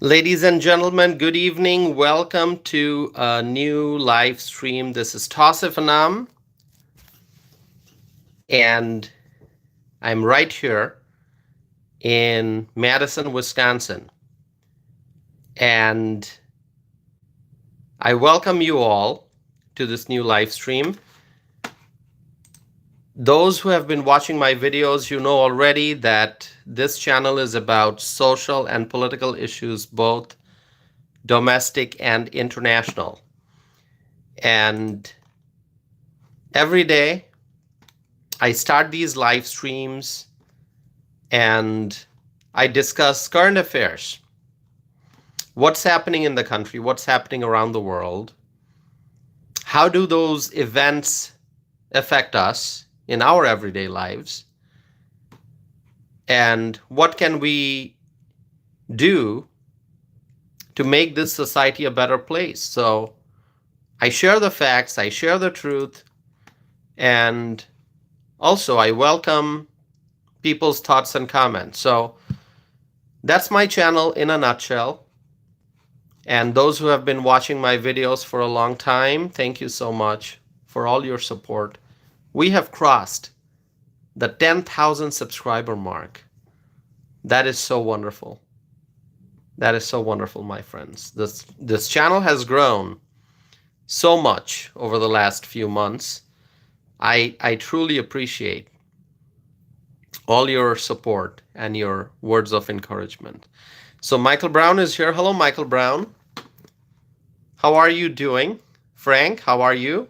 Ladies and gentlemen, good evening. Welcome to a new live stream. This is Tausif Anam, and I'm right here in Madison, Wisconsin. And I welcome you all to this new live stream. Those who have been watching my videos, you know already that this channel is about social and political issues, both domestic and international. And every day, I start these live streams and I discuss current affairs. What's happening in the country? What's happening around the world? How do those events affect us in our everyday lives? And what can we do to make this society a better place? So I share the facts, I share the truth, and also I welcome people's thoughts and comments. So that's my channel in a nutshell. And those who have been watching my videos for a long time, thank you so much for all your support. We have crossed the 10,000 subscriber mark. That is so wonderful. That is so wonderful, my friends. This channel has grown so much over the last few months. I truly appreciate all your support and your words of encouragement. So Michael Brown is here. Hello, Michael Brown. How are you doing? Frank, how are you?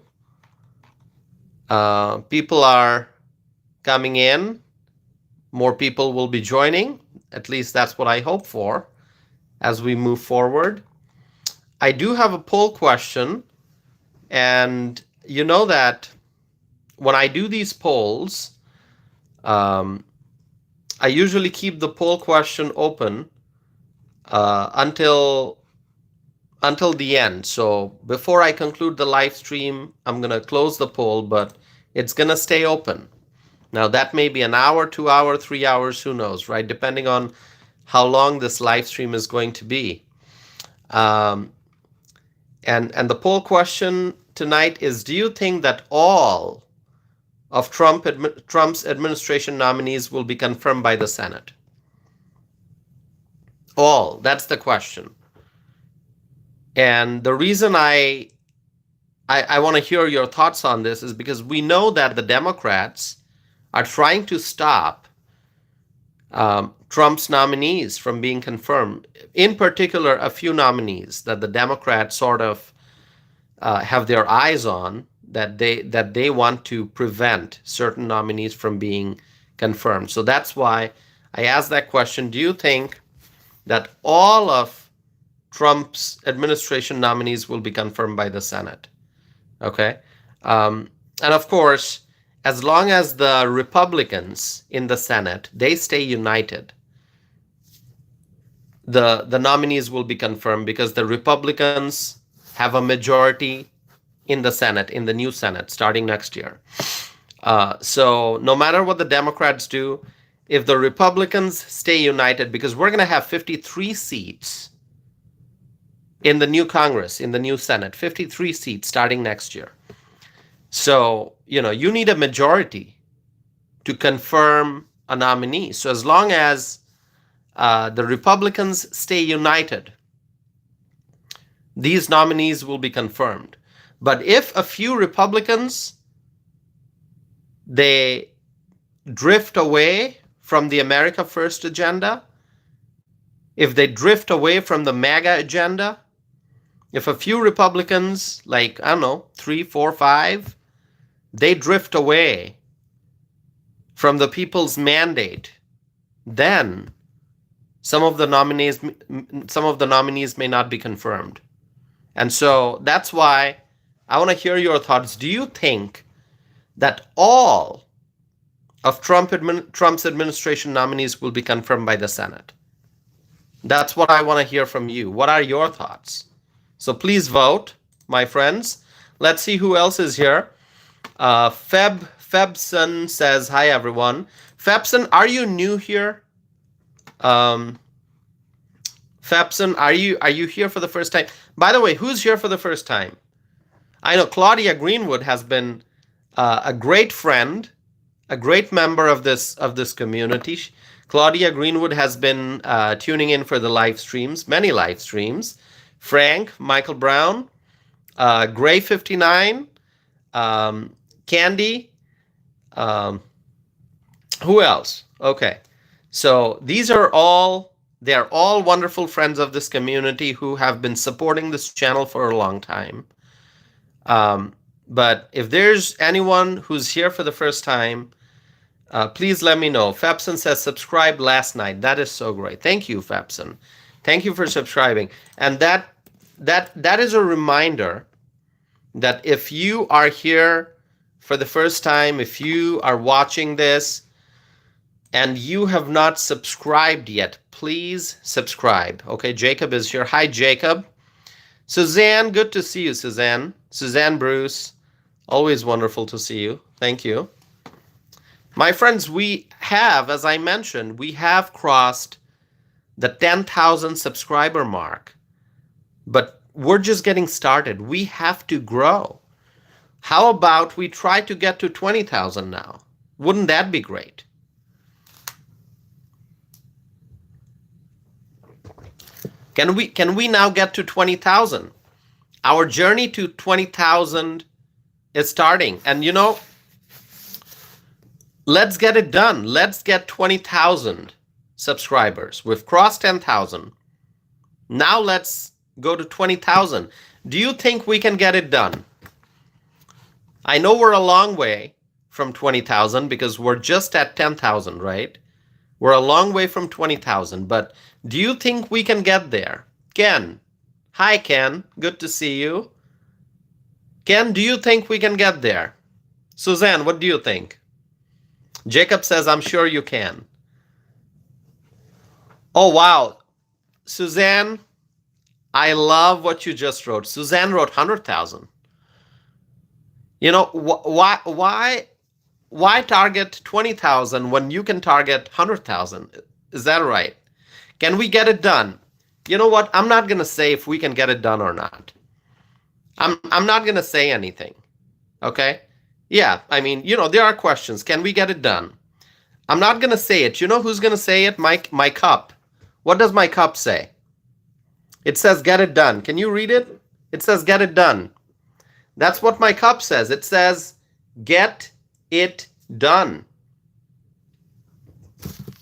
People are coming in. More people will be joining. At least that's what I hope for as we move forward. I do have a poll question. And you know that when I do these polls, I usually keep the poll question open until the end. So before I conclude the live stream, I'm going to close the poll, but it's going to stay open. Now that may be an hour, 2 hours, 3 hours, who knows, right? Depending on how long this live stream is going to be. And the poll question tonight is, do you think that all of Trump's administration nominees will be confirmed by the Senate? All, that's the question. And the reason I want to hear your thoughts on this is because we know that the Democrats are trying to stop Trump's nominees from being confirmed. In particular, a few nominees that the Democrats sort of have their eyes on, that they want to prevent certain nominees from being confirmed. So that's why I asked that question. Do you think that all of Trump's administration nominees will be confirmed by the Senate? Okay. And of course, as long as the Republicans in the Senate, they stay united, the nominees will be confirmed because the Republicans have a majority in the Senate, in the new Senate, starting next year. So no matter what the Democrats do, if the Republicans stay united, because we're going to have 53 seats in the new Congress, in the new Senate, 53 seats starting next year. So, you need a majority to confirm a nominee. So as long as the Republicans stay united, these nominees will be confirmed. But if a few Republicans, they drift away from the America First agenda, if they drift away from the MAGA agenda, if a few Republicans, like, 3, 4, 5, they drift away from the people's mandate, then some of the nominees may not be confirmed. And so that's why I want to hear your thoughts. Do you think that all of Trump's administration nominees will be confirmed by the Senate? That's what I want to hear from you. What are your thoughts? So please vote, my friends. Let's see who else is here. Febson says, hi, everyone. Febson, are you new here? Fepson, are you here for the first time? By the way, who's here for the first time? I know Claudia Greenwood has been a great friend, a great member of this community. Claudia Greenwood has been tuning in for the live streams, many live streams. Frank, Michael Brown, Gray 59, Candy. Who else? Okay, so they're all wonderful friends of this community who have been supporting this channel for a long time. But if there's anyone who's here for the first time, please let me know. Fepson says subscribed last night. That is so great. Thank you, Fepson. Thank you for subscribing. And that is a reminder that if you are here for the first time, if you are watching this and you have not subscribed yet, please subscribe. Okay, Jacob is here. Hi, Jacob. Suzanne, good to see you, Suzanne. Suzanne Bruce, always wonderful to see you. Thank you. My friends, we have, as I mentioned, we have crossed the 10,000 subscriber mark, but we're just getting started. We have to grow. How about we try to get to 20,000 now? Wouldn't that be great? Can we now get to 20,000? Our journey to 20,000 is starting. And you know, let's get it done. Let's get 20,000 subscribers. We've crossed 10,000. Now let's go to 20,000. Do you think we can get it done? I know we're a long way from 20,000 because we're just at 10,000, right? We're a long way from 20,000, but do you think we can get there? Ken. Hi, Ken. Good to see you. Ken, do you think we can get there? Suzanne, what do you think? Jacob says, I'm sure you can. Oh, wow. Suzanne, I love what you just wrote. Suzanne wrote 100,000. You know, why target 20,000 when you can target 100,000? Is that right? Can we get it done? You know what? I'm not going to say if we can get it done or not. I'm not going to say anything. Okay? Yeah, I mean, you know, there are questions. Can we get it done? I'm not going to say it. You know who's going to say it? My cup. What does my cup say? It says get it done. Can you read it? It says get it done. That's what my cup says. It says get it done.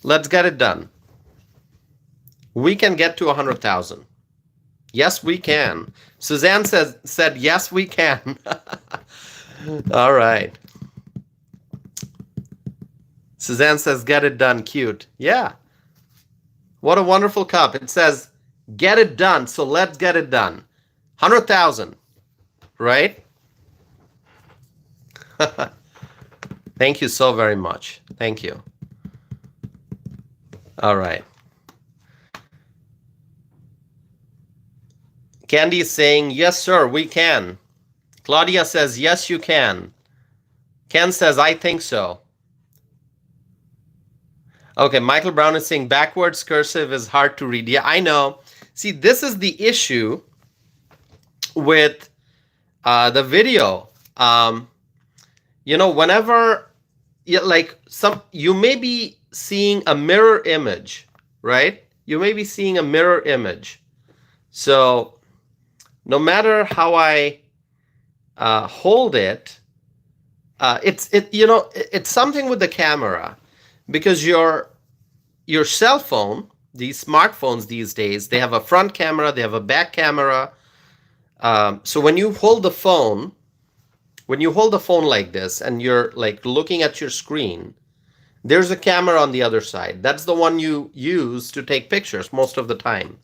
Let's get it done. We can get to 100,000. Yes, we can. Suzanne said yes, we can. All right. Suzanne says get it done. Cute. Yeah. What a wonderful cup. It says get it done. So let's get it done. 100,000. Right? Thank you so very much. Thank you. All right. Candy is saying, yes, sir, we can. Claudia says, yes, you can. Ken says, I think so. Okay, Michael Brown is saying, backwards cursive is hard to read. Yeah, I know. See, this is the issue with the video. You know, whenever, you may be seeing a mirror image, right? You may be seeing a mirror image. So no matter how I hold it, it's something with the camera, because your cell phone, these smartphones these days, they have a front camera, they have a back camera. So when you hold the phone like this and you're like looking at your screen, there's a camera on the other side. That's the one you use to take pictures most of the time.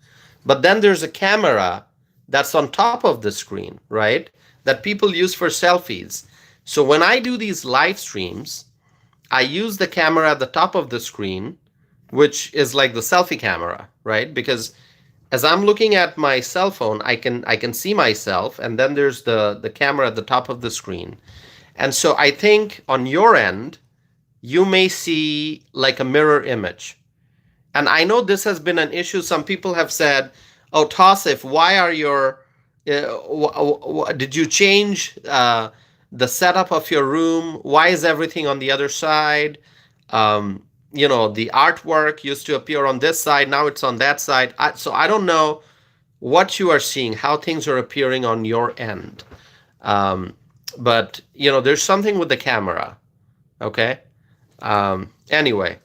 But then there's a camera that's on top of the screen, right? That people use for selfies. So when I do these live streams, I use the camera at the top of the screen, which is like the selfie camera, right? Because as I'm looking at my cell phone, I can see myself, and then there's the camera at the top of the screen. And so I think on your end, you may see like a mirror image. And I know this has been an issue. Some people have said, "Oh, Tassif, why are your did you change the setup of your room? Why is everything on the other side? The artwork used to appear on this side, now it's on that side." So I don't know what you are seeing, how things are appearing on your end. But there's something with the camera. Okay. Anyway,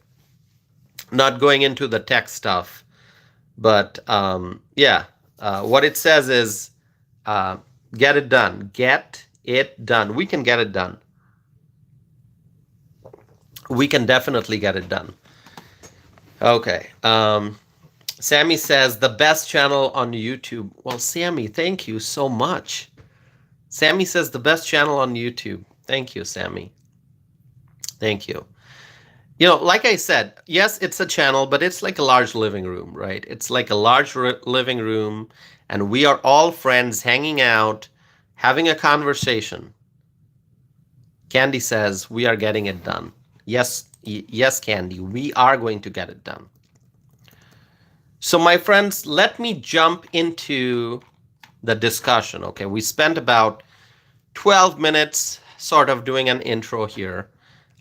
not going into the tech stuff, but yeah, what it says is get it done. Get it done. We can get it done. We can definitely get it done. Okay. Sammy says the best channel on YouTube. Well, Sammy, thank you so much. Sammy says the best channel on YouTube. Thank you, Sammy. Thank you. Like I said, yes, it's a channel, but it's like a large living room, right? It's like a large living room, and we are all friends hanging out, having a conversation. Candy says we are getting it done. Yes, Candy, we are going to get it done. So, my friends, let me jump into the discussion. Okay, we spent about 12 minutes sort of doing an intro here.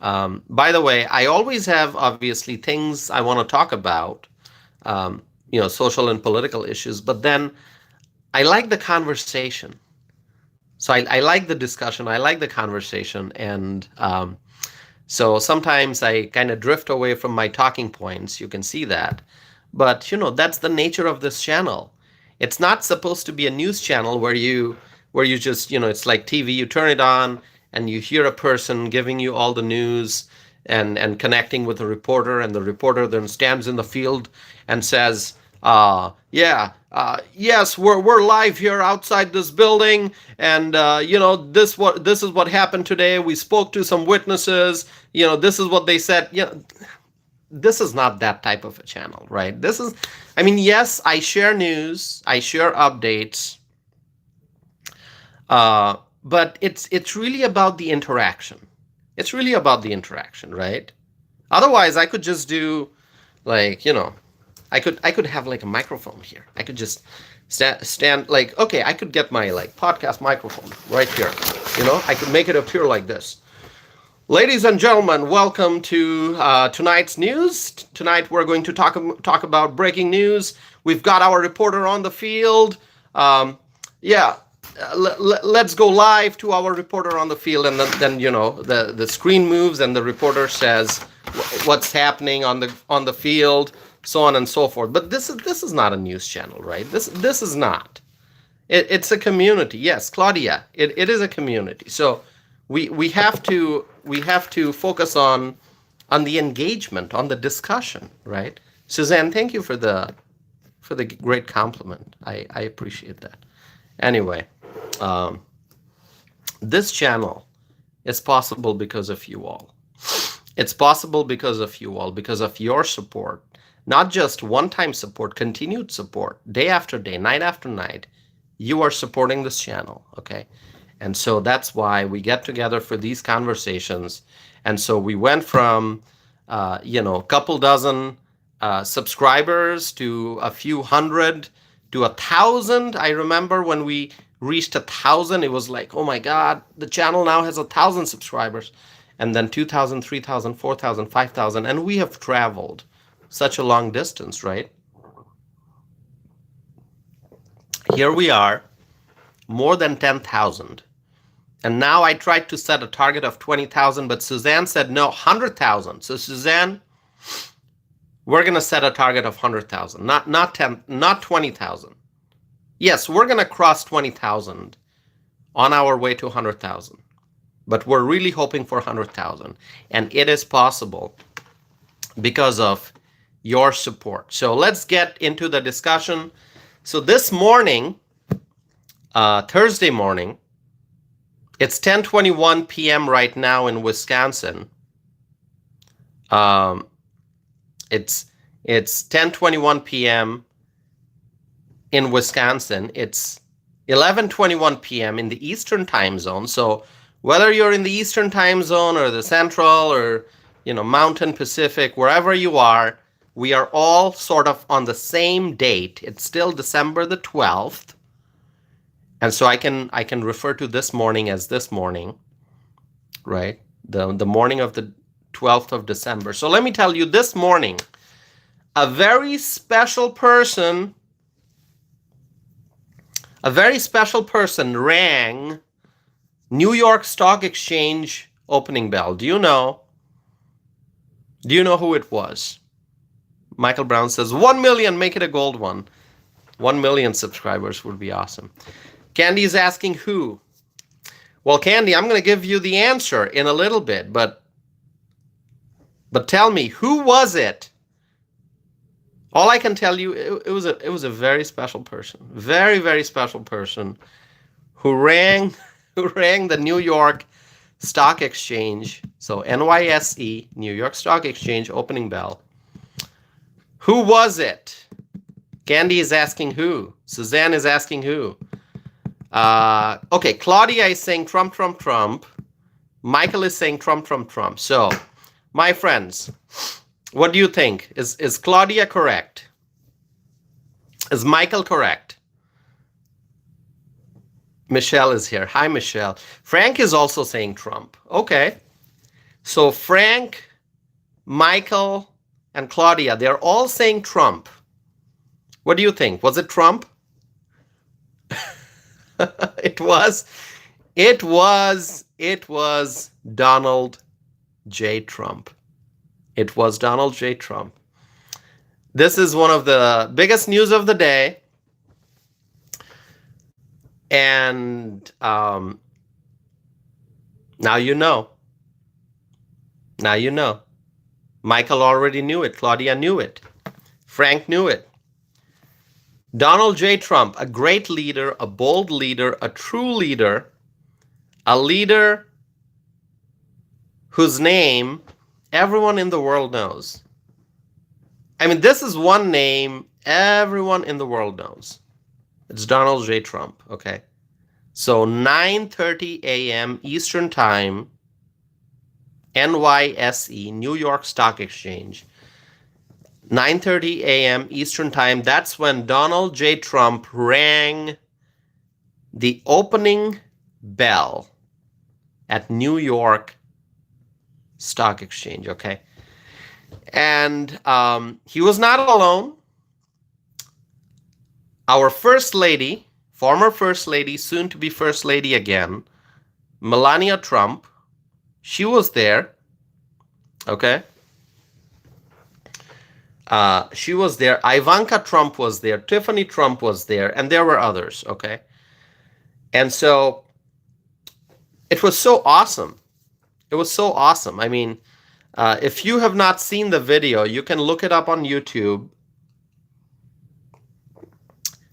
By the way, I always have, obviously, things I want to talk about, social and political issues, but then I like the conversation. So I like the discussion, I like the conversation, and so sometimes I kind of drift away from my talking points. You can see that. But, that's the nature of this channel. It's not supposed to be a news channel where you just, it's like TV, you turn it on, and you hear a person giving you all the news and connecting with a reporter, and the reporter then stands in the field and says, yes, we're live here outside this building, and this is what happened today. We spoke to some witnesses. This is what they said. This is not that type of a channel, right? Yes, I share news, I share updates. But it's really about the interaction. It's really about the interaction, right? Otherwise, I could just do I could have like a microphone here. I could just stand okay, I could get my podcast microphone right here. I could make it appear like this. Ladies and gentlemen, welcome to tonight's news. Tonight we're going to talk about breaking news. We've got our reporter on the field. Let's go live to our reporter on the field, and then the screen moves and the reporter says what's happening on the field, so on and so forth. But this is not a news channel, right? This is not. It's a community. Yes, Claudia, it is a community. So we have to focus on the engagement, on the discussion, right? Suzanne, thank you for the great compliment. I appreciate that. Anyway, this channel is possible because of you all. It's possible because of you all, because of your support. Not just one-time support, continued support, day after day, night after night. You are supporting this channel, okay? And so that's why we get together for these conversations. And so we went from, a couple dozen subscribers to a few hundred to 1,000. I remember when we reached 1,000, it was like, oh my God, the channel now has 1,000 subscribers. And then 2,000, 3,000, 4,000, 5,000. And we have traveled such a long distance, right? Here we are, more than 10,000. And now I tried to set a target of 20,000, but Suzanne said, no, 100,000. So Suzanne, we're going to set a target of 100,000, not 20,000. Yes, we're going to cross 20,000 on our way to 100,000. But we're really hoping for 100,000. And it is possible because of your support. So let's get into the discussion. So this morning, Thursday morning, it's 10:21 p.m. right now in Wisconsin. It's 10:21 p.m. in Wisconsin. It's 11:21 p.m. in the Eastern time zone. So whether you're in the Eastern time zone or the Central or Mountain Pacific, wherever you are, we are all sort of on the same date. It's still December the 12th. And so I can refer to this morning as this morning, right? The morning of the 12th of December. So let me tell you, this morning, a very special person rang New York Stock Exchange opening bell. Do you know who it was? Michael Brown says, 1 million, make it a gold one. 1 million subscribers would be awesome. Candy is asking who. Well, Candy, I'm going to give you the answer in a little bit, but tell me, who was it? All I can tell you, it was a very special person, very, very special person who rang the New York Stock Exchange, so NYSE, New York Stock Exchange opening bell. Who was it? Candy is asking who. Suzanne is asking who. Okay, Claudia is saying Trump, Trump, Trump. Michael is saying Trump, Trump, Trump. So, my friends, what do you think? Is Claudia correct? Is Michael correct? Michelle is here. Hi, Michelle. Frank is also saying Trump. Okay. So Frank, Michael, and Claudia, they're all saying Trump. What do you think? Was it Trump? It was Donald J. Trump. It was Donald J. Trump. This is one of the biggest news of the day. And now you know. Now you know. Michael already knew it. Claudia knew it. Frank knew it. Donald J. Trump, a great leader, a bold leader, a true leader, a leader whose name everyone in the world knows. I mean, this is one name everyone in the world knows. It's Donald J. Trump, okay? So 9:30 a.m. Eastern Time, NYSE, New York Stock Exchange. 9:30 a.m. Eastern Time, that's when Donald J. Trump rang the opening bell at New York Stock Exchange, okay? And he was not alone. Our First Lady, former First Lady, soon to be First Lady again, Melania Trump, she was there, okay? She was there. Ivanka Trump was there. Tiffany Trump was there. And there were others, okay? And so it was so awesome. It was so awesome. I mean, if you have not seen the video, you can look it up on YouTube.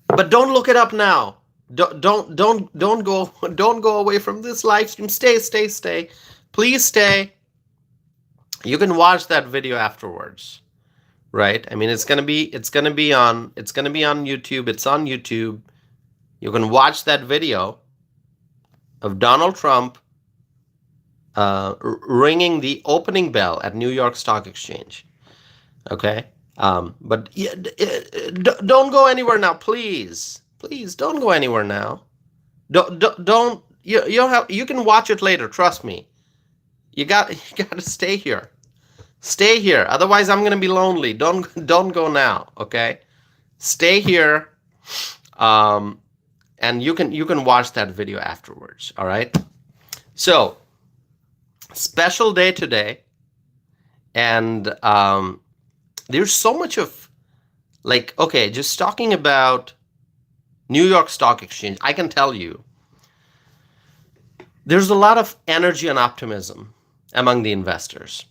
But don't look it up now. Don't go away from this live stream. Stay. Please stay. You can watch that video afterwards. Right? I mean, it's gonna be on YouTube. It's on YouTube. You can watch that video of Donald Trump ringing the opening bell at New York Stock Exchange. Okay, but don't go anywhere now, please. Please don't go anywhere now. Don't you can watch it later. Trust me. You got to stay here. Stay here, otherwise I'm gonna be lonely. Don't go now, okay? Stay here, and you can watch that video afterwards. All right. So, special day today, and there's so much of, like, okay, just talking about New York Stock Exchange. I can tell you, there's a lot of energy and optimism among the investors.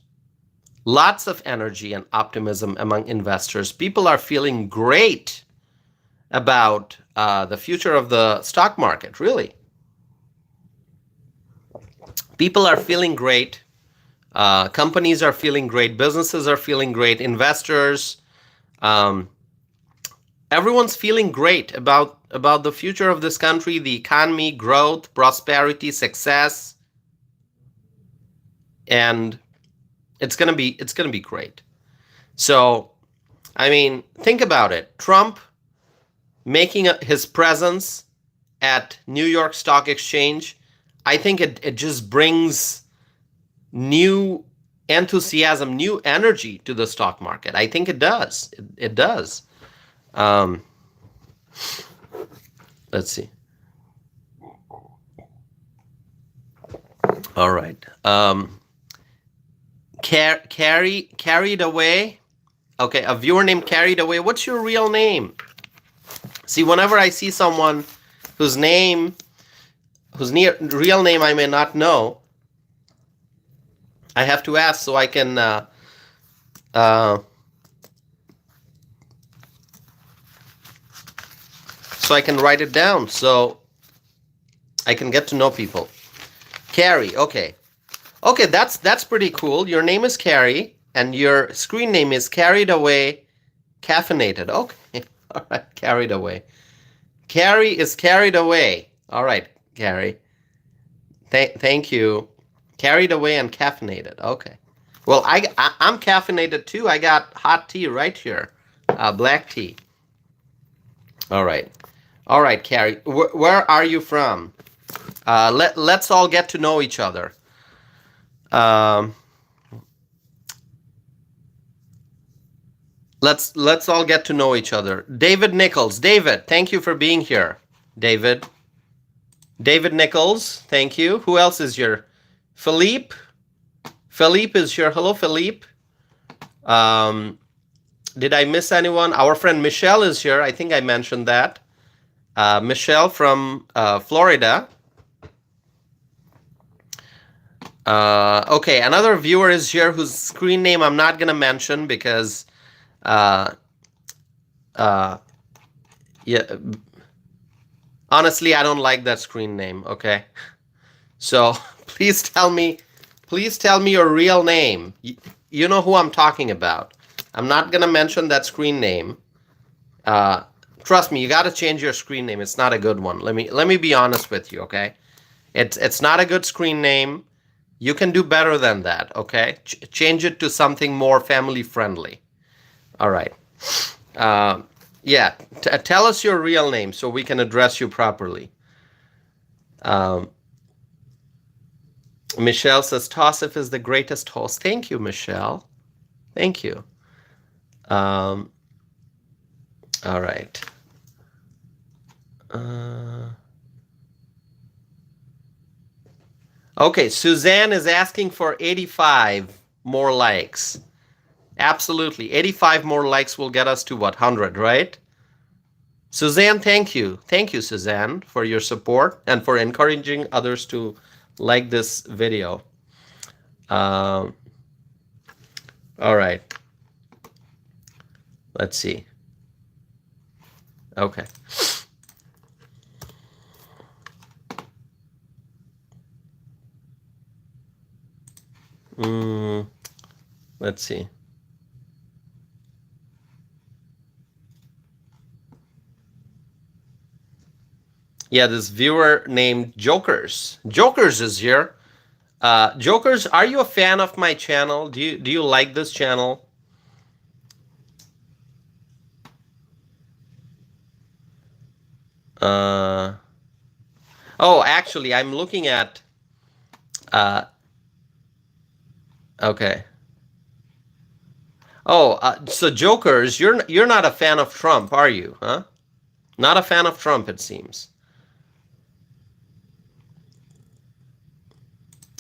Lots of energy and optimism among investors. People are feeling great about the future of the stock market, really. People are feeling great. Companies are feeling great. Businesses are feeling great. Investors, everyone's feeling great about the future of this country, the economy, growth, prosperity, success, and it's gonna be great. So I mean, think about it. Trump making his presence at New York Stock Exchange, I think it just brings new enthusiasm, new energy to the stock market. I think it does. It does. Um, let's see. All right. Carried away. Okay, a viewer named Carried Away. What's your real name? See, whenever I see someone whose real name I may not know, I have to ask so I can write it down so I can get to know people. Carrie, okay. Okay, that's pretty cool. Your name is Carrie, and your screen name is Carried Away Caffeinated. Okay, all right, Carried Away. Carrie is carried away. All right, Carrie. Thank you. Carried away and caffeinated. Okay. Well, I'm caffeinated too. I got hot tea right here, black tea. All right, Carrie. Where are you from? Let's all get to know each other. Let's all get to know each other. David Nichols. David, thank you for being here. David Nichols, thank you. Who else is here? Philippe. Philippe is here. Hello, Philippe. Did I miss anyone? Our friend Michelle is here. I think I mentioned that. Michelle from Florida. Okay, another viewer is here whose screen name I'm not going to mention because yeah, honestly, I don't like that screen name, okay? So please tell me your real name. You know who I'm talking about. I'm not going to mention that screen name. Trust me, you got to change your screen name. It's not a good one. Let me be honest with you, okay? It's not a good screen name. You can do better than that, okay? Change it to something more family friendly. All right. Yeah, tell us your real name so we can address you properly. Michelle says, Tassif is the greatest host. Thank you, Michelle. Thank you. All right. Okay, Suzanne is asking for 85 more likes. Absolutely. 85 more likes will get us to what, 100, right? Suzanne, thank you. Thank you, Suzanne, for your support and for encouraging others to like this video. All right. Let's see. Okay. Let's see. Yeah, this viewer named Jokers. Jokers is here. Jokers, are you a fan of my channel? Do you like this channel? Oh, actually, I'm looking at. Okay. Oh, so Jokers, you're not a fan of Trump, are you? Huh? Not a fan of Trump, it seems.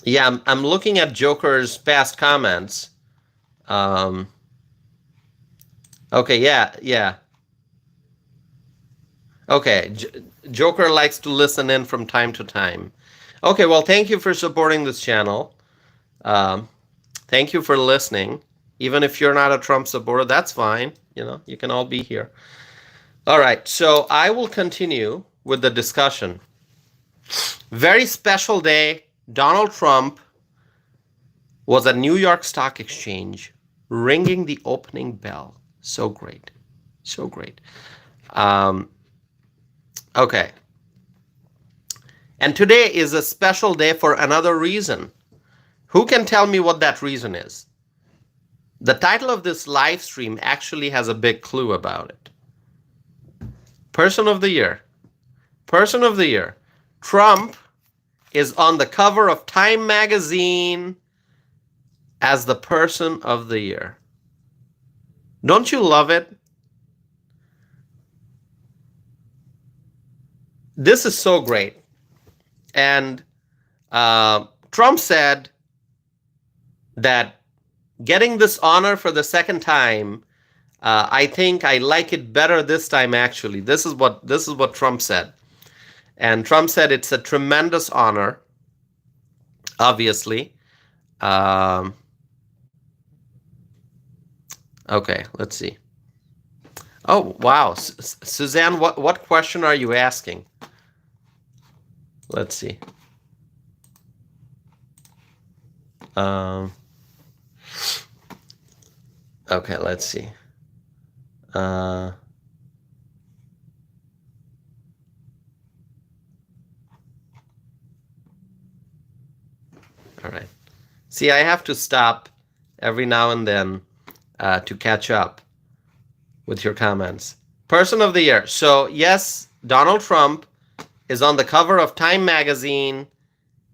Yeah, I'm looking at Joker's past comments. Okay, yeah. Okay, Joker likes to listen in from time to time. Okay, well, thank you for supporting this channel. Thank you for listening. Even if you're not a Trump supporter, that's fine. You can all be here. All right, so I will continue with the discussion. Very special day. Donald Trump was at New York Stock Exchange ringing the opening bell. So great. So great. Okay. And today is a special day for another reason. Who can tell me what that reason is? The title of this live stream actually has a big clue about it. Person of the year. Person of the year. Trump is on the cover of Time magazine as the person of the year. Don't you love it? This is so great. And Trump said that getting this honor for the second time, I think I like it better this time. Actually, this is what Trump said, and Trump said it's a tremendous honor. Obviously, okay. Let's see. Oh wow, Suzanne, what question are you asking? Let's see. Okay, let's see. All right. See, I have to stop every now and then to catch up with your comments. Person of the year. So yes, Donald Trump is on the cover of Time magazine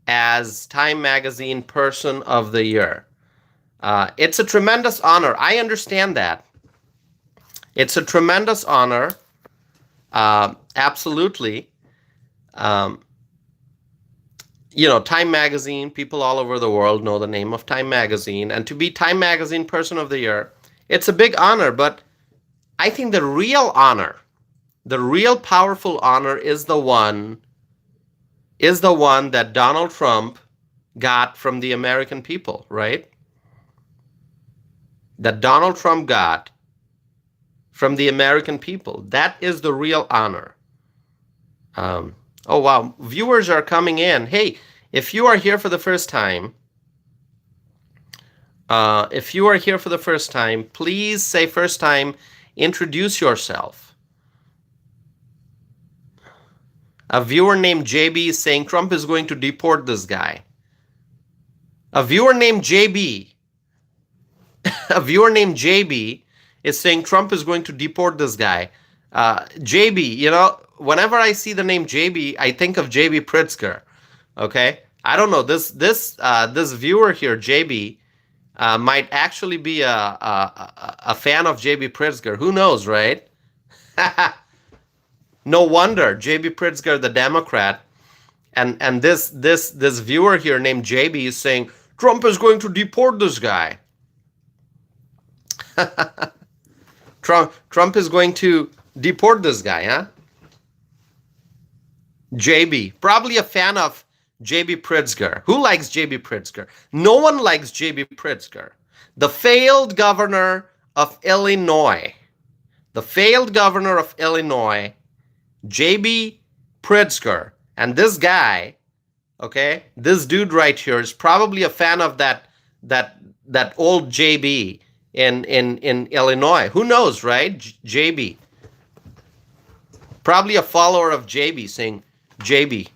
as Time magazine Person of the Year. It's a tremendous honor. I understand that. It's a tremendous honor. Absolutely. Time magazine, people all over the world know the name of Time magazine. And to be Time magazine Person of the Year, it's a big honor. But I think the real honor, the real powerful honor is the one that Donald Trump got from the American people, right? That Donald Trump got from the American people. That is the real honor. Oh, wow. Viewers are coming in. Hey, if you are here for the first time, please say first time, introduce yourself. A viewer named JB is saying Trump is going to deport this guy. A viewer named JB is saying Trump is going to deport this guy. JB, whenever I see the name JB, I think of JB Pritzker. Okay, I don't know, this viewer here, JB, might actually be a fan of JB Pritzker. Who knows, right? No wonder JB Pritzker, the Democrat, and this viewer here named JB is saying Trump is going to deport this guy. Trump is going to deport this guy, huh? JB, probably a fan of JB Pritzker. Who likes JB Pritzker? No one likes JB Pritzker. The failed governor of Illinois. The failed governor of Illinois, JB Pritzker. And this guy, okay, this dude right here is probably a fan of that old JB in Illinois. Who knows, right? JB. Probably a follower of JB saying JB.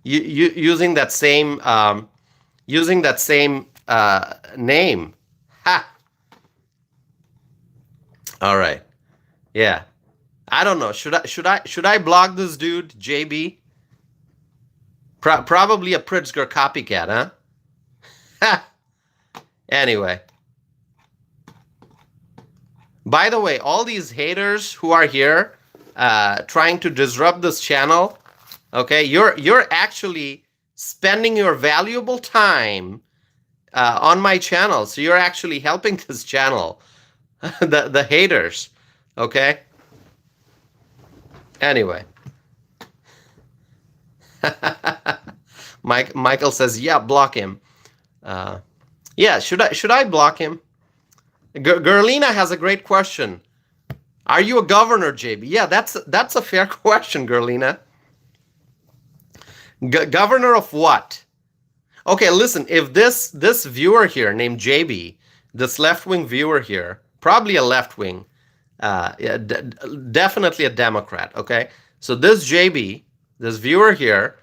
Using that same name. Ha. All right. Yeah. I don't know. Should I block this dude, JB? Probably a Pritzker copycat, huh? Ha. Anyway. By the way, all these haters who are here trying to disrupt this channel, okay, you're actually spending your valuable time on my channel. So you're actually helping this channel, the haters, okay? Anyway. Michael says, yeah, block him. Yeah, should I block him? Gerlina has a great question. Are you a governor, JB? Yeah, that's a fair question, Gerlina. Governor of what? Okay, listen, if this viewer here named JB, this left-wing viewer here, probably a left-wing, definitely a Democrat, okay? So this JB, this viewer here,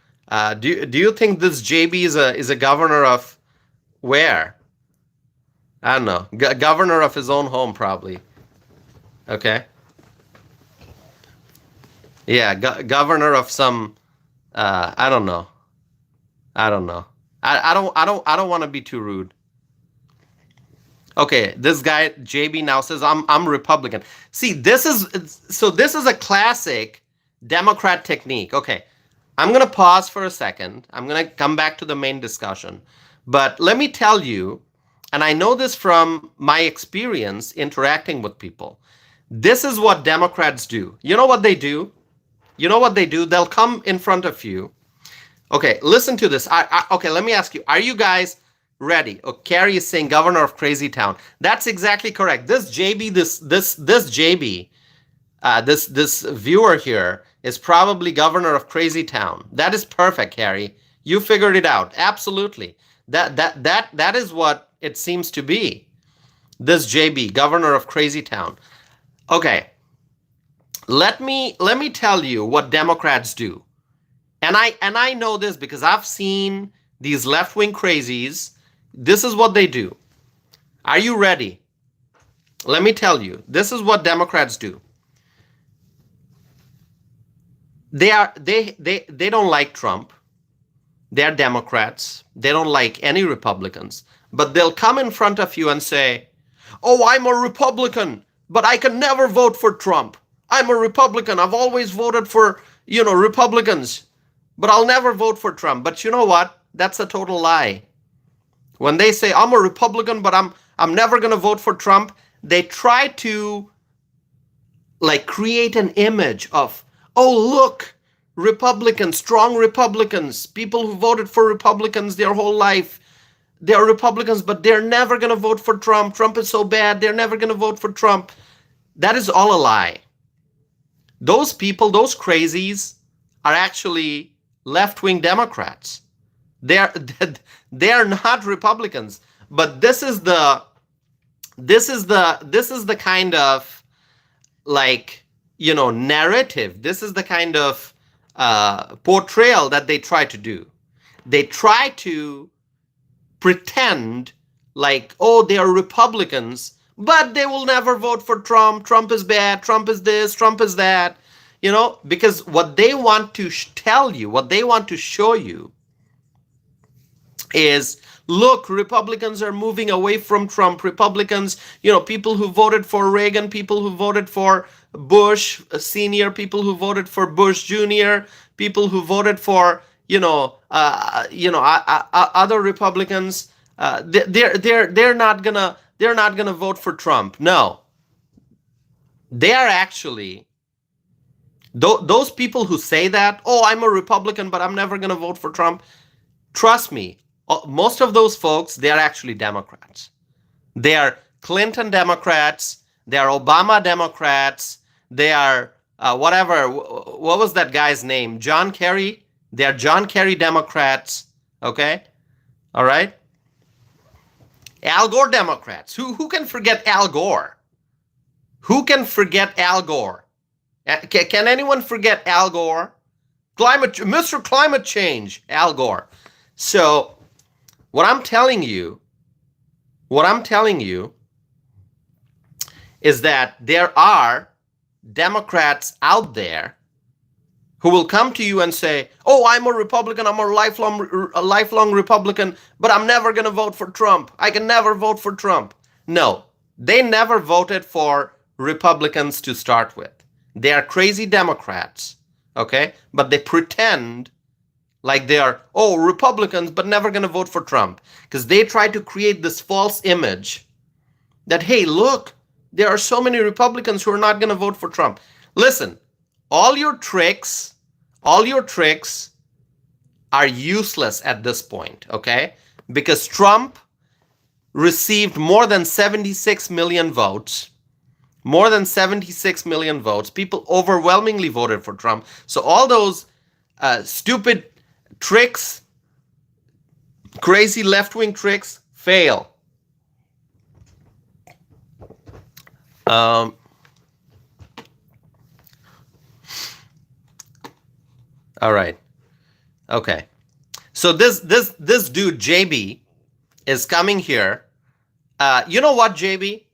do you think this JB is a governor of where? I don't know, governor of his own home, probably. Okay. Yeah, governor of some. I don't know. I don't know. I don't want to be too rude. Okay, this guy JB now says I'm Republican. See, this is a classic Democrat technique. Okay, I'm gonna pause for a second. I'm gonna come back to the main discussion, but let me tell you, and I know this from my experience interacting with people. This is what Democrats do. You know what they do? You know what they do? They'll come in front of you. Okay, listen to this. Okay, let me ask you. Are you guys ready? Oh, Carrie is saying governor of crazy town. That's exactly correct. This JB, this JB, this viewer here is probably governor of crazy town. That is perfect, Carrie. You figured it out. Absolutely. That is what it seems to be. This JB, governor of crazy town. Okay. Let me tell you what Democrats do. And I know this because I've seen these left-wing crazies. This is what they do. Are you ready? Let me tell you. This is what Democrats do. They don't like Trump. They're Democrats. They don't like any Republicans. But they'll come in front of you and say, "Oh, I'm a Republican, but I can never vote for Trump. I'm a Republican. I've always voted for, Republicans, but I'll never vote for Trump." But you know what? That's a total lie. When they say I'm a Republican, but I'm never going to vote for Trump, they try to create an image of, "Oh, look, Republicans, strong Republicans, people who voted for Republicans their whole life. They're Republicans, but they're never going to vote for Trump. Trump is so bad. They're never going to vote for Trump." That is all a lie. Those people, those crazies, are actually left-wing Democrats. They're not Republicans. But this is the kind of narrative. This is the kind of portrayal that they try to do. They try to pretend oh, they are Republicans, but they will never vote for Trump. Trump is bad. Trump is this. Trump is that. Because what they want to tell you, what they want to show you is, look, Republicans are moving away from Trump. Republicans, people who voted for Reagan, people who voted for Bush Senior, people who voted for Bush Junior, people who voted for, other Republicans, they're not gonna vote for Trump. No, they are actually those people who say that. "Oh, I'm a Republican, but I'm never gonna vote for Trump." Trust me, most of those folks, they are actually Democrats. They are Clinton Democrats. They are Obama Democrats. They are whatever. What was that guy's name? John Kerry. They are John Kerry Democrats. Okay, all right. Al Gore Democrats. Who can forget Al Gore? Who can forget Al Gore? Can anyone forget Al Gore? Mr. Climate Change, Al Gore. So what I'm telling you is that there are Democrats out there who will come to you and say, "Oh, I'm a Republican, I'm a lifelong Republican, but I'm never going to vote for Trump. I can never vote for Trump." No, they never voted for Republicans to start with. They are crazy Democrats, okay? But they pretend like they are, "Oh, Republicans, but never going to vote for Trump." Because they try to create this false image that, hey, look, there are so many Republicans who are not going to vote for Trump. Listen, all your tricks are useless at this point, okay? Because Trump received more than 76 million votes. More than 76 million votes. People overwhelmingly voted for Trump. So all those stupid tricks, crazy left-wing tricks, fail. All right. Okay. So this dude JB is coming here You know what, JB?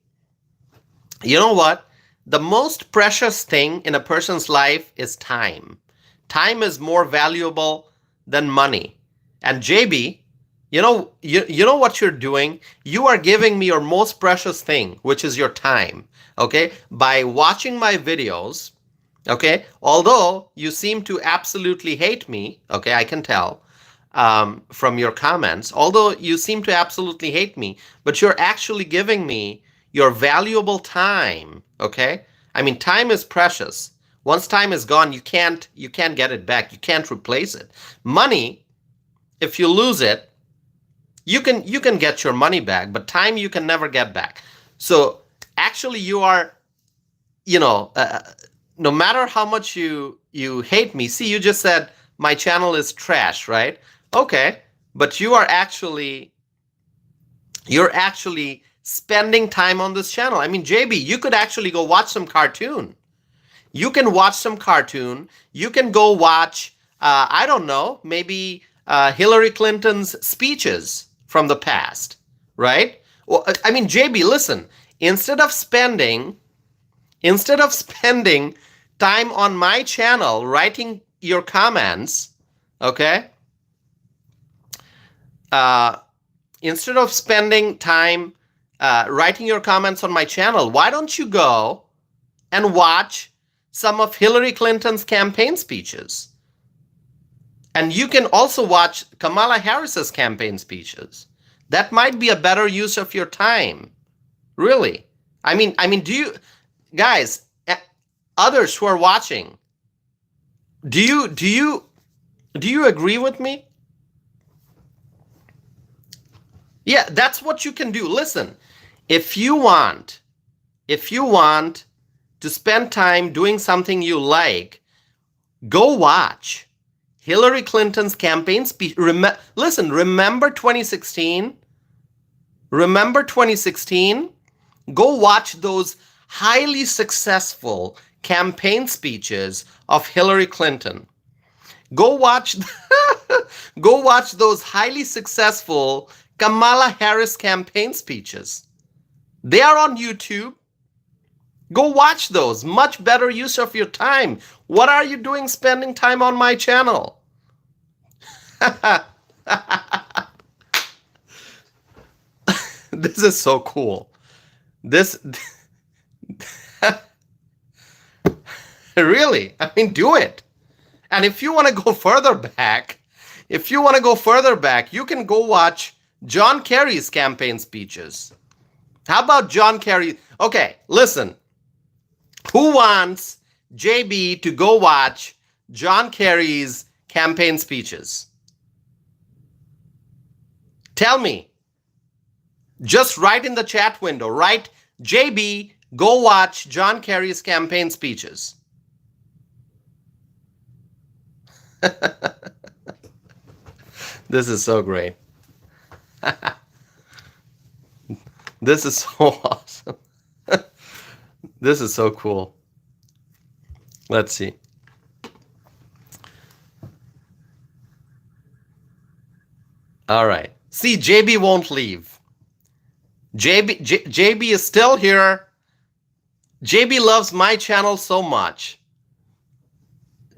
You know what? The most precious thing in a person's life is time. Time is more valuable than money. And JB, you know what you're doing? You are giving me your most precious thing, which is your time. Okay? By watching my videos, okay? Although you seem to absolutely hate me, okay, I can tell from your comments. Although you seem to absolutely hate me, but you're actually giving me your valuable time, okay? I mean, time is precious. Once time is gone, you can't get it back. You can't replace it. Money, if you lose it, you can get your money back, but time you can never get back. So actually, you are, no matter how much you hate me. See, you just said my channel is trash, right? Okay, but you're actually spending time on this channel. I mean, JB, you could actually go watch some cartoon. You can watch some cartoon. You can go watch, I don't know, maybe Hillary Clinton's speeches from the past, right? Well, I mean, JB, listen, instead of spending time on my channel writing your comments, okay? Instead of spending time writing your comments on my channel, why don't you go and watch some of Hillary Clinton's campaign speeches? And you can also watch Kamala Harris's campaign speeches. That might be a better use of your time. Really. I mean, do you guys, others who are watching, do you agree with me? Yeah, that's what you can do. Listen, if you want to spend time doing something you like, go watch Hillary Clinton's campaign speech. Listen, remember 2016? Remember 2016? Go watch those highly successful campaign speeches of Hillary Clinton. Go watch those highly successful Kamala Harris campaign speeches. They are on YouTube. Go watch those. Much better use of your time. What are you doing spending time on my channel? This is so cool. This really, I mean, do it. And if you want to go further back, you can go watch John Kerry's campaign speeches. How about John Kerry? Okay, listen. Who wants JB to go watch John Kerry's campaign speeches? Tell me. Just write in the chat window. Write, JB, go watch John Kerry's campaign speeches. This is so great. This is so awesome. This is so cool. Let's see. All right. See, JB won't leave. JB is still here. JB loves my channel so much.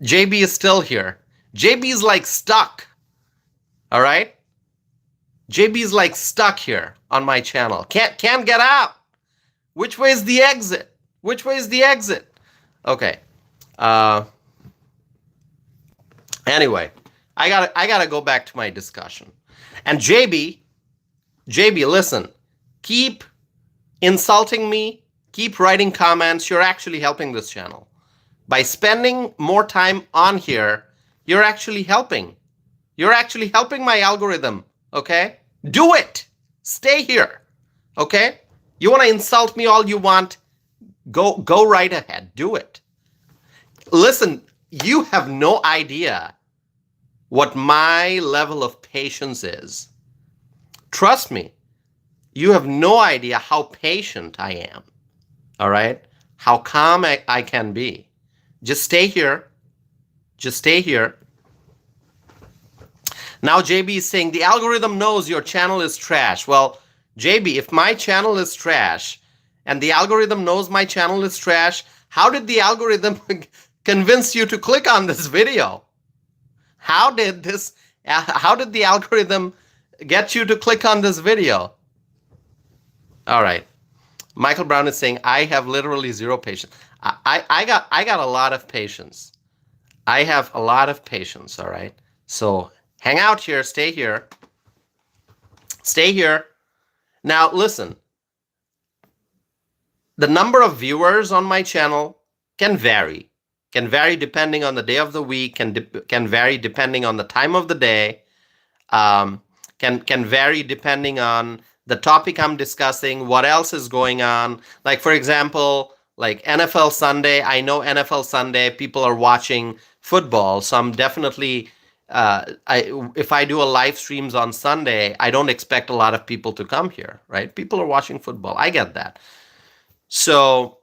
JB is still here. JB is like stuck. All right? JB is like stuck here on my channel. Can't get out. Which way is the exit? Which way is the exit? Okay. Anyway, I gotta go back to my discussion. And JB, listen, keep insulting me, keep writing comments. You're actually helping this channel. By spending more time on here, you're actually helping. You're actually helping my algorithm, okay? Do it. Stay here, okay? You want to insult me all you want? Go right ahead. Do it. Listen, you have no idea what my level of patience is. Trust me, you have no idea how patient I am, all right? How calm I can be. Just stay here. Just stay here. Now JB is saying the algorithm knows your channel is trash. Well, JB, if my channel is trash and the algorithm knows my channel is trash, how did the algorithm convince you to click on this video? How did the algorithm get you to click on this video? All right. Michael Brown is saying, I have literally zero patience. I got a lot of patience. I have a lot of patience, all right? So hang out here, stay here. Stay here. Now listen, the number of viewers on my channel can vary. Can vary depending on the day of the week, can vary depending on the time of the day, can vary depending on the topic I'm discussing, what else is going on. Like, for example, like NFL Sunday, I know NFL Sunday, people are watching football, so I'm definitely, if I do a live streams on Sunday, I don't expect a lot of people to come here, right? People are watching football. I get that. So,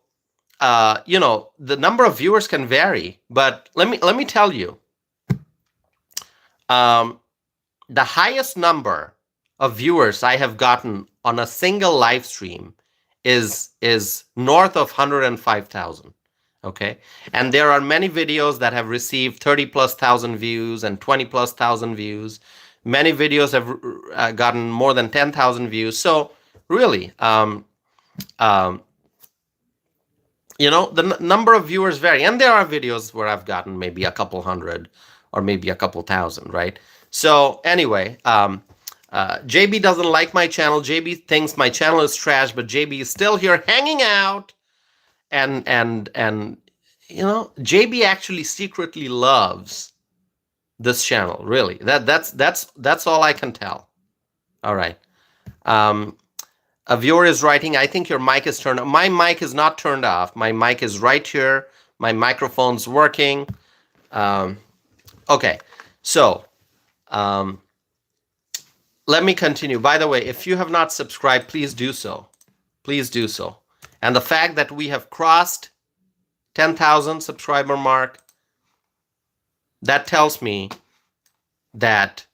the number of viewers can vary, but let me tell you, the highest number of viewers I have gotten on a single live stream is north of 105,000. Okay, and there are many videos that have received 30,000+ views and 20,000+ views. Many videos have gotten more than 10,000 views. So really, the number of viewers vary, and there are videos where I've gotten maybe a couple hundred or maybe a couple thousand, right? So anyway, JB doesn't like my channel. JB thinks my channel is trash, but JB is still here hanging out, and JB actually secretly loves this channel. Really, that's all I can tell. All right. A viewer is writing, I think your mic is turned off. My mic is not turned off. My mic is right here. My microphone's working. Okay, so let me continue. By the way, if you have not subscribed, please do so. Please do so. And the fact that we have crossed 10,000 subscriber mark, that tells me that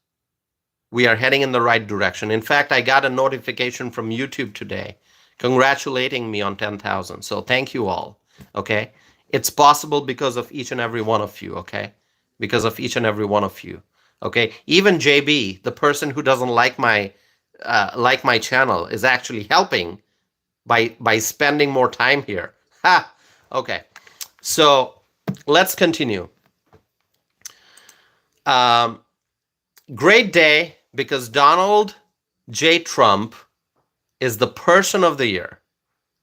we are heading in the right direction. In fact, I got a notification from YouTube today congratulating me on 10,000. So thank you all, okay? It's possible because of each and every one of you, okay? Because of each and every one of you, okay? Even JB, the person who doesn't like my channel, is actually helping by spending more time here. Ha! Okay, so let's continue. Great day, because Donald J. Trump is the person of the year.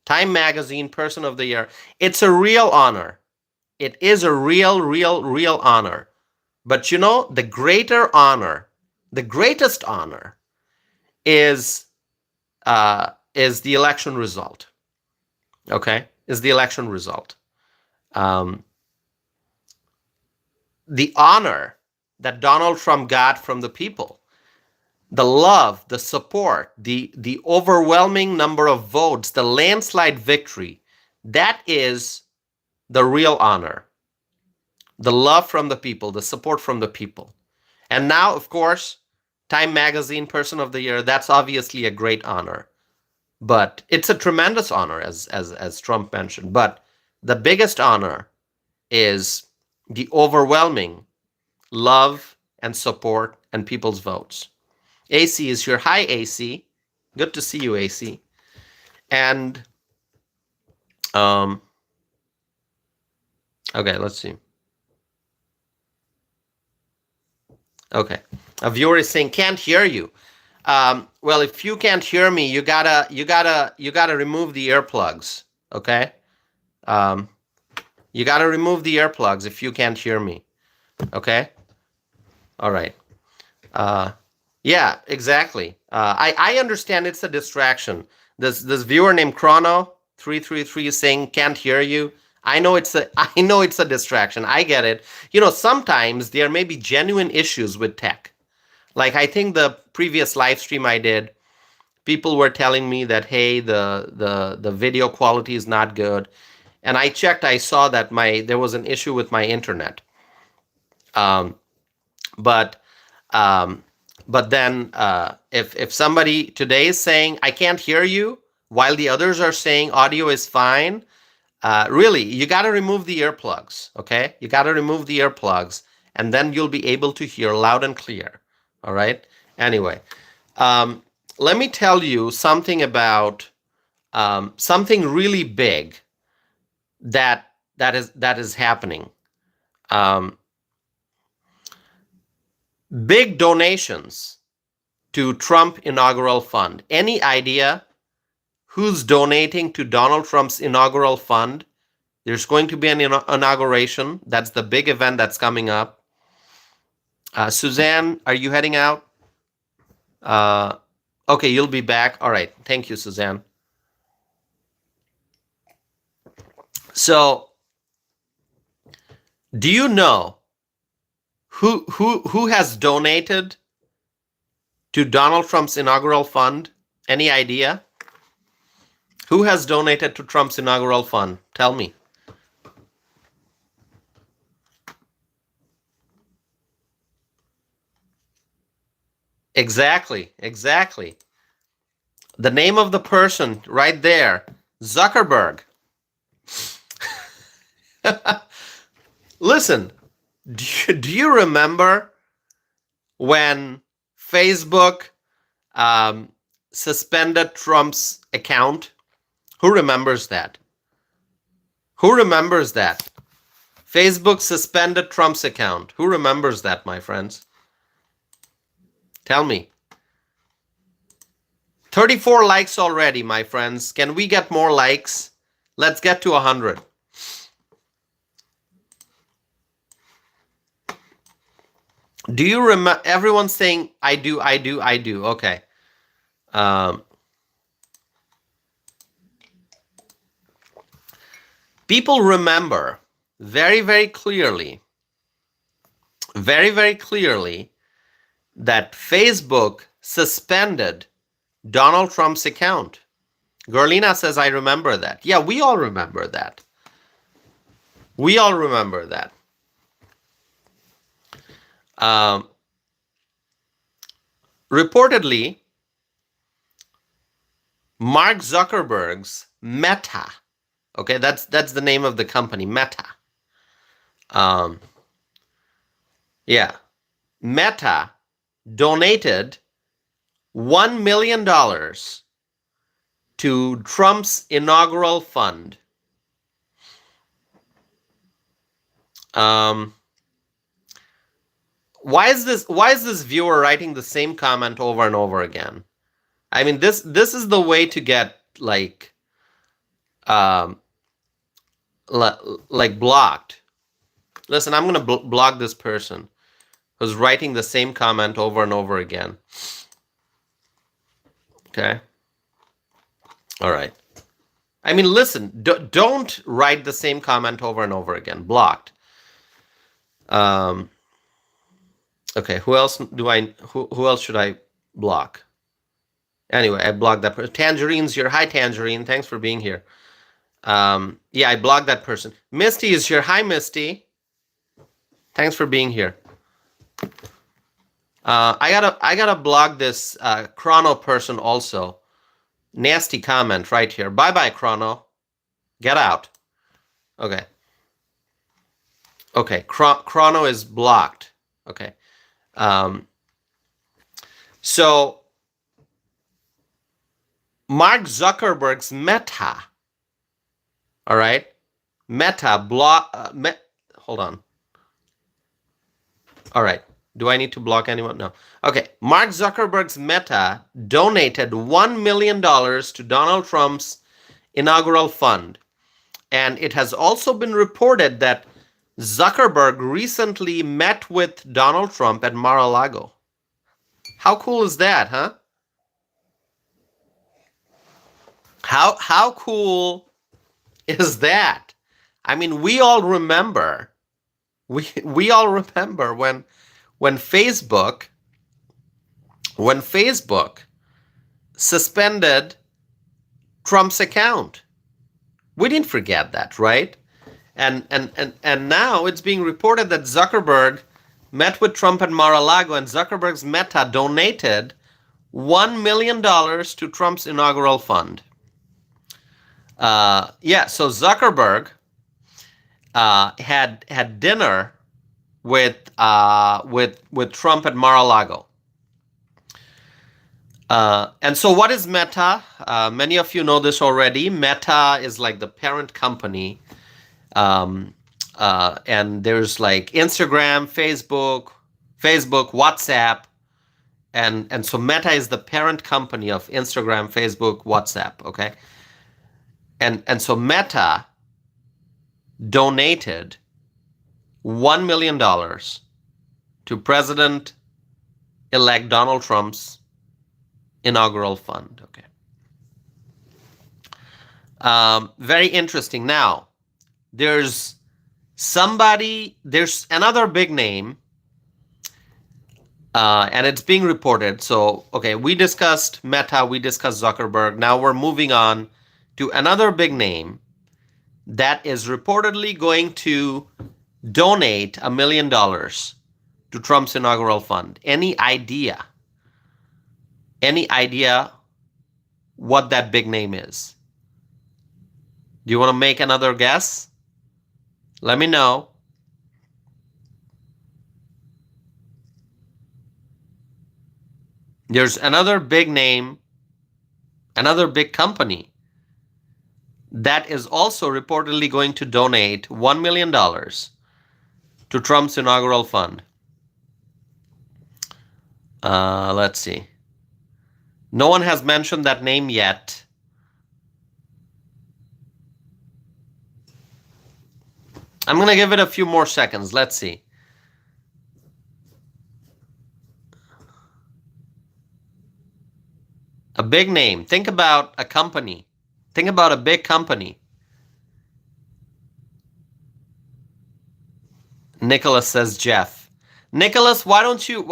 Time Magazine Person of the Year. It's a real honor. It is a real honor. But the greater honor, the greatest honor is the election result. Okay? Is the election result. The honor that Donald Trump got from the people, the love, the support, the overwhelming number of votes, the landslide victory, that is the real honor. The love from the people, the support from the people. And now, of course, Time Magazine Person of the Year, that's obviously a great honor. But it's a tremendous honor, as Trump mentioned. But the biggest honor is the overwhelming love and support and people's votes. AC is here. Hi, AC. Good to see you, AC. And okay, let's see. Okay, a viewer is saying can't hear you. Well, if you can't hear me, you gotta remove the earplugs. Okay, you gotta remove the earplugs if you can't hear me. Okay. All right. Yeah, exactly. I understand it's a distraction. This viewer named Chrono333 is saying can't hear you. I know it's a distraction. I get it. Sometimes there may be genuine issues with tech. Like I think the previous live stream I did, people were telling me that hey, the video quality is not good, and I checked. I saw that there was an issue with my internet. But But then if somebody today is saying, I can't hear you, while the others are saying audio is fine, really, you got to remove the earplugs, okay? You got to remove the earplugs, and then you'll be able to hear loud and clear, all right? Anyway, let me tell you something about something really big that is happening. Big donations to Trump inaugural fund. Any idea who's donating to Donald Trump's inaugural fund? There's going to be an inauguration. That's the big event that's coming up. Suzanne, are you heading out? Okay, you'll be back. All right. Thank you, Suzanne. So, do you know who has donated to Donald Trump's inaugural fund? Any idea? Who has donated to Trump's inaugural fund? Tell me. Exactly. The name of the person right there, Zuckerberg. Listen, do you remember when Facebook suspended Trump's account? Who remembers that? Who remembers that? Facebook suspended Trump's account. Who remembers that, my friends? Tell me. 34 likes already, my friends. Can we get more likes? Let's get to 100. Do you remember? Everyone's saying, I do. Okay. People remember very, very clearly that Facebook suspended Donald Trump's account. Gerlina says, I remember that. Yeah, we all remember that. Reportedly, Mark Zuckerberg's Meta, okay, that's the name of the company, Meta. Meta donated $1 million to Trump's inaugural fund. Why is this viewer writing the same comment over and over again? I mean, this is the way to get like blocked. Listen, I'm gonna block this person who's writing the same comment over and over again. Okay. All right. I mean, listen, don't write the same comment over and over again. Blocked. Okay, who else should I block? Anyway, I blocked that person. Tangerine's here. Hi, Tangerine. Thanks for being here. Yeah, I blocked that person. Misty is here. Hi, Misty. Thanks for being here. I gotta block this Chrono person also. Nasty comment right here. Bye, Chrono. Get out. Okay. Okay, Chrono is blocked. Okay. So Mark Zuckerberg's Meta. All right. Meta hold on. All right. Do I need to block anyone? No. Okay. Mark Zuckerberg's Meta donated $1 million to Donald Trump's inaugural fund. And it has also been reported that Zuckerberg recently met with Donald Trump at Mar-a-Lago. How cool is that, huh? How cool is that? I mean, we all remember when Facebook suspended Trump's account. We didn't forget that, right? And now it's being reported that Zuckerberg met with Trump at Mar-a-Lago, and Zuckerberg's Meta donated $1 million to Trump's inaugural fund. So Zuckerberg had dinner with Trump at Mar-a-Lago. And so what is Meta? Many of you know this already. Meta is like the parent company. And there's like Instagram, Facebook, WhatsApp. And so Meta is the parent company of Instagram, Facebook, WhatsApp, okay? And so Meta donated $1 million to President-elect Donald Trump's inaugural fund, okay? Very interesting. Now, there's another big name, and it's being reported. So, okay, we discussed Meta, we discussed Zuckerberg. Now we're moving on to another big name that is reportedly going to donate $1 million to Trump's inaugural fund. Any idea? Any idea what that big name is? Do you want to make another guess? Let me know. There's another big name, another big company that is also reportedly going to donate $1 million to Trump's inaugural fund. Let's see. No one has mentioned that name yet. I'm going to give it a few more seconds. Let's see. A big name. Think about a company. Think about a big company. Nicholas says Jeff. Nicholas, why don't you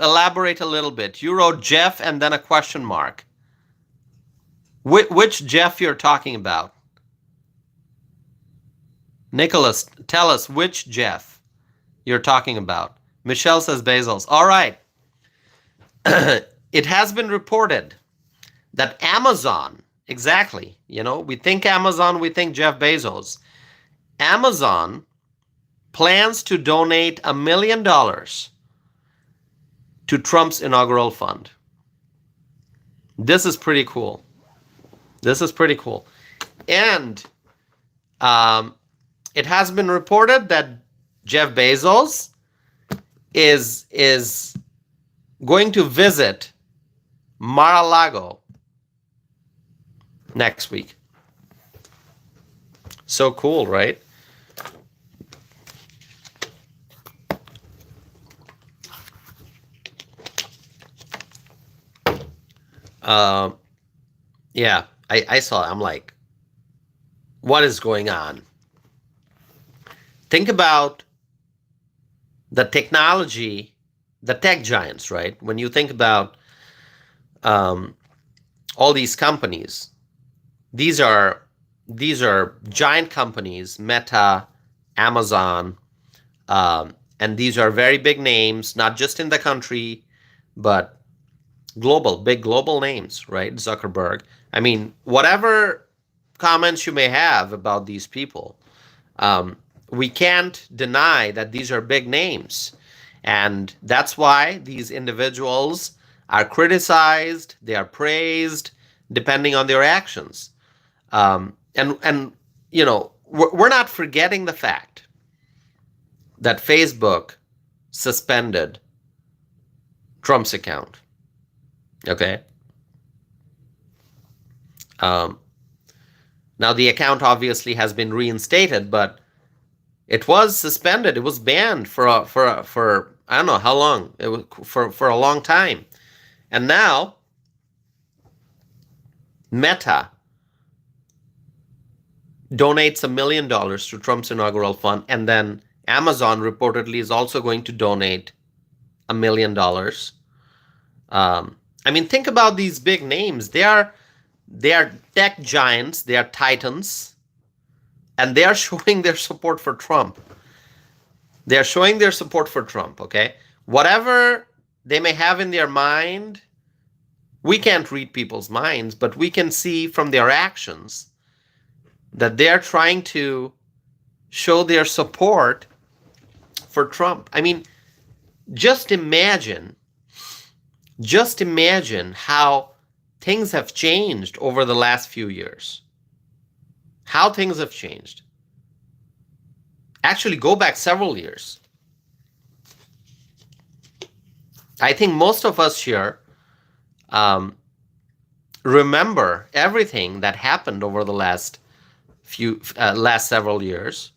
elaborate a little bit? You wrote Jeff and then a question mark. Which Jeff you're talking about? Nicholas, tell us which Jeff you're talking about. Michelle says Bezos. All right. It has been reported that Amazon, exactly, we think Amazon, we think Jeff Bezos. Amazon plans to donate $1 million to Trump's inaugural fund. This is pretty cool. This is pretty cool. And it has been reported that Jeff Bezos is going to visit Mar-a-Lago next week. So cool, right? Yeah, I saw it. I'm like, what is going on? Think about the technology, the tech giants, right? When you think about all these companies, these are giant companies, Meta, Amazon, and these are very big names, not just in the country, but big global names, right? Zuckerberg. I mean, whatever comments you may have about these people, we can't deny that these are big names. And that's why these individuals are criticized, they are praised, depending on their actions. We're not forgetting the fact that Facebook suspended Trump's account. Okay. Now the account obviously has been reinstated, but it was suspended. It was banned for I don't know how long. It was for a long time, and now Meta donates $1 million to Trump's inaugural fund, and then Amazon reportedly is also going to donate $1 million. I mean, think about these big names. They are tech giants. They are titans, and they are showing their support for Trump. They're showing their support for Trump, okay? Whatever they may have in their mind, we can't read people's minds, but we can see from their actions that they're trying to show their support for Trump. I mean, just imagine how things have changed over the last few years. How things have changed. Actually, go back several years. I think most of us here remember everything that happened over the last several years.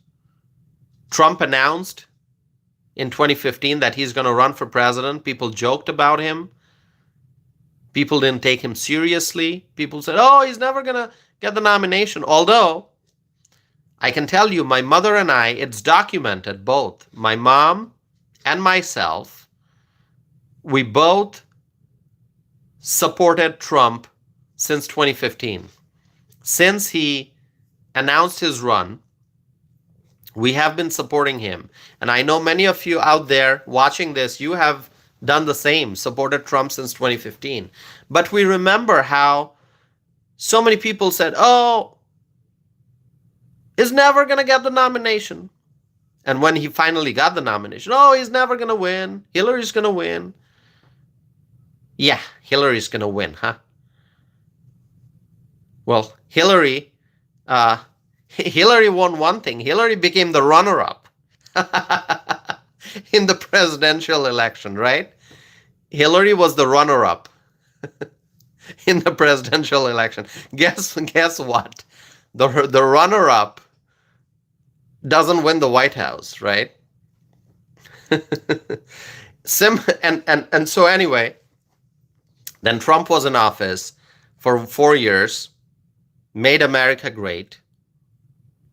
Trump announced in 2015 that he's going to run for president. People joked about him. People didn't take him seriously. People said, oh, he's never going to get the nomination. Although, I can tell you, my mother and I, it's documented, both my mom and myself, we both supported Trump since 2015. Since he announced his run, we have been supporting him. And I know many of you out there watching this, you have done the same, supported Trump since 2015. But we remember how so many people said, oh, he's never going to get the nomination. And when he finally got the nomination, oh, he's never going to win. Hillary's going to win. Yeah, Hillary's going to win, huh? Well, Hillary won one thing. Hillary became the runner-up in the presidential election, right? Hillary was the runner-up in the presidential election. Guess what? The runner-up doesn't win the White House, right? And so anyway, then Trump was in office for 4 years, made America great.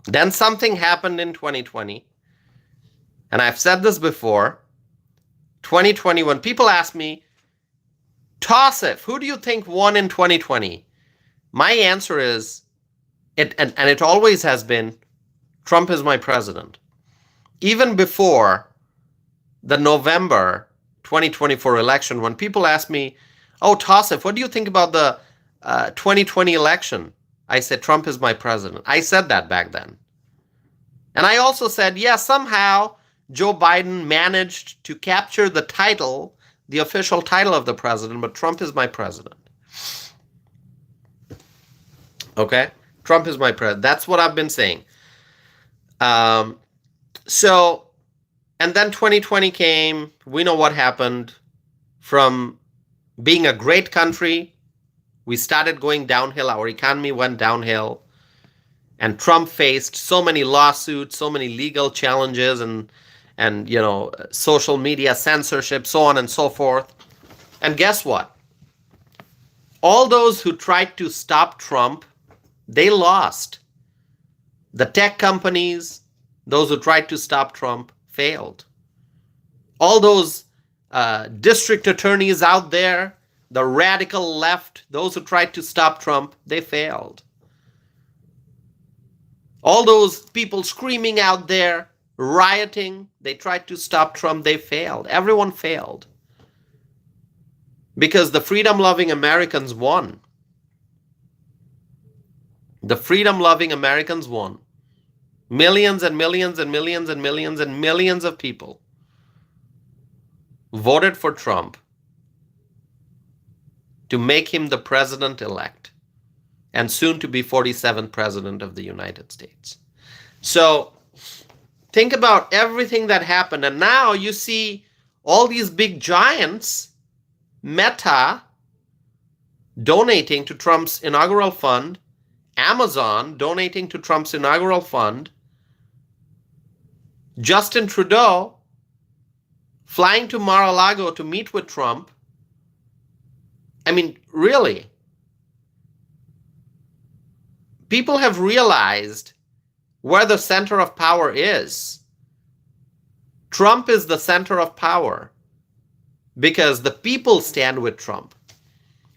Then something happened in 2020. And I've said this before. 2020, when people ask me, Tassif, who do you think won in 2020? My answer is, and it always has been, Trump is my president. Even before the November 2024 election, when people ask me, oh, Tassif, what do you think about the 2020 election? I said, Trump is my president. I said that back then. And I also said, yeah, somehow Joe Biden managed to capture the title, the official title of the president, but Trump is my president. Okay? Trump is my president. That's what I've been saying. And then 2020 came. We know what happened. From being a great country, we started going downhill. Our economy went downhill. And Trump faced so many lawsuits, so many legal challenges, and social media censorship, so on and so forth. And guess what? All those who tried to stop Trump, they lost. The tech companies, those who tried to stop Trump, failed. All those district attorneys out there, the radical left, those who tried to stop Trump, they failed. All those people screaming out there, rioting, they tried to stop Trump, they failed. Everyone failed. Because the freedom-loving Americans won. The freedom-loving Americans won. Millions and millions and millions and millions and millions of people voted for Trump to make him the president-elect and soon to be 47th president of the United States. So think about everything that happened. And now you see all these big giants, Meta, donating to Trump's inaugural fund, Amazon donating to Trump's inaugural fund, Justin Trudeau flying to Mar-a-Lago to meet with Trump. I mean, really, people have realized where the center of power is. Trump is the center of power because the people stand with Trump.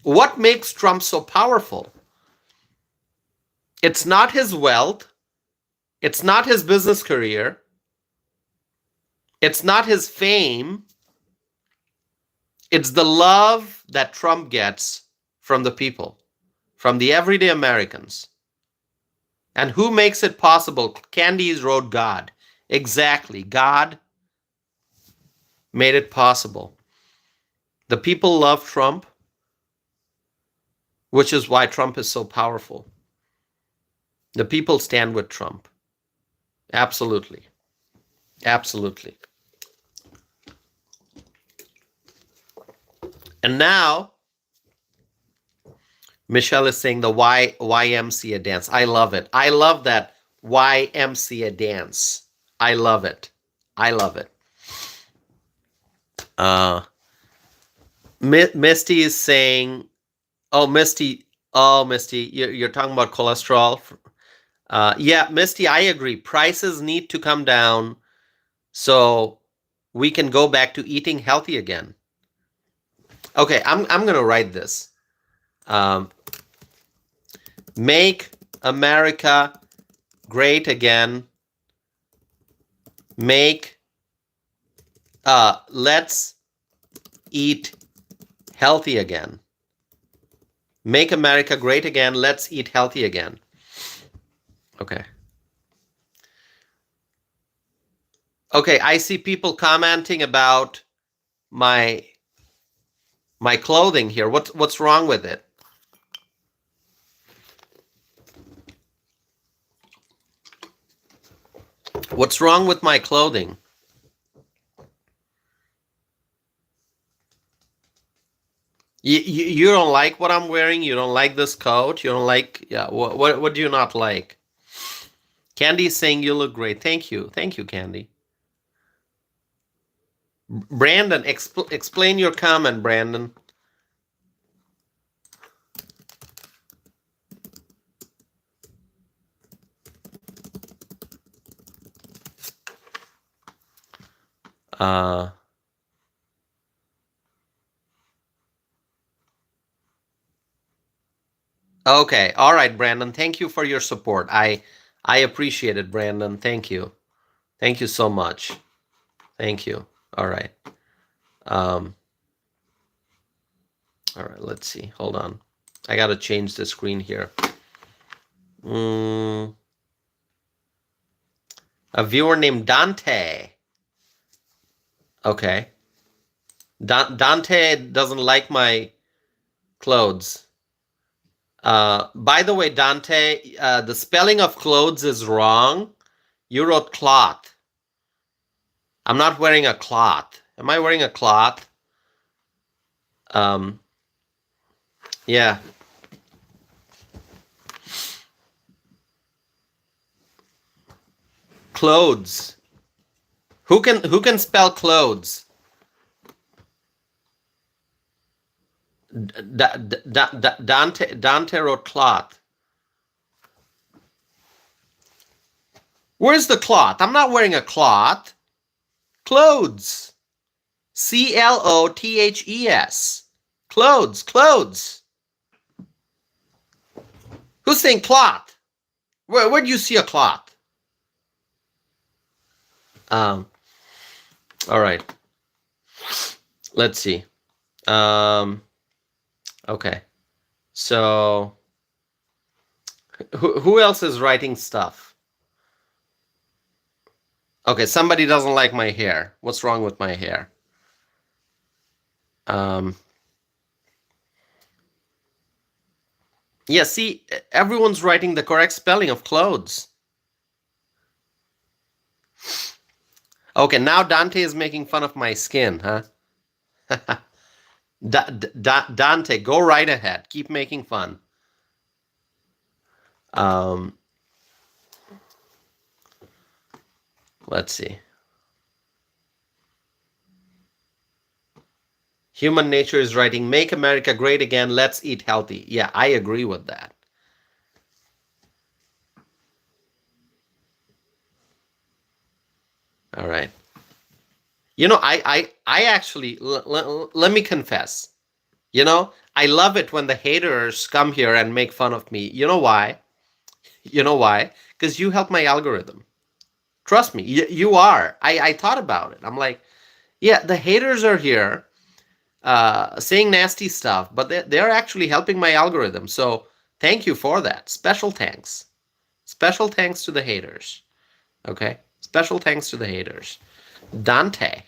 What makes Trump so powerful? It's not his wealth. It's not his business career. It's not his fame. It's the love that Trump gets from the people, from the everyday Americans. And who makes it possible? Candies wrote God. Exactly. God made it possible. The people love Trump, which is why Trump is so powerful. The people stand with Trump. Absolutely. Absolutely. And now, Michelle is saying the YMCA dance. I love it. I love that YMCA dance. I love it. I love it. Misty is saying, oh, Misty, you're talking about cholesterol. Yeah, Misty, I agree. Prices need to come down so we can go back to eating healthy again. Okay, I'm going to write this. Make America great again. Let's eat healthy again. Make America great again. Let's eat healthy again. Okay. Okay, I see people commenting about my clothing here. What's wrong with it? What's wrong with my clothing? You don't like what I'm wearing? You don't like this coat? You don't like, yeah, what do you not like? Candy is saying you look great. Thank you. Thank you, Candy. Brandon, explain your comment, Brandon. Okay. All right, Brandon. Thank you for your support. I appreciate it, Brandon. Thank you. Thank you so much. Thank you. All right. All right, let's see. Hold on. I got to change the screen here. A viewer named Dante. Okay. Dante doesn't like my clothes. By the way, Dante, the spelling of clothes is wrong. You wrote cloth. I'm not wearing a cloth. Am I wearing a cloth? Yeah. Clothes. Who can spell clothes? Dante wrote cloth. Where's the cloth? I'm not wearing a cloth. Clothes. CLOTHES. Clothes. Clothes. Who's saying cloth? Where do you see a cloth? All right. Let's see. Okay. So who else is writing stuff? Okay, somebody doesn't like my hair. What's wrong with my hair? Yeah, see, everyone's writing the correct spelling of clothes. Okay, now Dante is making fun of my skin, huh? Dante, go right ahead. Keep making fun. Let's see. Human Nature is writing, make America great again. Let's eat healthy. Yeah, I agree with that. All right. You know, I actually, let me confess, you know, I love it when the haters come here and make fun of me. You know why? You know why? Because you help my algorithm. Trust me, you are. I thought about it. I'm like, yeah, the haters are here saying nasty stuff, but they're actually helping my algorithm. So thank you for that. Special thanks. Special thanks to the haters. Okay? Special thanks to the haters. Dante.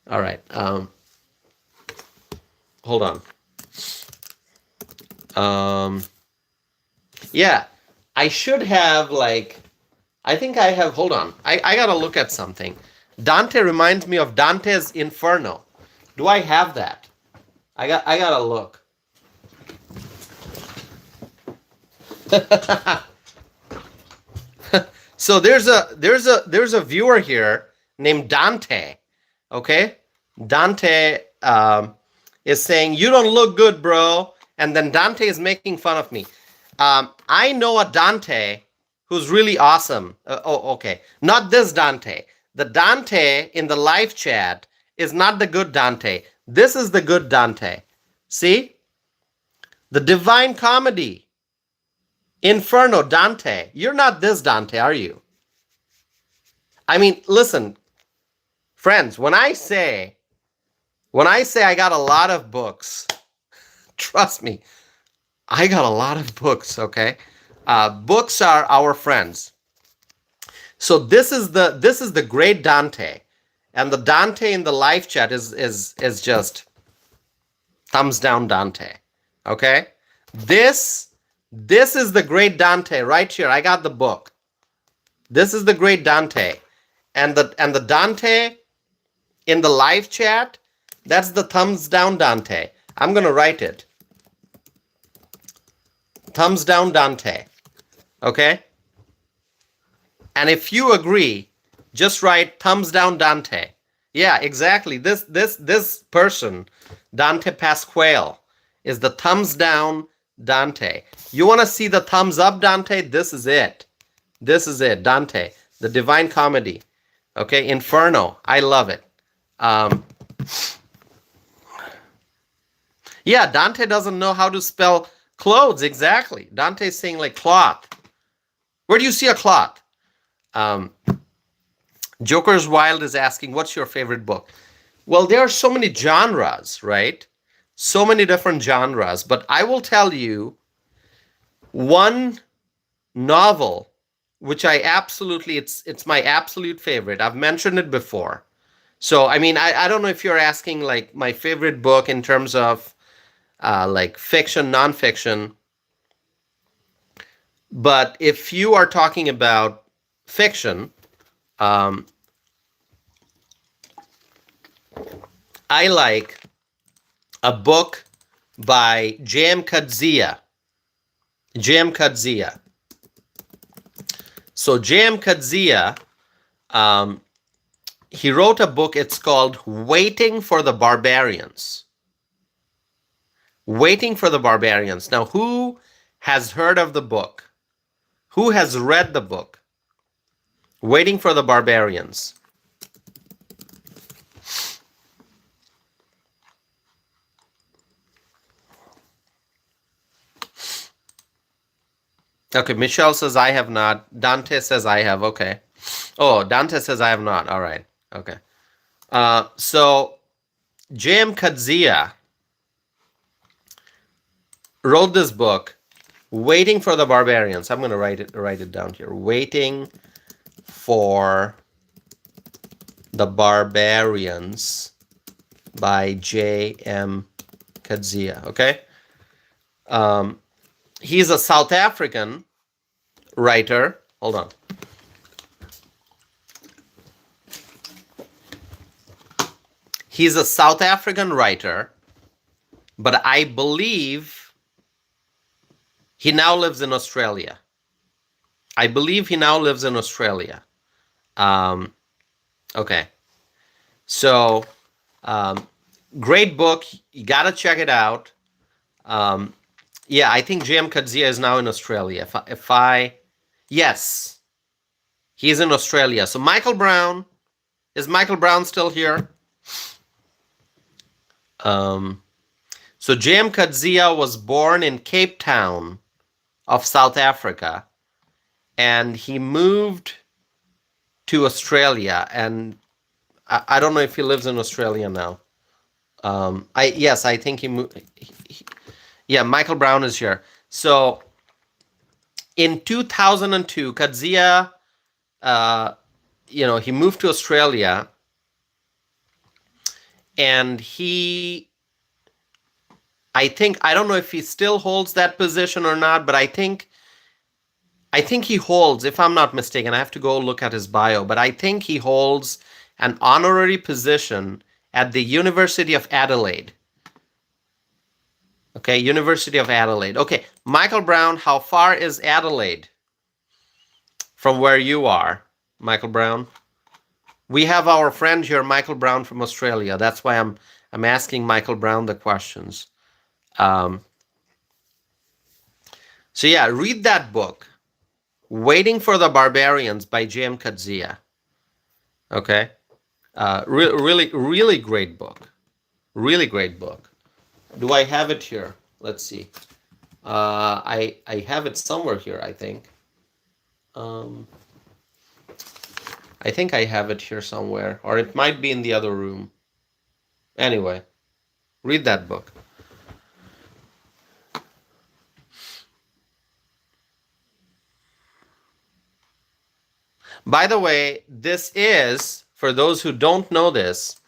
All right. Hold on. Yeah, I should have I think I have, hold on. I gotta look at something. Dante reminds me of Dante's Inferno. Do I have that? I gotta look. So there's a viewer here named Dante. Okay? Dante is saying, "You don't look good, bro." And then Dante is making fun of me. I know a Dante who's really awesome. Okay. Not this Dante. The Dante in the live chat is not the good Dante. This is the good Dante. See? The Divine Comedy. Inferno Dante. You're not this Dante, are you? I mean, listen, friends, when I say I got a lot of books, trust me, I got a lot of books, okay? Books are our friends. So this is the great Dante, and the Dante in the live chat is just thumbs down Dante, okay? This is the great Dante right here. I got the book. This is the great Dante, and the Dante in the live chat, that's the thumbs down Dante. I'm gonna write it. Thumbs down Dante. Okay? And if you agree, just write thumbs down Dante. Yeah, exactly. This person, Dante Pasquale, is the thumbs down Dante. You want to see the thumbs up Dante? This is it. This is it, Dante. The Divine Comedy. Okay, Inferno. I love it. Yeah, Dante doesn't know how to spell clothes. Exactly. Dante's saying like cloth. Where do you see a cloth? Joker's Wild is asking, what's your favorite book? Well, there are so many genres, right? So many different genres. But I will tell you one novel, which I absolutely, it's my absolute favorite. I've mentioned it before. So, I mean, I don't know if you're asking like my favorite book in terms of like fiction, nonfiction. But if you are talking about fiction, I like a book by J.M. Coetzee. J.M. Coetzee. So J.M. Coetzee, he wrote a book. It's called Waiting for the Barbarians. Waiting for the Barbarians. Now, who has heard of the book? Who has read the book? Waiting for the Barbarians. Okay, Michelle says I have not. Dante says I have. Okay. Oh, Dante says I have not. All right. Okay. So J.M. Coetzee wrote this book, Waiting for the Barbarians. I'm going to write it down here. Waiting for the Barbarians by J.M. Coetzee. Okay. He's a South African writer. Hold on. He's a South African writer, but I believe he now lives in Australia. I believe he now lives in Australia. Okay. So, great book. You got to check it out. Yeah, I think J.M. Coetzee is now in Australia. Yes, he's in Australia. So Michael Brown, is Michael Brown still here? So J.M. Coetzee was born in Cape Town of South Africa, and he moved to Australia, and I don't know if he lives in Australia now. I think he moved. Yeah, Michael Brown is here. So in 2002, Kadzia, he moved to Australia, and I don't know if he still holds that position or not, but I think he holds, if I'm not mistaken, I have to go look at his bio, but I think he holds an honorary position at the University of Adelaide. Okay, University of Adelaide. Okay, Michael Brown, how far is Adelaide from where you are, Michael Brown? We have our friend here, Michael Brown from Australia. That's why I'm asking Michael Brown the questions. So yeah, read that book, Waiting for the Barbarians by J.M. Kadzia. Okay, really, really great book. Really great book. Do I have it here? Let's see. I have it somewhere here, I think. I think I have it here somewhere, or it might be in the other room. Anyway, read that book. By the way, this is, for those who don't know this,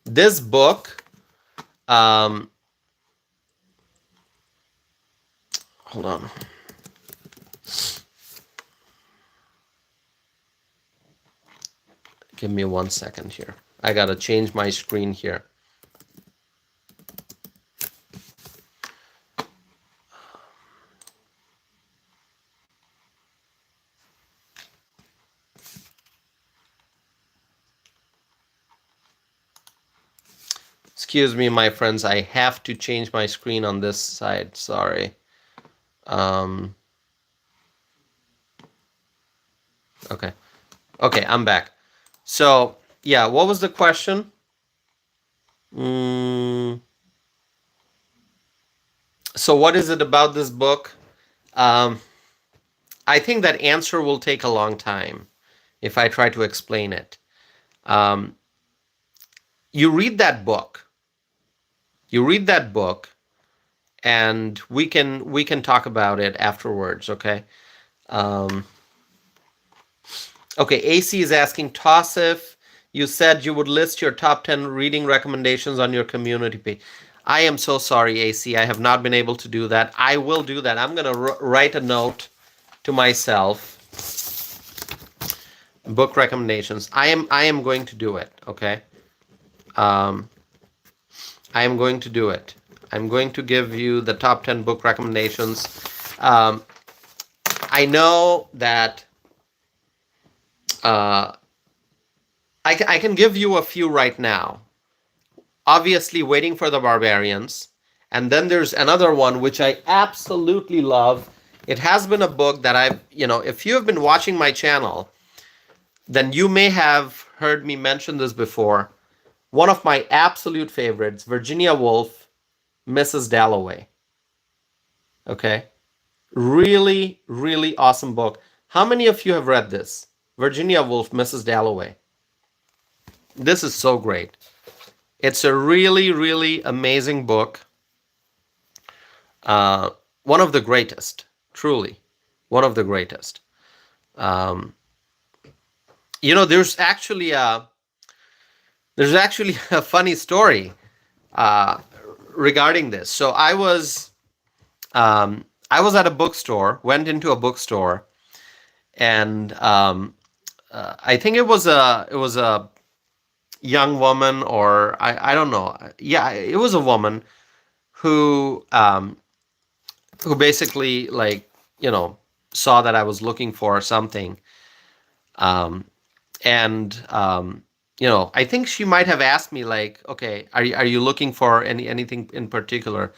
this book, hold on. Give me 1 second here. I gotta change my screen here. Excuse me, my friends. I have to change my screen on this side. Sorry. Okay. Okay, I'm back. So, yeah, what was the question? So what is it about this book? I think that answer will take a long time if I try to explain it. You read that book. And we can talk about it afterwards, okay? Okay, AC is asking, Tassif, you said you would list your top 10 reading recommendations on your community page. I am so sorry, AC. I have not been able to do that. I will do that. I'm going to write a note to myself. Book recommendations. I am going to do it, okay? I am going to do it. I'm going to give you the top 10 book recommendations. I know that I can give you a few right now. Obviously, Waiting for the Barbarians. And then there's another one which I absolutely love. It has been a book that if you have been watching my channel, then you may have heard me mention this before. One of my absolute favorites, Virginia Woolf, Mrs. Dalloway. Okay? Really, really awesome book. How many of you have read this? Virginia Woolf, Mrs. Dalloway. This is so great. It's a really, really amazing book. One of the greatest, truly. One of the greatest. There's actually a funny story regarding this. So I was at a bookstore, went into a bookstore, and I think it was a young woman, or I don't know. Yeah, it was a woman who basically saw that I was looking for something, I think she might have asked me okay, are you looking for anything in particular?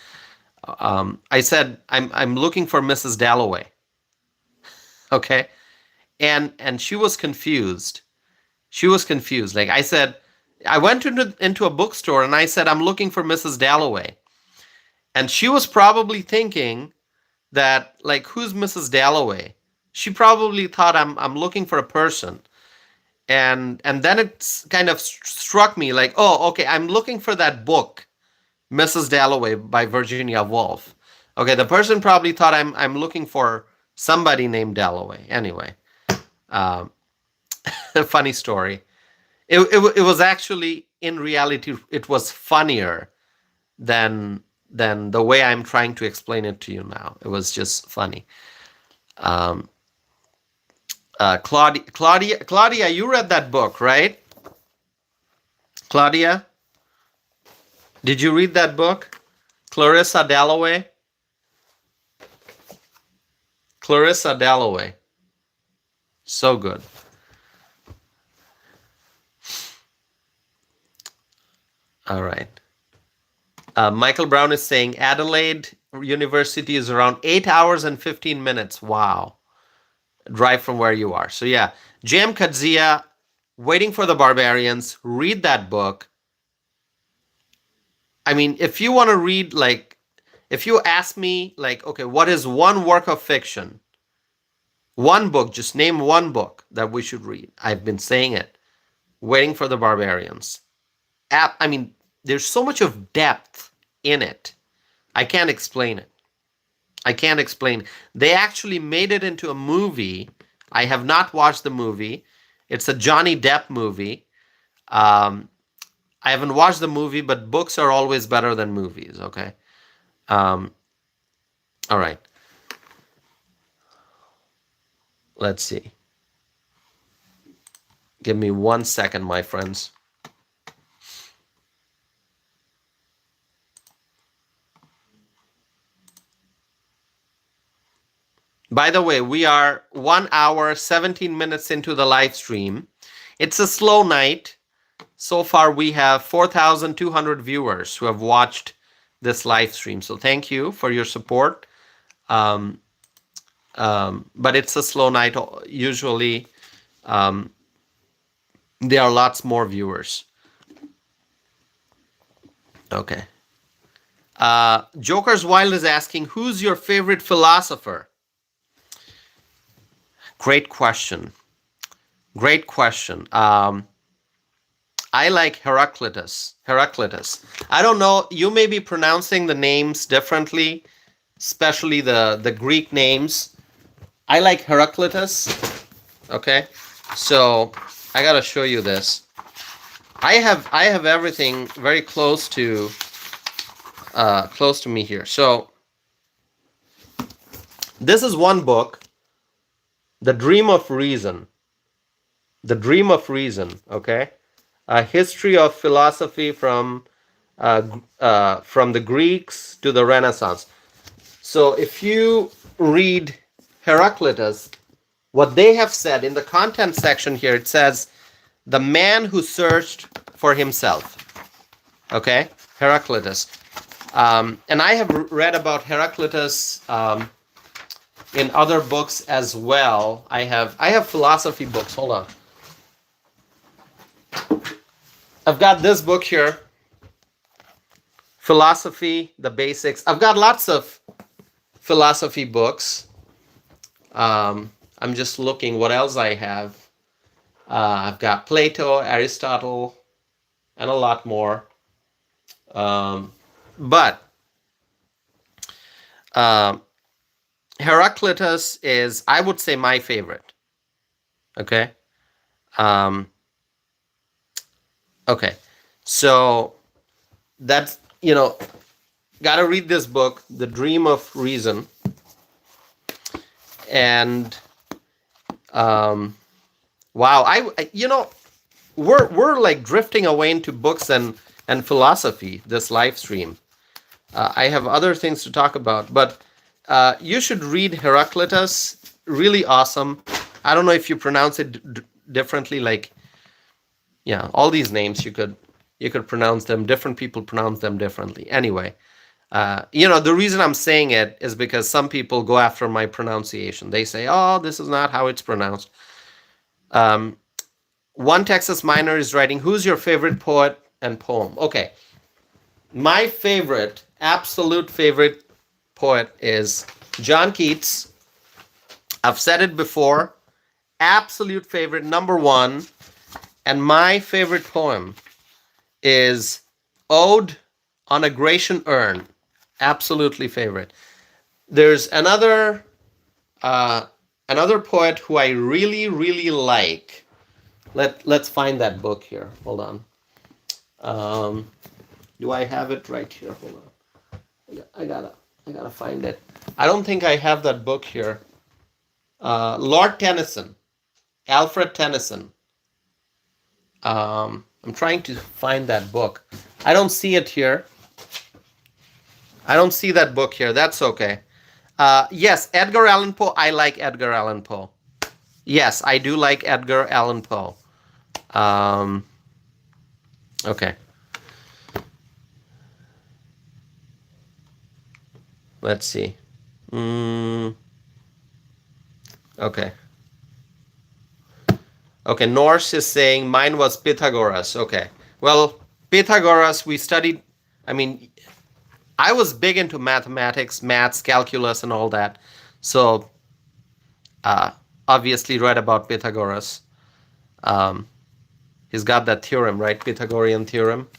I said I'm looking for Mrs. Dalloway. Okay, and she was confused. I said, I went into a bookstore and I said I'm looking for Mrs. Dalloway, and she was probably thinking that who's Mrs. Dalloway? She probably thought I'm looking for a person. And then it's kind of struck me like, oh, okay, I'm looking for that book, Mrs. Dalloway by Virginia Woolf. Okay, the person probably thought I'm looking for somebody named Dalloway. Anyway, um, a funny story. It was actually, in reality, it was funnier than the way I'm trying to explain it to you now. It was just funny. Um, Claudia, you read that book, right? Claudia, did you read that book? Clarissa Dalloway? Clarissa Dalloway. So good. All right. Michael Brown is saying Adelaide University is around 8 hours and 15 minutes. Wow. Drive from where you are. So yeah, J.M. Kadzia, Waiting for the Barbarians, read that book. I mean, if you want to read, like, if you ask me, like, okay, what is one work of fiction? One book, just name one book that we should read. I've been saying it. Waiting for the Barbarians. I mean, there's so much of depth in it. I can't explain it. I can't explain. They actually made it into a movie. I have not watched the movie. It's a Johnny Depp movie. I haven't watched the movie, but books are always better than movies, okay? All right. Let's see. Give me 1 second, my friends. By the way, we are 1 hour, 17 minutes into the live stream. It's a slow night. So far, we have 4,200 viewers who have watched this live stream. So thank you for your support. But it's a slow night. Usually, there are lots more viewers. Okay. Joker's Wild is asking, who's your favorite philosopher? Great question. Great question. I like Heraclitus. I don't know. You may be pronouncing the names differently, especially the Greek names. I like Heraclitus. Okay, so I gotta show you this. I have everything very close to me here. So this is one book, The Dream of Reason. The Dream of Reason. Okay. A history of philosophy from the Greeks to the Renaissance. So if you read Heraclitus, what they have said in the content section here, it says, the man who searched for himself. Okay, Heraclitus. And I have read about Heraclitus in other books as well. I have philosophy books. Hold on. I've got this book here, Philosophy, the Basics. I've got lots of philosophy books. I'm just looking what else I have. I've got Plato, Aristotle, and a lot more. But Heraclitus is, I would say, my favorite. Okay. Okay, so that's, gotta read this book, The Dream of Reason. And wow, we're like drifting away into books and philosophy, this live stream. I have other things to talk about, but you should read Heraclitus. Really awesome. I don't know if you pronounce it differently, like, yeah, all these names you could pronounce them. Different people pronounce them differently. Anyway, the reason I'm saying it is because some people go after my pronunciation. They say, "Oh, this is not how it's pronounced." One Texas Miner is writing, "Who's your favorite poet and poem?" Okay, my absolute favorite poet is John Keats. I've said it before. Absolute favorite, number one. And my favorite poem is Ode on a Grecian Urn. Absolutely favorite. There's another poet who I really, really like. Let's find that book here. Hold on. Do I have it right here? Hold on. I gotta find it. I don't think I have that book here. Lord Tennyson, Alfred Tennyson. I'm trying to find that book. I don't see it here. I don't see that book here. That's okay. Yes, Edgar Allan Poe. I like Edgar Allan Poe. Yes, I do like Edgar Allan Poe. Okay. Let's see. Okay. Okay, Norse is saying mine was Pythagoras. Okay. Well, Pythagoras, we studied, I mean, I was big into mathematics, maths, calculus, and all that. So, obviously read about Pythagoras. He's got that theorem, right? Pythagorean theorem.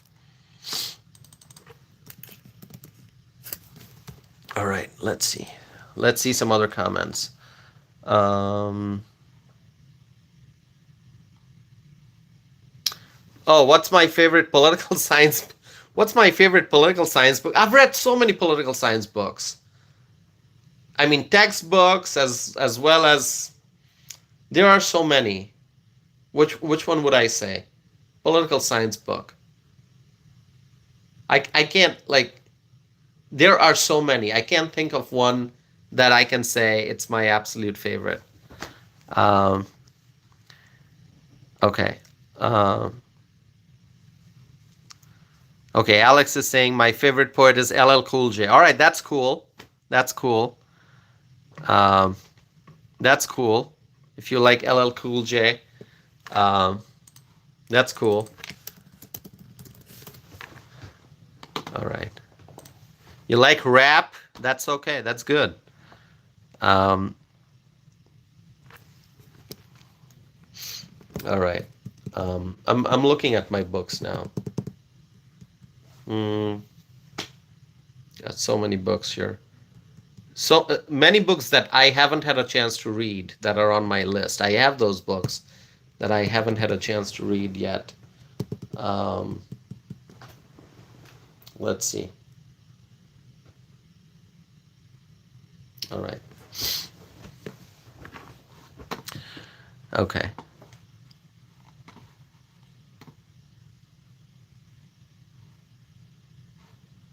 All right, let's see. Let's see some other comments. Oh, what's my favorite political science? What's my favorite political science book? I've read so many political science books. I mean, textbooks as well as there are so many. Which one would I say? Political science book. I can't like. There are so many. I can't think of one that I can say it's my absolute favorite. Okay. Okay, Alex is saying my favorite poet is LL Cool J. All right, that's cool. That's cool. That's cool. If you like LL Cool J, that's cool. All right. You like rap? That's okay. That's good. All right. I'm looking at my books now. Got so many books here. So many books that I haven't had a chance to read that are on my list. I have those books that I haven't had a chance to read yet. Let's see. All right. Okay.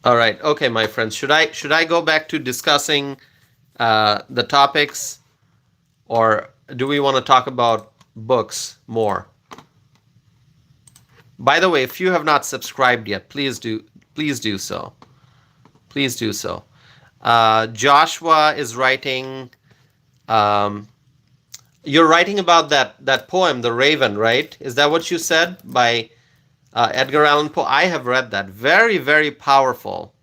All right. Okay, my friends. Should I go back to discussing the topics, or do we want to talk about books more? By the way, if you have not subscribed yet, please do so. Please do so. Joshua is writing. You're writing about that poem, The Raven, right? Is that what you said by Edgar Allan Poe? I have read that. Very, very powerful.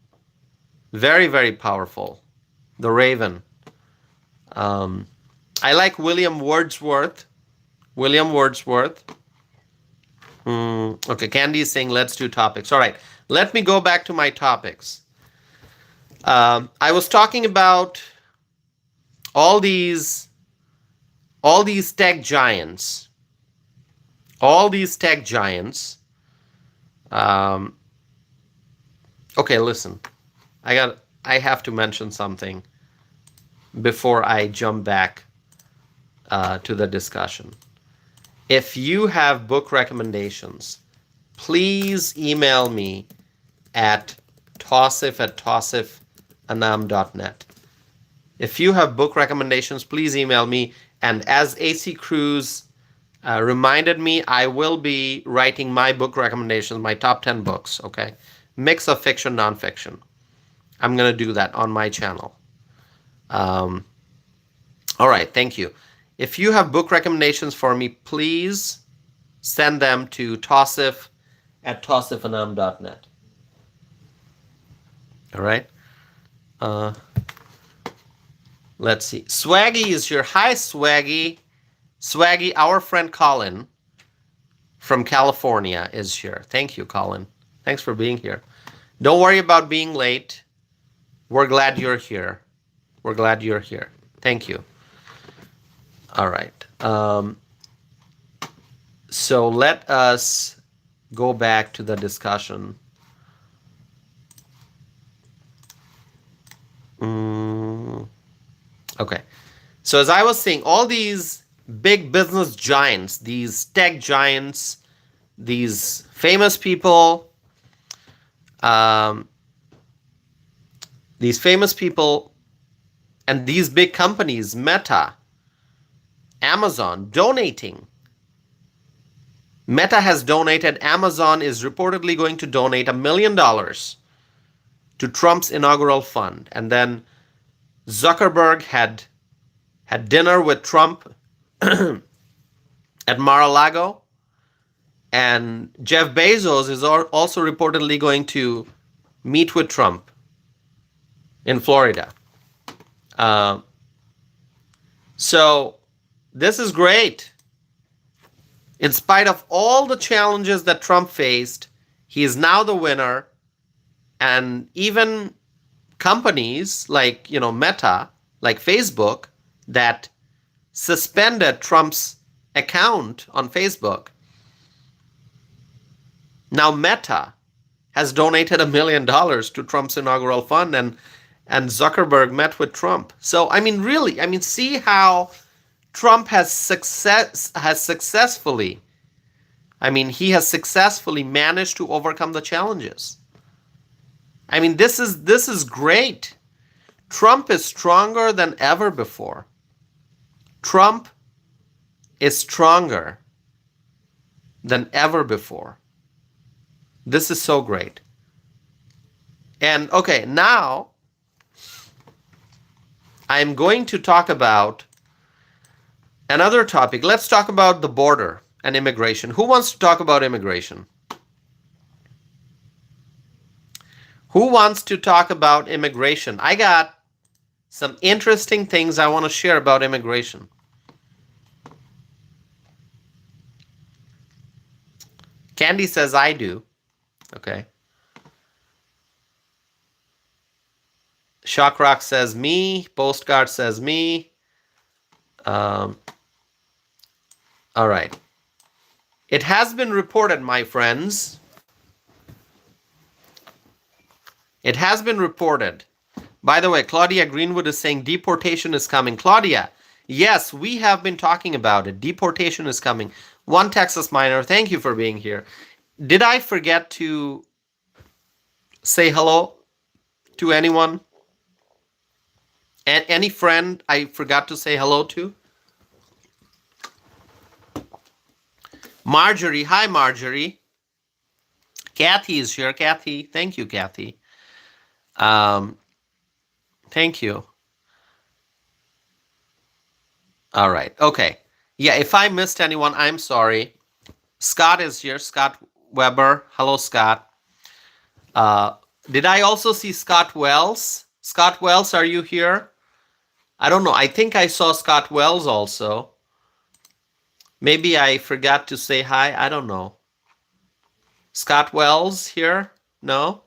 Very, very powerful. The Raven. I like William Wordsworth. William Wordsworth. Okay, Candy is saying let's do topics. All right, let me go back to my topics. I was talking about all these tech giants. All these tech giants. Okay, listen. I have to mention something before I jump back to the discussion. If you have book recommendations, please email me at tosif@tosifanam.net. If you have book recommendations, please email me. And as AC Cruz reminded me, I will be writing my book recommendations, my top 10 books, okay? Mix of fiction, nonfiction. I'm going to do that on my channel. All right, thank you. If you have book recommendations for me, please send them to tosif@tosifanam.net. All right? Let's see. Swaggy is here. Hi, Swaggy. Swaggy, our friend Colin from California is here. Thank you, Colin. Thanks for being here. Don't worry about being late. We're glad you're here. We're glad you're here. Thank you. All right. So let us go back to the discussion. Okay. So as I was saying, all these big business giants, these tech giants, these famous people, and these big companies, Meta, Amazon, donating. Meta has donated. Amazon is reportedly going to donate $1 million to Trump's inaugural fund. And then Zuckerberg had dinner with Trump at Mar-a-Lago. And Jeff Bezos is also reportedly going to meet with Trump in Florida. So this is great. In spite of all the challenges that Trump faced, he is now the winner. And even companies like, Meta, like Facebook, that suspended Trump's account on Facebook, now Meta has donated $1 million to Trump's inaugural fund, and Zuckerberg met with Trump. So, really, see how Trump has successfully managed to overcome the challenges. This is great. Trump is stronger than ever before. Trump is stronger than ever before. This is so great. And okay, now I'm going to talk about another topic. Let's talk about the border and immigration. Who wants to talk about immigration? Who wants to talk about immigration? I got some interesting things I want to share about immigration. Candy says I do. Okay. Shockrock says me. Postcard says me. All right. It has been reported, my friends. It has been reported. By the way, Claudia Greenwood is saying deportation is coming. Claudia, yes, we have been talking about it. Deportation is coming. One Texas miner, thank you for being here. Did I forget to say hello to anyone? And any friend I forgot to say hello to? Marjorie, hi Marjorie. Kathy is here. Kathy, thank you, Kathy. Thank you. All right. Okay. Yeah, if I missed anyone, I'm sorry. Scott is here. Scott Weber. Hello, Scott. Did I also see Scott Wells? Scott Wells, are you here? I don't know. I think I saw Scott Wells also. Maybe I forgot to say hi. I don't know. Scott Wells here? No?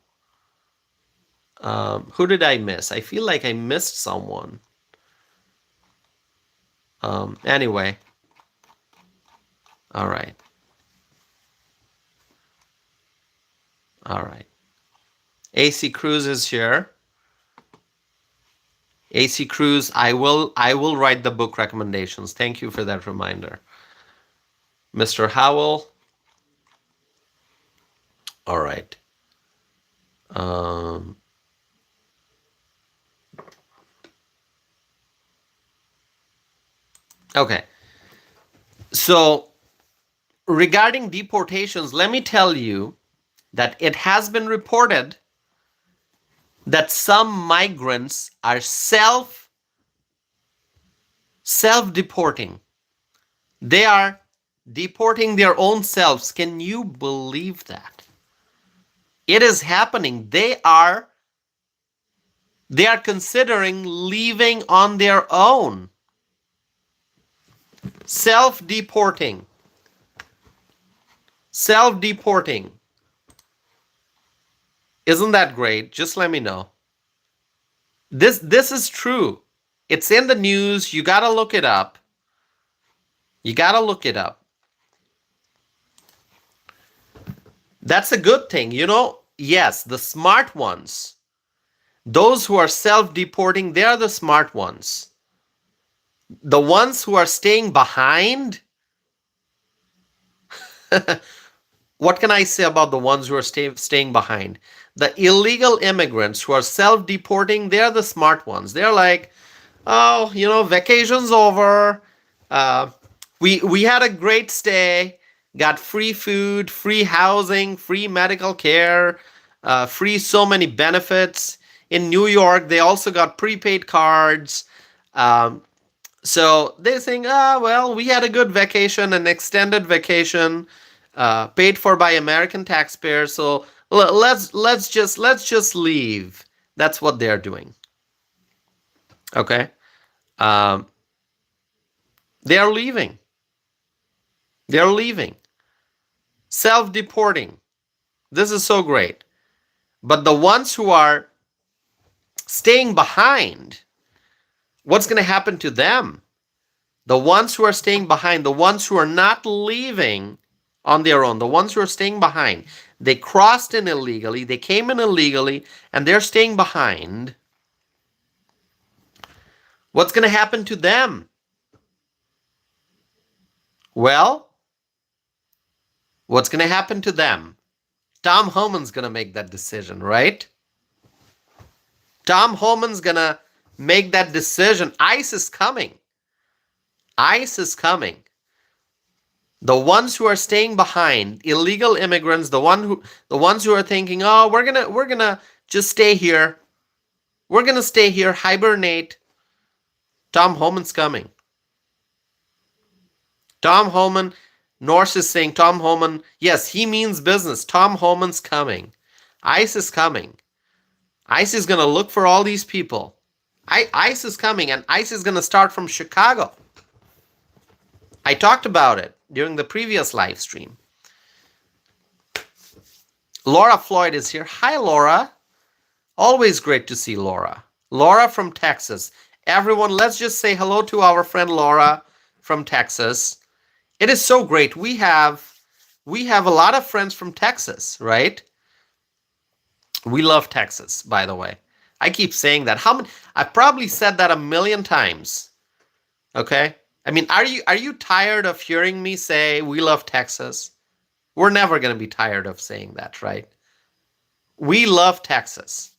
Who did I miss? I feel like I missed someone. Anyway. All right. All right. AC Cruz is here. AC Cruz, I will write the book recommendations. Thank you for that reminder. Mr. Howell. All right. Okay. So regarding deportations, let me tell you that it has been reported that some migrants are self-deporting. They are deporting their own selves. Can you believe that? It is happening. They are They are considering leaving on their own. Self-deporting. Self-deporting. Isn't that great? Just let me know. This is true. It's in the news. You got to look it up. You got to look it up. That's a good thing. Yes, the smart ones, those who are self-deporting, they're the smart ones. The ones who are staying behind, what can I say about the ones who are staying behind? The illegal immigrants who are self-deporting, they're the smart ones. They're like, oh, vacation's over. We had a great stay, got free food, free housing, free medical care, free so many benefits. In New York, they also got prepaid cards. So they think, well, we had a good vacation, an extended vacation, paid for by American taxpayers. So let's just leave. That's what they're doing. Okay, they are leaving. They're leaving. Self-deporting. This is so great. But the ones who are staying behind, what's going to happen to them? The ones who are staying behind, the ones who are not leaving on their own, the ones who are staying behind, they crossed in illegally, they came in illegally, and they're staying behind. What's going to happen to them? Well, what's going to happen to them? Tom Homan's going to make that decision, right? Tom Homan's going to make that decision. ICE is coming. ICE is coming. The ones who are staying behind, illegal immigrants, the ones who are thinking, oh, we're gonna just stay here. We're gonna stay here, hibernate. Tom Homan's coming. Tom Homan, Norse is saying Tom Homan, yes, he means business. Tom Homan's coming. ICE is coming. ICE is gonna look for all these people. ICE is coming, and ICE is gonna start from Chicago. I talked about it during the previous live stream. Laura Floyd is here. Hi, Laura. Always great to see Laura. Laura from Texas. Everyone, let's just say hello to our friend Laura from Texas. It is so great. We have a lot of friends from Texas, right? We love Texas, by the way. I keep saying that. I've probably said that a million times. Okay? I mean, are you tired of hearing me say we love Texas? We're never going to be tired of saying that, right? We love Texas.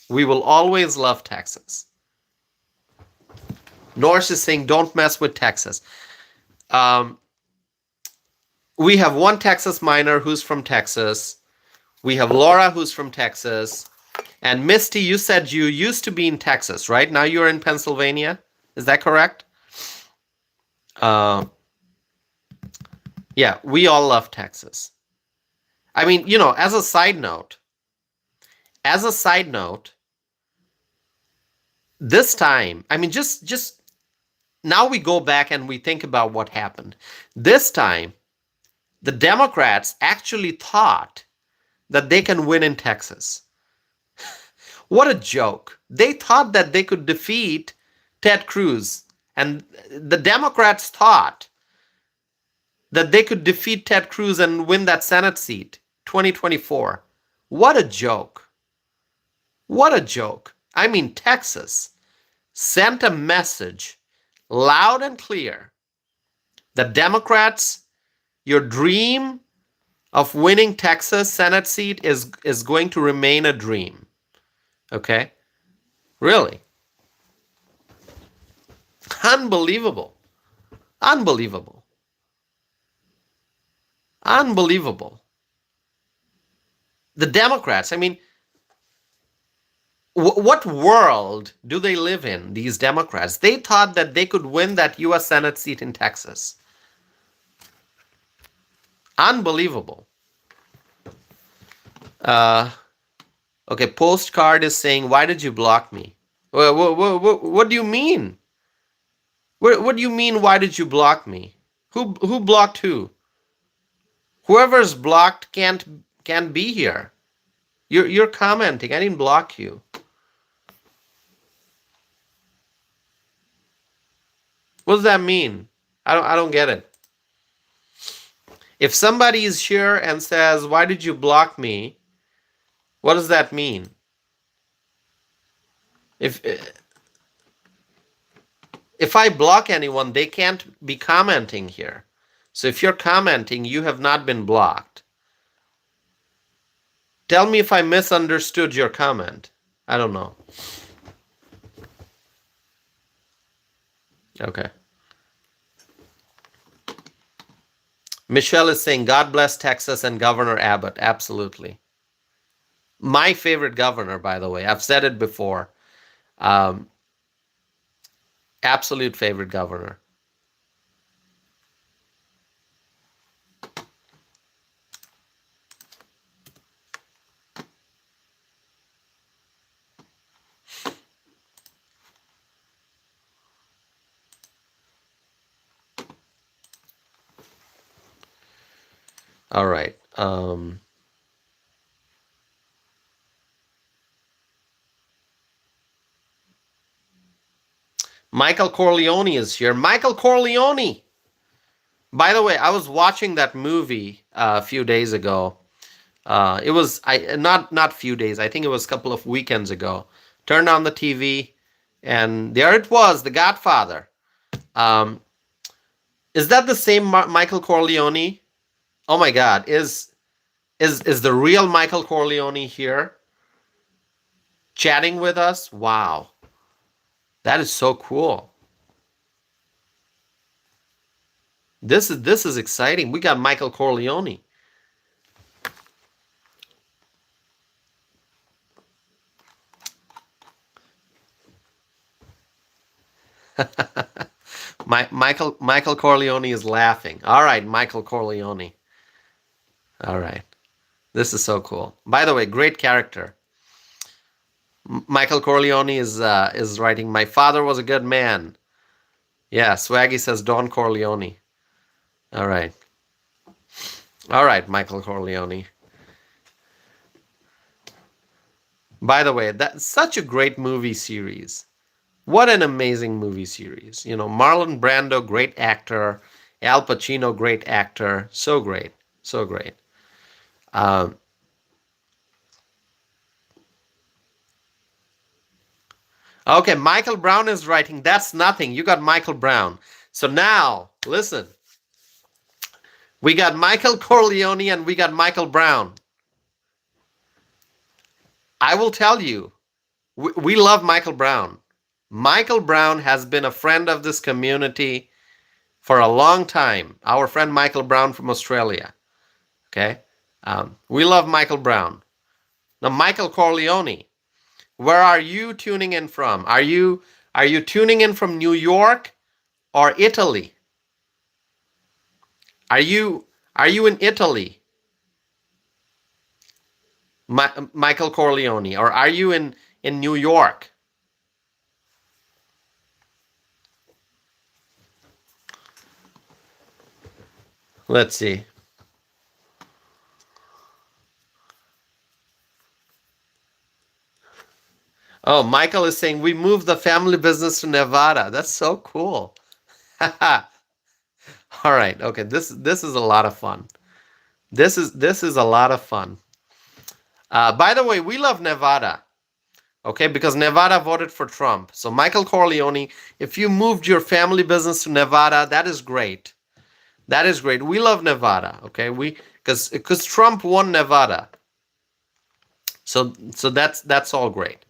We will always love Texas. Norse is saying don't mess with Texas. We have one Texas miner who's from Texas. We have Laura who's from Texas. And Misty, you said you used to be in Texas, right? Now you're in Pennsylvania. Is that correct? Yeah, we all love Texas. I mean, as a side note, this time, I mean, just now we go back and we think about what happened. This time, the Democrats actually thought that they can win in Texas. What a joke. They thought that they could defeat Ted Cruz. And the Democrats thought that they could defeat Ted Cruz and win that Senate seat, 2024. What a joke. What a joke. I mean, Texas sent a message loud and clear that Democrats, your dream of winning Texas Senate seat is going to remain a dream. Okay? Really. Unbelievable. Unbelievable. Unbelievable. The Democrats, I mean, what world do they live in, these Democrats? They thought that they could win that U.S. Senate seat in Texas. Unbelievable. Okay, postcard is saying, why did you block me? What do you mean? What do you mean, why did you block me? Who blocked who? Whoever's blocked can't be here. You're commenting. I didn't block you. What does that mean? I don't get it. If somebody is here and says, why did you block me? What does that mean? If I block anyone, they can't be commenting here. So if you're commenting, you have not been blocked. Tell me if I misunderstood your comment. I don't know. Okay. Michelle is saying, God bless Texas and Governor Abbott. Absolutely. My favorite governor, by the way. I've said it before. Absolute favorite governor. All right. Michael Corleone is here. Michael Corleone! By the way, I was watching that movie a few days ago. It was not few days. I think it was a couple of weekends ago. Turned on the TV, and there it was, The Godfather. Is that the same Michael Corleone? Oh my God! Is the real Michael Corleone here, chatting with us? Wow, that is so cool. This is exciting. We got Michael Corleone. Michael Corleone is laughing. All right, Michael Corleone. All right, this is so cool. By the way, great character. Michael Corleone is writing. My father was a good man. Yeah, Swaggy says Don Corleone. All right. All right, Michael Corleone. By the way, that's such a great movie series. What an amazing movie series. You know, Marlon Brando, great actor. Al Pacino, great actor. So great. So great. Okay, Michael Brown is writing. That's nothing. You got Michael Brown. So now, listen. We got Michael Corleone and we got Michael Brown. I will tell you, we love Michael Brown. Michael Brown has been a friend of this community for a long time. Our friend Michael Brown from Australia. Okay? We love Michael Brown. Now, Michael Corleone, where are you tuning in from? Are you tuning in from New York or Italy? Are you in Italy, Michael Corleone, or are you in New York? Let's see. Oh, Michael is saying we moved the family business to Nevada. That's so cool. All right. Okay. This is a lot of fun. This is a lot of fun. By the way, we love Nevada. Okay, because Nevada voted for Trump. So Michael Corleone, if you moved your family business to Nevada, that is great. That is great. We love Nevada. Okay, because Trump won Nevada. So that's all great.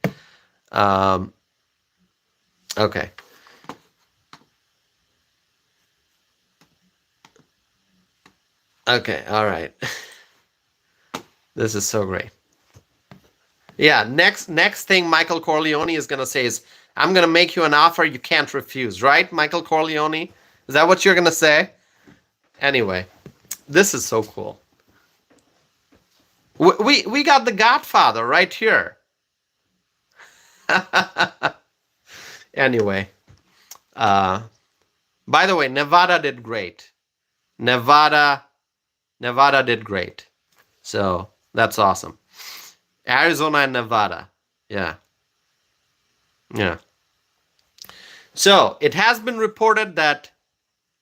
Okay. Okay. All right. This is so great. Yeah. Next thing Michael Corleone is gonna say is, "I'm gonna make you an offer you can't refuse." Right, Michael Corleone? Is that what you're gonna say? Anyway, this is so cool. We got the Godfather right here. Anyway, uh, by the way, Nevada did great. Nevada, Nevada did great. So that's awesome. Arizona and Nevada. Yeah. Yeah. So it has been reported that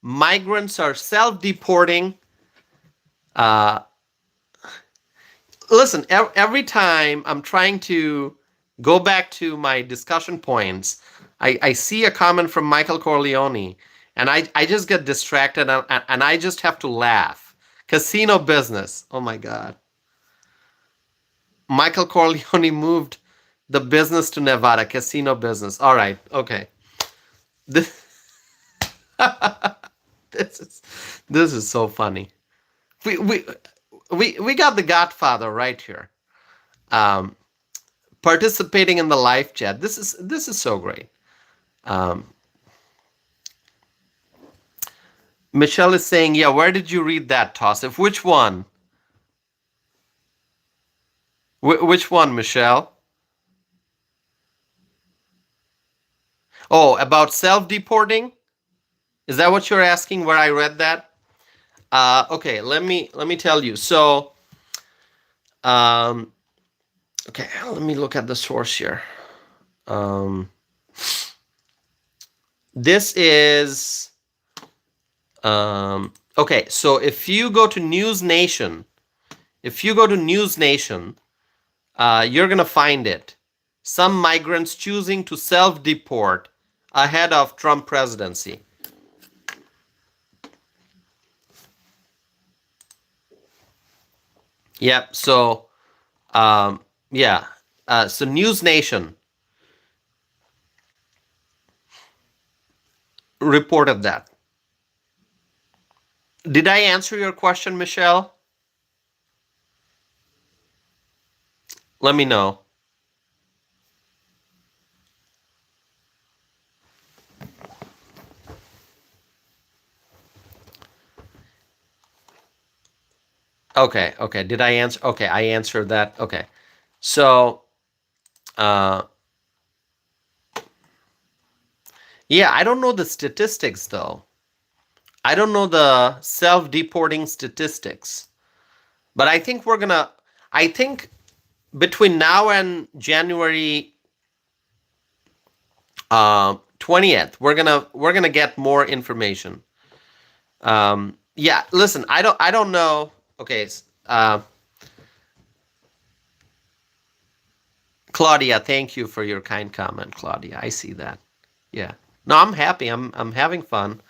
migrants are self-deporting. Uh, Listen, every time I'm trying to go back to my discussion points, I see a comment from Michael Corleone, and I just get distracted and I just have to laugh. Casino business. Oh my God. Michael Corleone moved the business to Nevada, casino business. All right. Okay. This, this is this is so funny. We we we got the Godfather right here. Um, Participating in the live chat. This is so great. Um, Michelle is saying, "Yeah, where did you read that, Tosif? Which one? Which one, Michelle? Oh, about self-deporting? Is that what you're asking? Where I read that? Okay, let me tell you. So, um, okay, let me look at the source here. Um, this is okay. So if you go to News Nation, you're gonna find it. Some migrants choosing to self-deport ahead of Trump presidency. Yep. So, yeah. So News Nation reported that. Did I answer your question, Michelle? Let me know. Okay. Okay. Did I answer? Okay, I answered that. Okay. So, uh, yeah, I don't know the statistics though. I don't know the self-deporting statistics, but I think we're gonna. I think between now and January 20th, we're gonna get more information. Yeah, listen, I don't know. Okay, Claudia, thank you for your kind comment, Claudia. I see that. Yeah. No, I'm happy. I'm having fun.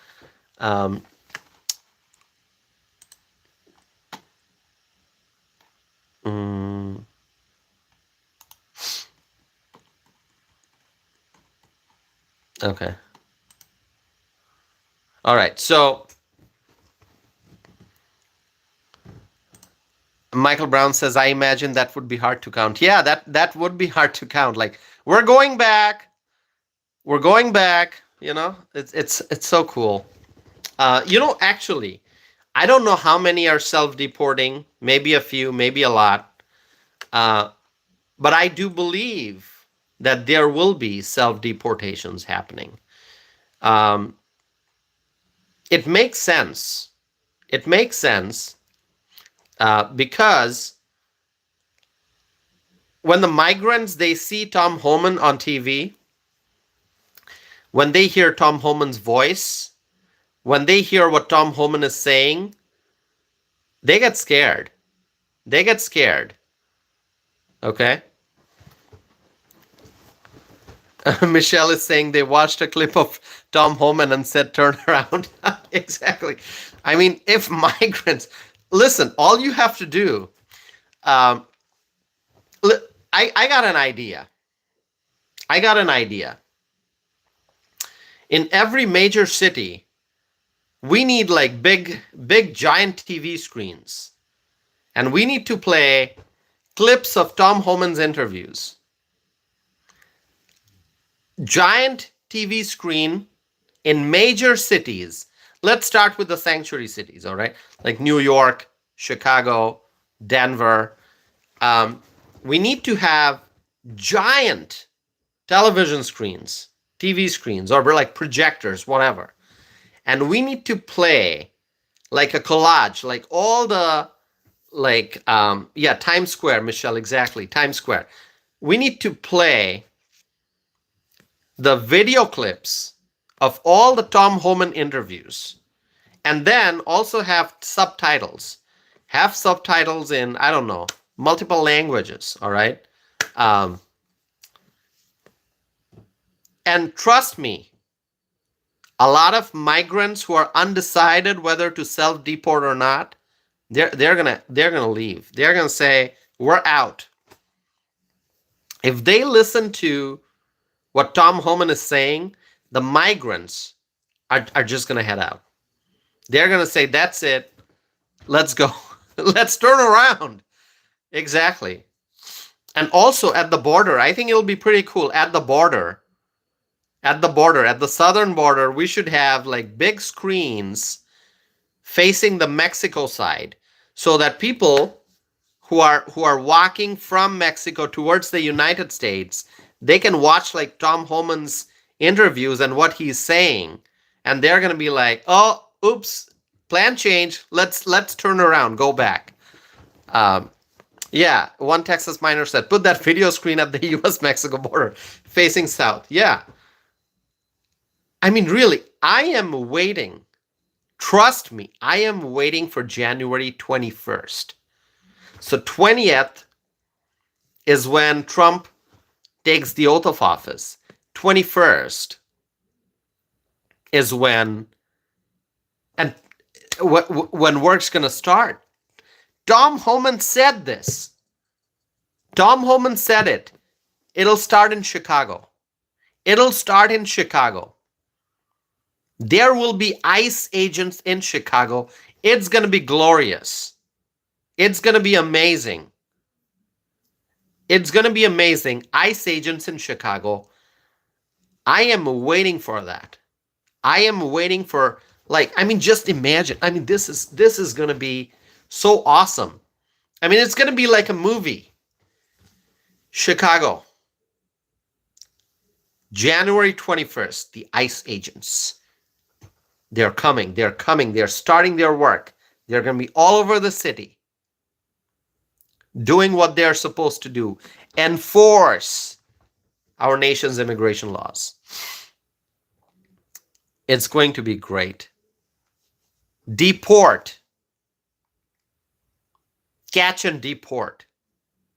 Um, mm, okay. All right. So Michael Brown says, I imagine that would be hard to count. Yeah, that would be hard to count. Like we're going back. We're going back. It's so cool. Actually, I don't know how many are self-deporting. Maybe a few, maybe a lot. Uh, but I do believe that there will be self-deportations happening. Um, it makes sense. It makes sense because when the migrants they see Tom Homan on TV, when they hear Tom Homan's voice, when they hear what Tom Homan is saying, they get scared. They get scared. Okay. Michelle is saying they watched a clip of Tom Homan and said, turn around. Exactly. I mean, if migrants, listen, all you have to do, um, I got an idea. I got an idea. In every major city, we need like big, giant TV screens. And we need to play clips of Tom Homan's interviews. Giant TV screen in major cities. Let's start with the sanctuary cities, all right? Like New York, Chicago, Denver. We need to have giant television screens, TV screens, or like projectors, whatever. And we need to play like a collage, like all the, like, yeah, Times Square, Michelle, exactly, Times Square. We need to play the video clips of all the Tom Homan interviews, and then also have subtitles. Have subtitles in, I don't know, multiple languages, all right? Um, and trust me, a lot of migrants who are undecided whether to self-deport or not, they're gonna leave. They're gonna say, we're out. If they listen to what Tom Homan is saying, the migrants are just gonna head out. They're gonna say, that's it, let's go. Let's turn around. Exactly. And also at the border, I think it'll be pretty cool. At the border, at the southern border, we should have like big screens facing the Mexico side, so that people who are walking from Mexico towards the United States, they can watch like Tom Homan's interviews and what he's saying, and they're gonna be like, oh, oops, plan change. Let's turn around, go back. Um, yeah, one Texas miner said, put that video screen at the U.S. Mexico border facing south. Yeah, I mean, really, I am waiting. Trust me, I am waiting for January 21st. So 20th is when Trump takes the oath of office. 21st is when when work's going to start. Tom Homan said this. Tom Homan said it. It'll start in Chicago. It'll start in Chicago. There will be ICE agents in Chicago. It's going to be glorious. It's going to be amazing. It's going to be amazing. ICE agents in Chicago. I am waiting for that. I am waiting for, like, I mean, just imagine. I mean, this is going to be so awesome. I mean, it's going to be like a movie. Chicago. January 21st, the ICE agents. They're coming. They're coming. They're starting their work. They're going to be all over the city, doing what they're supposed to do. Enforce our nation's immigration laws. It's going to be great. Deport. Catch and deport.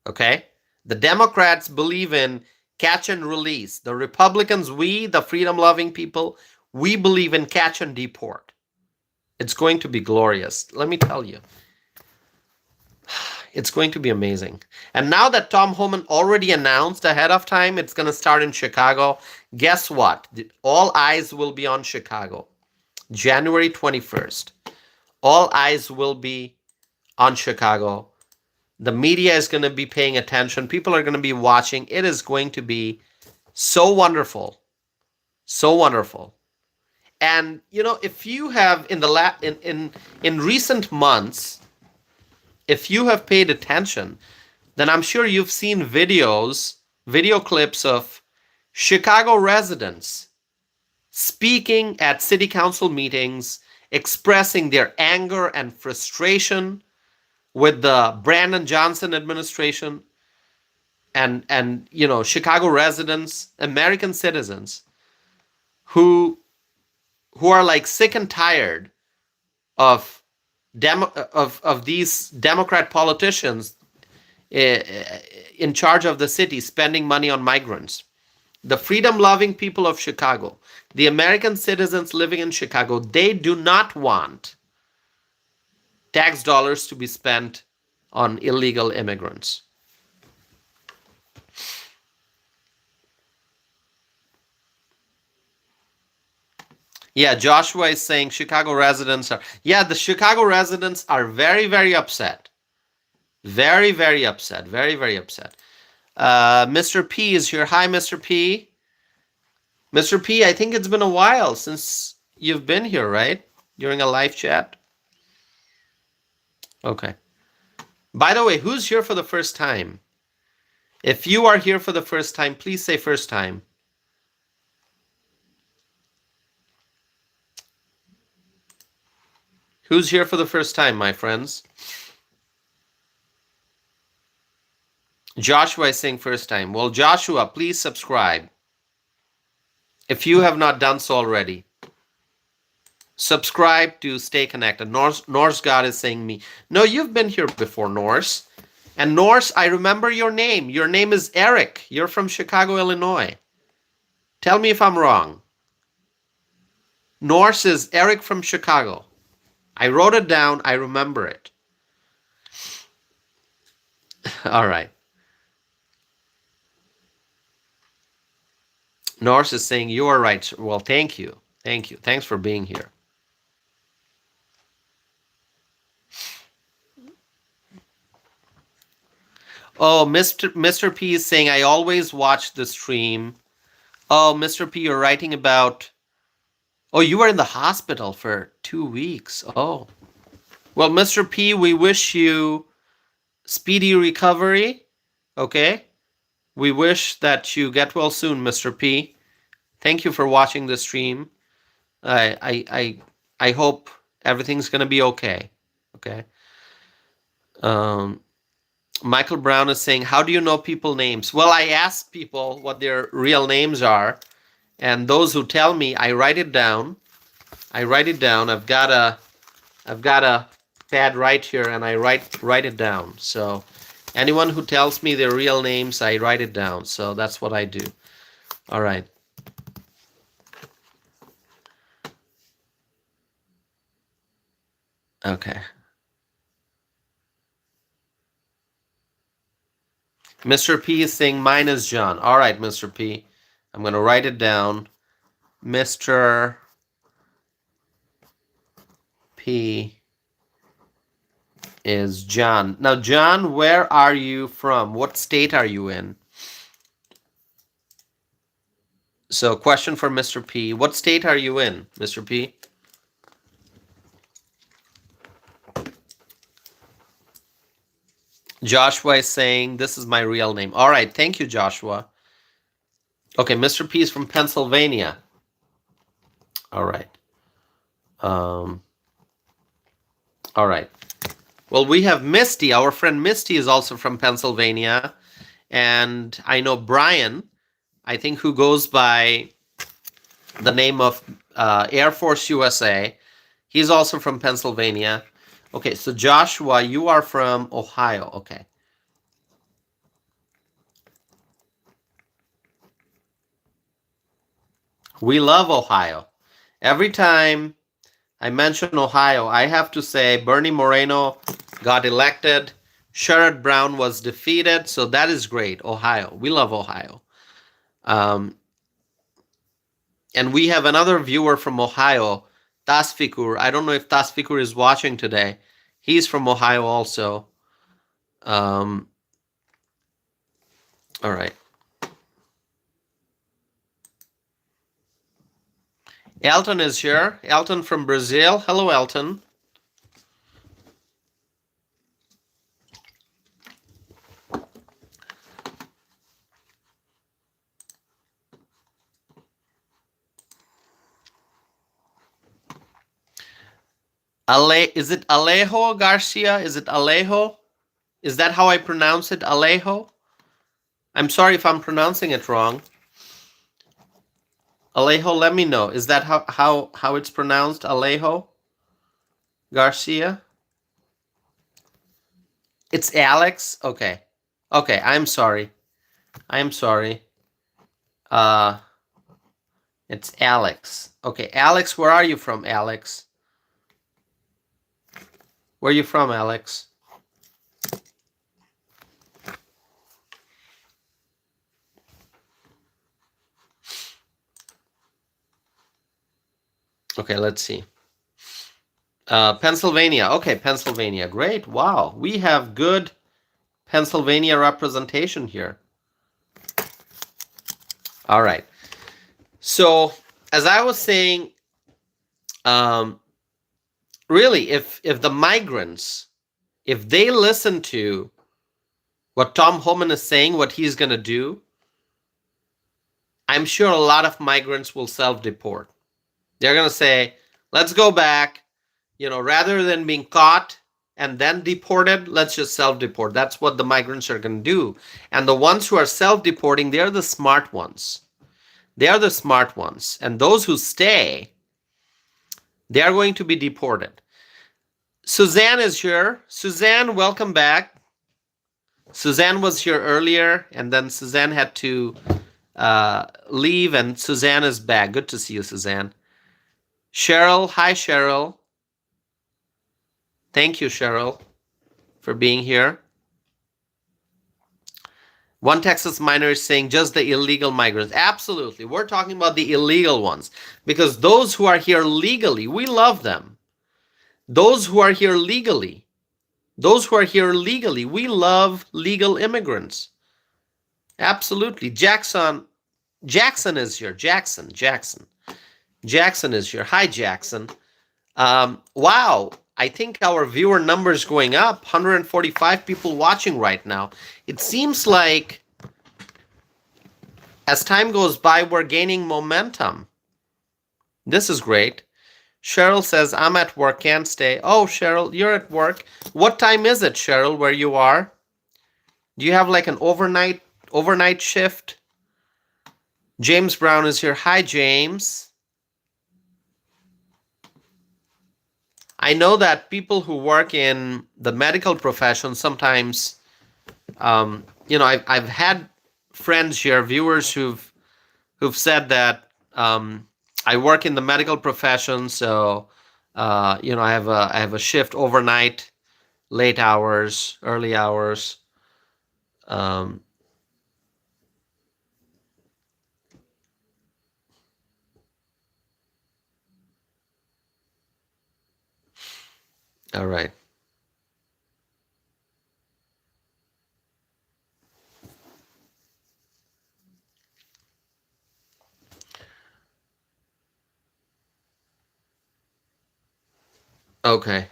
Okay? The Democrats believe in catch and release. The Republicans, we, the freedom-loving people, we believe in catch and deport. It's going to be glorious. Let me tell you. It's going to be amazing. And now that Tom Homan already announced ahead of time it's going to start in Chicago, guess what? All eyes will be on Chicago. January 21st. All eyes will be on Chicago. The media is going to be paying attention. People are going to be watching. It is going to be so wonderful. So wonderful. And, you know, if you have in recent months, if you have paid attention, then I'm sure you've seen video clips of Chicago residents speaking at city council meetings, expressing their anger and frustration with the Brandon Johnson administration, and you know, Chicago residents, American citizens who are like sick and tired of these Democrat politicians in charge of the city spending money on migrants. The freedom-loving people of Chicago, the American citizens living in Chicago, they do not want tax dollars to be spent on illegal immigrants. Yeah, Joshua is saying Chicago residents are... Yeah, the Chicago residents are very, very upset. Very, very upset. Very, very upset. Mr. P is here. Hi, Mr. P. Mr. P, I think it's been a while since you've been here, right? During a live chat? Okay. By the way, who's here for the first time? If you are here for the first time, please say first time. Who's here for the first time, my friends? Joshua is saying first time. Well, Joshua, please subscribe if you have not done so already. Subscribe to stay connected. Norse God is saying me. No, you've been here before, Norse. And Norse, I remember your name. Your name is Eric. You're from Chicago, Illinois. Tell me if I'm wrong. Norse is Eric from Chicago. I wrote it down. I remember it. All right. Norse is saying you are right. Well, thank you. Thank you. Thanks for being here. Oh, Mr. P is saying I always watch the stream. Oh, Mr. P, you're writing about... Oh, you were in the hospital for 2 weeks. Oh. Well, Mr. P, we wish you speedy recovery. Okay? We wish that you get well soon, Mr. P. Thank you for watching the stream. I hope everything's going to be okay. Okay? Michael Brown is saying, how do you know people names? Well, I ask people what their real names are, and those who tell me, I write it down. I write it down. I've got a pad right here, and I write it down. So anyone who tells me their real names, I write it down. So that's what I do. All right. Okay. Mr. P is saying mine is John. All right, Mr. P. I'm going to write it down. Mr. P is John. Now, John, where are you from? What state are you in? So, question for Mr. P. What state are you in, Mr. P? Joshua is saying, this is my real name. All right, thank you, Joshua. Okay, Mr. P is from Pennsylvania. All right. All right. Well, we have Misty. Our friend Misty is also from Pennsylvania. And I know Brian, I think, who goes by the name of Air Force USA. He's also from Pennsylvania. Okay, so Joshua, you are from Ohio. Okay. We love Ohio. Every time I mention Ohio, I have to say Bernie Moreno got elected. Sherrod Brown was defeated. So that is great. Ohio. We love Ohio. And we have another viewer from Ohio, Tasfikur. I don't know if Tasfikur is watching today. He's from Ohio also. All right. Elton is here. Elton from Brazil. Hello, Elton. Is it Alejo Garcia? Is it Alejo? Is that how I pronounce it? Alejo? I'm sorry if I'm pronouncing it wrong. Alejo, let me know. Is that how it's pronounced? Alejo Garcia? It's Alex? Okay. Okay, I'm sorry. I'm sorry. It's Alex. Okay, Alex, where are you from, Alex? Where are you from, Alex? Okay, let's see. Pennsylvania. Okay, Pennsylvania. Great. Wow. We have good Pennsylvania representation here. All right. So, as I was saying, really, if the migrants, if they listen to what Tom Homan is saying, what he's going to do, I'm sure a lot of migrants will self-deport. They're going to say, let's go back, rather than being caught and then deported, let's just self-deport. That's what the migrants are going to do. And the ones who are self-deporting, they're the smart ones. They are the smart ones. And those who stay, they are going to be deported. Suzanne is here. Suzanne, welcome back. Suzanne was here earlier, and then Suzanne had to leave, and Suzanne is back. Good to see you, Suzanne. Cheryl, hi, Cheryl. Thank you, Cheryl, for being here. One Texas miner is saying just the illegal migrants. Absolutely. We're talking about the illegal ones, because those who are here legally, we love them. Those who are here legally, we love legal immigrants. Absolutely. Jackson is here. Jackson is here. Hi, Jackson. Wow. I think our viewer number is going up. 145 people watching right now. It seems like as time goes by, we're gaining momentum. This is great. Cheryl says, I'm at work, can't stay. Oh, Cheryl, you're at work. What time is it, Cheryl, where you are? Do you have like an overnight shift? James Brown is here. Hi, James. I know that people who work in the medical profession sometimes, I've had friends here, viewers who've said that I work in the medical profession, so I have a shift overnight, late hours, early hours. All right. Okay.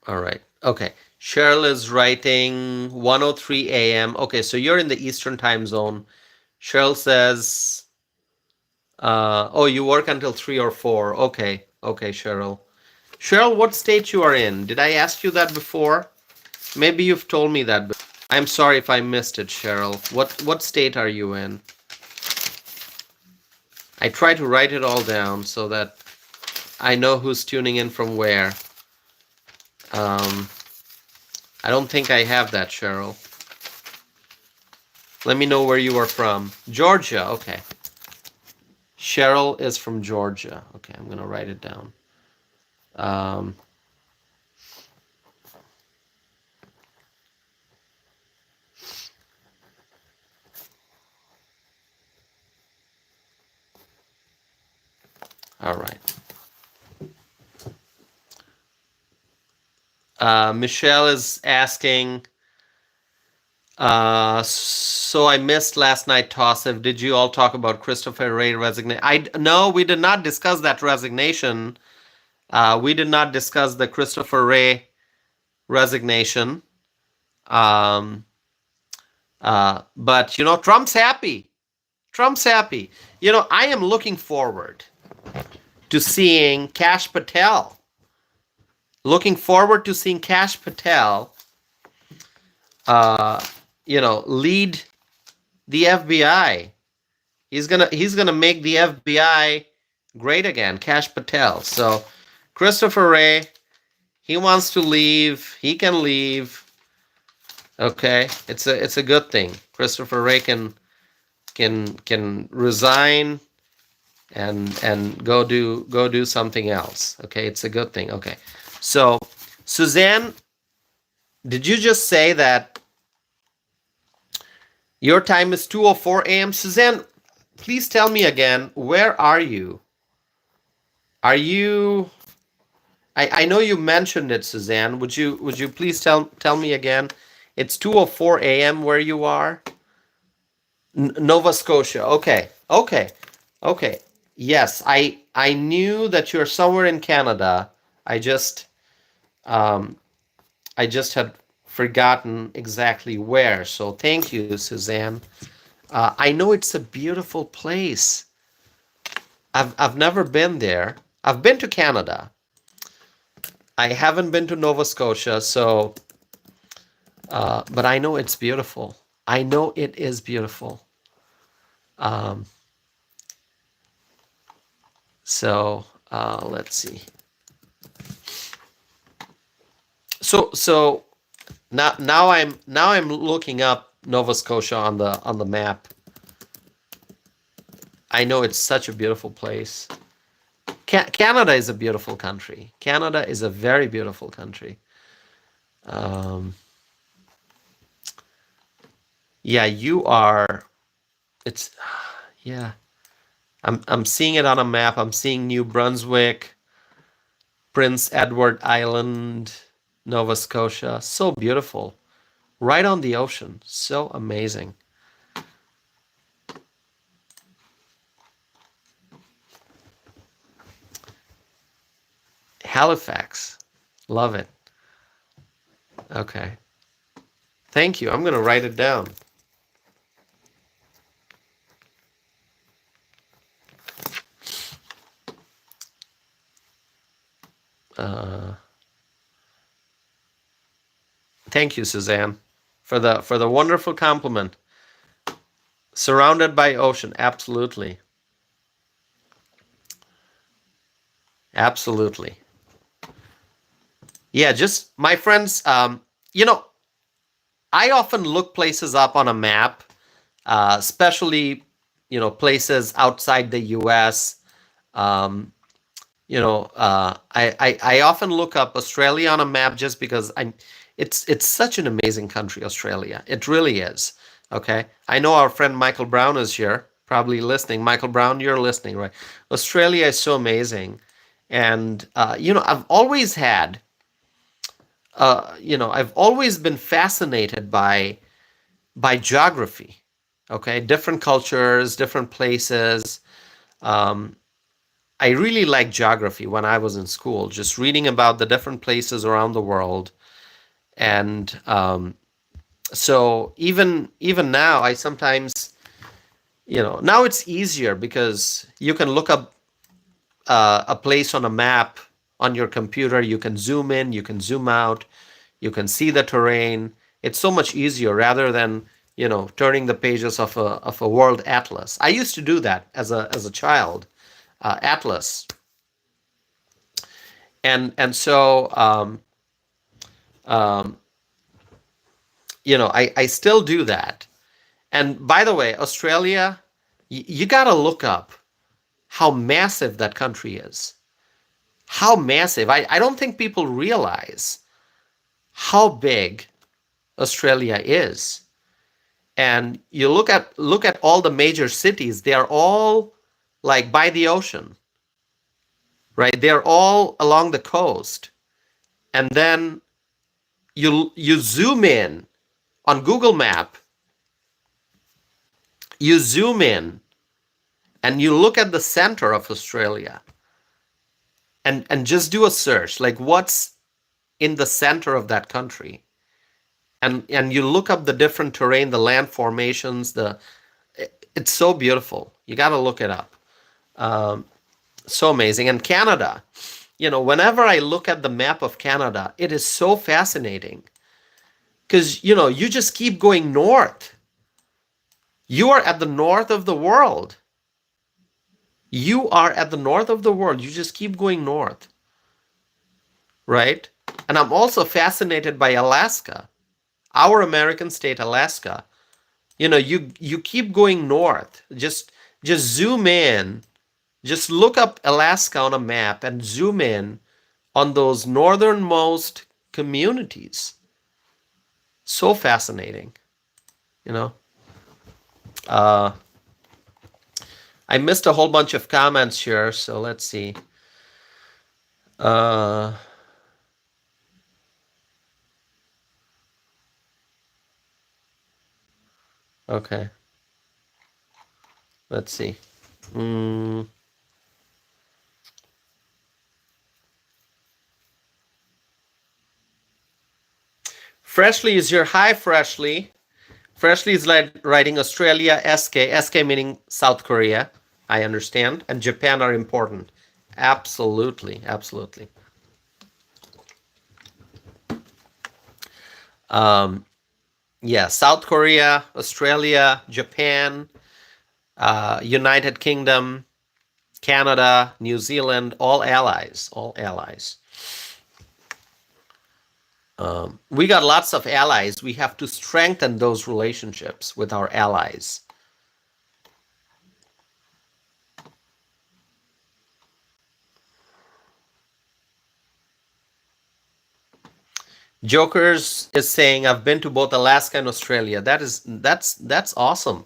All right. Okay. Cheryl is writing 1:03 a.m. Okay, so you're in the Eastern time zone. Cheryl says, oh, you work until 3 or 4. Okay. Okay, Cheryl. Cheryl, what state you are in? Did I ask you that before? Maybe you've told me that before. I'm sorry if I missed it, Cheryl. What state are you in? I try to write it all down so that I know who's tuning in from where. I don't think I have that, Cheryl. Let me know where you are from. Georgia, okay. Cheryl is from Georgia. Okay, I'm going to write it down. All right. Michelle is asking, so I missed last night, Tossif. Did you all talk about Christopher Wray resignation? No, we did not discuss that resignation. We did not discuss the Christopher Wray resignation. But, Trump's happy. Trump's happy. I am looking forward to seeing Kash Patel. Looking forward to seeing Kash Patel, lead the FBI. He's gonna make the FBI great again, Kash Patel. So, Christopher Wray, he wants to leave. He can leave. Okay, it's a good thing. Christopher Wray can resign and go do something else. Okay, it's a good thing. Okay. So, Suzanne, did you just say that your time is 2:04 a.m.? Suzanne, please tell me again, where are you? Are you... I know you mentioned it, Suzanne. Would you please tell me again? It's 2:04 a.m. where you are. Nova Scotia. Okay. Okay. Okay. Yes, I knew that you're somewhere in Canada. I just um, I just had forgotten exactly where. So thank you, Suzanne. I know it's a beautiful place. I've never been there. I've been to Canada. I haven't been to Nova Scotia, so but I know it's beautiful. I know it is beautiful. Um, so let's see. So now I'm looking up Nova Scotia on the map. I know it's such a beautiful place. Canada is a beautiful country. Canada is a very beautiful country. Um, yeah, you are. It's yeah. I'm seeing it on a map. I'm seeing New Brunswick, Prince Edward Island, Nova Scotia. So beautiful. Right on the ocean. So amazing. Halifax. Love it. Okay. Thank you. I'm going to write it down. Uh, thank you, Suzanne, for the wonderful compliment. Surrounded by ocean. Absolutely. Absolutely. Yeah, just my friends, you know, I often look places up on a map, especially, places outside the US. Um, I often look up Australia on a map just because it's such an amazing country, Australia. It really is. Okay. I know our friend Michael Brown is here, probably listening. Michael Brown, you're listening, right? Australia is so amazing. And, I've always had, I've always been fascinated by geography. Okay. Different cultures, different places. Um, I really liked geography when I was in school, just reading about the different places around the world. And so even now, I sometimes, now it's easier because you can look up a place on a map on your computer. You can zoom in, you can zoom out, you can see the terrain. It's so much easier rather than turning the pages of a world atlas. I used to do that as a child, atlas, and so um, I still do that. And by the way, Australia, you got to look up how massive that country is. How massive. I don't think people realize how big Australia is. And you look at all the major cities, they are all like by the ocean, right? They're all along the coast. And then you zoom in on Google Map, you zoom in and you look at the center of Australia and just do a search like what's in the center of that country, and you look up the different terrain, the land formations. It's so beautiful. You got to look it up. um, so amazing. And Canada, whenever I look at the map of Canada, it is so fascinating because you just keep going north. You are at the north of the world. You are at the north of the world. You just keep going north, right? And I'm also fascinated by Alaska, our American state, Alaska. You keep going north. Just zoom in. Just look up Alaska on a map and zoom in on those northernmost communities. So fascinating, you know. Uh, I missed a whole bunch of comments here, so let's see. Uh, Okay. Let's see. Freshly is your hi, Freshly. Freshly is like writing Australia, SK meaning South Korea. I understand. And Japan are important. Absolutely. Absolutely. Yeah, South Korea, Australia, Japan, United Kingdom, Canada, New Zealand, all allies. All allies. We got lots of allies. We have to strengthen those relationships with our allies. Jokers is saying I've been to both Alaska and Australia. That's awesome.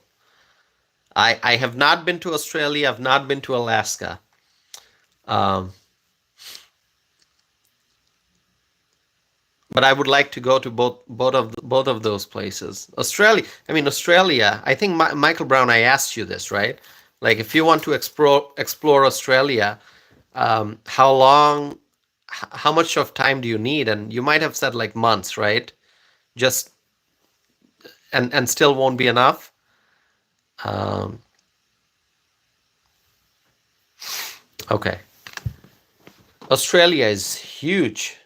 I have not been to Australia. I've not been to Alaska. Um, but I would like to go to both of those places. Australia. I mean Australia. I think Michael Brown. I asked you this, right? Like if you want to explore Australia, how long, how much of time do you need? And you might have said like months, right? Just and still won't be enough. Um, okay. Australia is huge.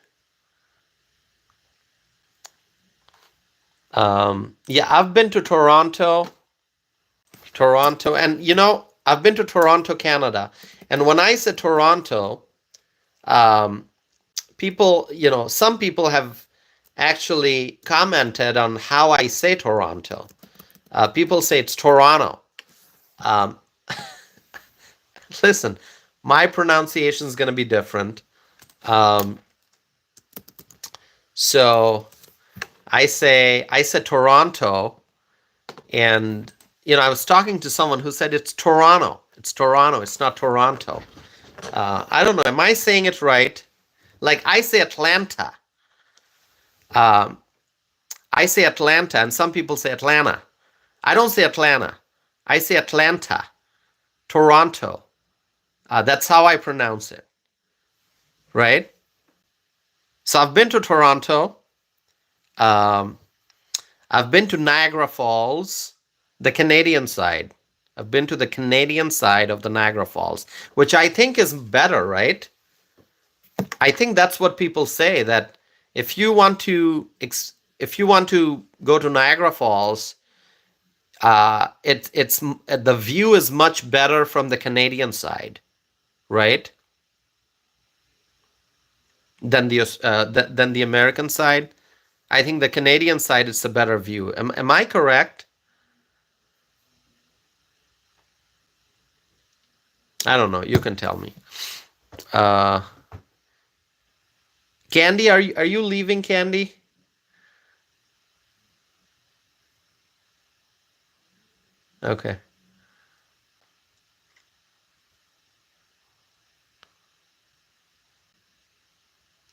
Yeah, I've been to Toronto, and I've been to Toronto, Canada. And when I say Toronto, um, people, some people have actually commented on how I say Toronto. People say it's Toronto. Um, listen, my pronunciation is going to be different. Um, so I said Toronto, and I was talking to someone who said it's Toronto. It's Toronto. It's not Toronto. I don't know. Am I saying it right? Like I say Atlanta. Um, I say Atlanta, and some people say Atlanta. I don't say Atlanta. I say Atlanta, Toronto. That's how I pronounce it, right? So I've been to Toronto. Um, I've been to Niagara Falls, the Canadian side. I've been to the Canadian side of the Niagara Falls, which I think is better, right? I think that's what people say, that if you want to go to Niagara Falls, it's the view is much better from the Canadian side, right? Than the American side. I think the Canadian side is a better view. Am I correct? I don't know. You can tell me. Uh, Candy, are you leaving, Candy? Okay.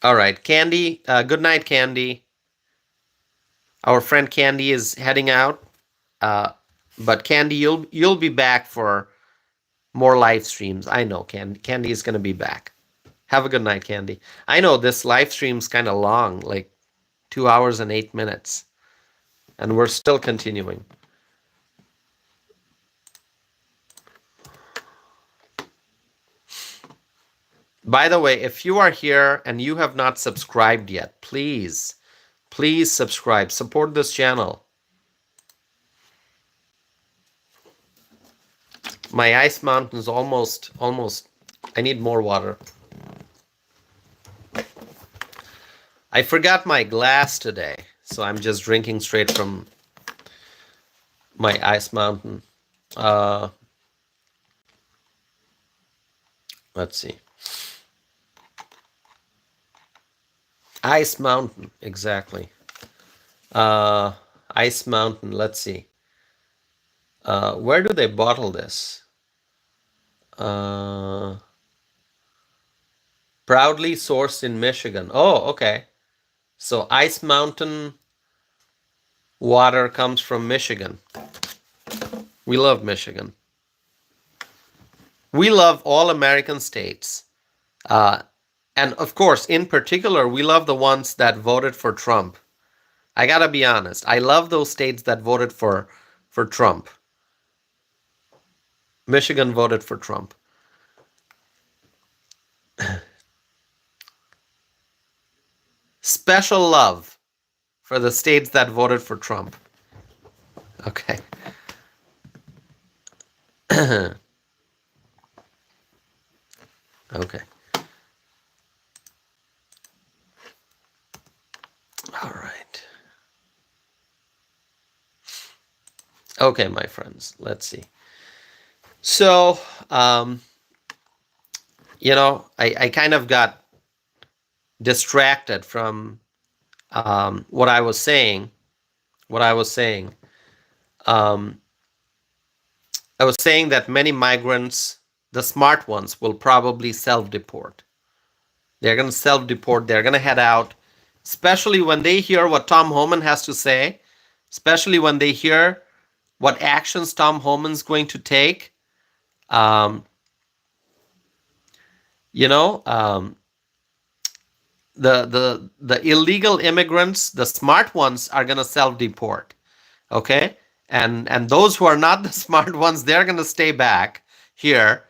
All right, Candy. Good night, Candy. Our friend Candy is heading out. Uh, but Candy, you'll be back for more live streams. I know Candy is gonna be back. Have a good night, Candy. I know this live stream's kind of long, like 2 hours and 8 minutes, and we're still continuing. By the way, if you are here and you have not subscribed yet, please subscribe. Support this channel. My ice mountain is almost. I need more water. I forgot my glass today, so I'm just drinking straight from my ice mountain. Let's see. Ice mountain, exactly. Ice mountain, let's see. Where do they bottle this? Proudly sourced in Michigan. Oh, okay. So Ice Mountain water comes from Michigan. We love Michigan. We love all American states. And of course, in particular, we love the ones that voted for Trump. I gotta be honest. I love those states that voted for Trump. Michigan voted for Trump. Special love for the states that voted for Trump. Okay. Okay. All right. Okay, my friends, let's see. So, I kind of got distracted from what I was saying. I was saying that many migrants, the smart ones, will probably self-deport. They're going to self-deport. They're going to head out, especially when they hear what Tom Homan has to say, especially when they hear what actions Tom Homan's going to take. The illegal immigrants, the smart ones, are going to self-deport. Okay? And those who are not the smart ones, they're going to stay back here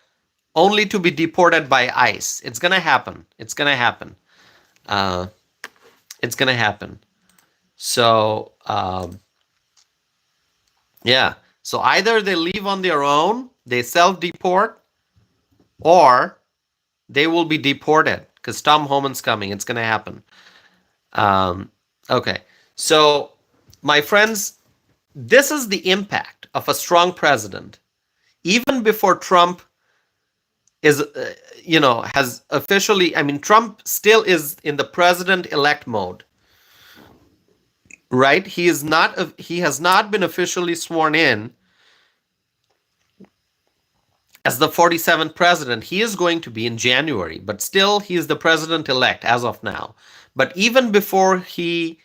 only to be deported by ICE. It's going to happen. It's going to happen. It's going to happen. So, yeah. So either they leave on their own, they self-deport, or they will be deported because Tom Homan's coming. It's going to happen. Okay. So, my friends, this is the impact of a strong president. Even before Trump is, has officially, Trump still is in the president-elect mode, right? He has not been officially sworn in as the 47th president. He is going to be in January, but still he is the president-elect as of now. But even before he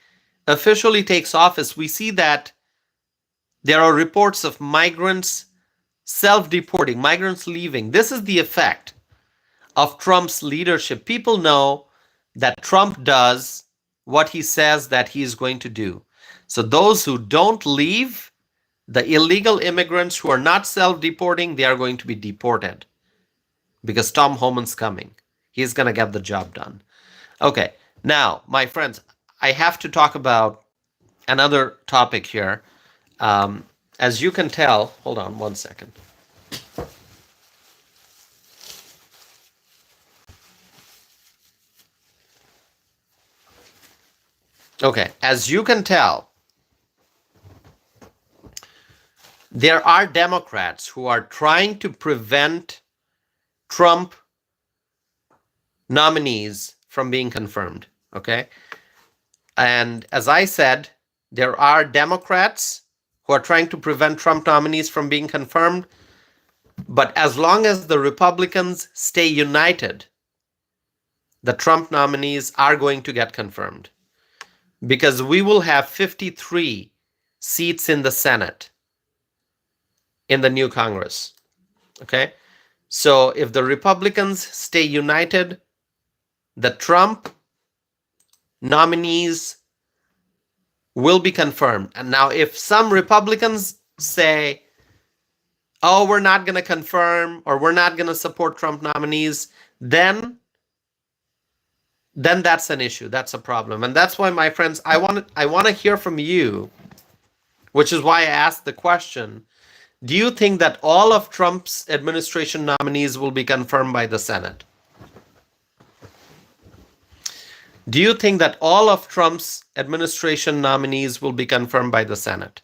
officially takes office, we see that there are reports of migrants self-deporting, migrants leaving. This is the effect of Trump's leadership. People know that Trump does what he says that he is going to do. So those who don't leave, the illegal immigrants who are not self-deporting, they are going to be deported because Tom Homan's coming. He's going to get the job done. Okay, now, my friends, I have to talk about another topic here. As you can tell, hold on one second. Okay, as you can tell, there are Democrats who are trying to prevent Trump nominees from being confirmed. Okay, and as I said, there are Democrats who are trying to prevent Trump nominees from being confirmed. But as long as the Republicans stay united, the Trump nominees are going to get confirmed because we will have 53 seats in the Senate in the new Congress. Okay? So if the Republicans stay united, the Trump nominees will be confirmed. And now if some Republicans say, oh, we're not going to confirm or we're not going to support Trump nominees, then that's an issue. That's a problem. And that's why, my friends, I want to hear from you, which is why I asked the question. Do you think that all of Trump's administration nominees will be confirmed by the Senate? Do you think that all of Trump's administration nominees will be confirmed by the Senate?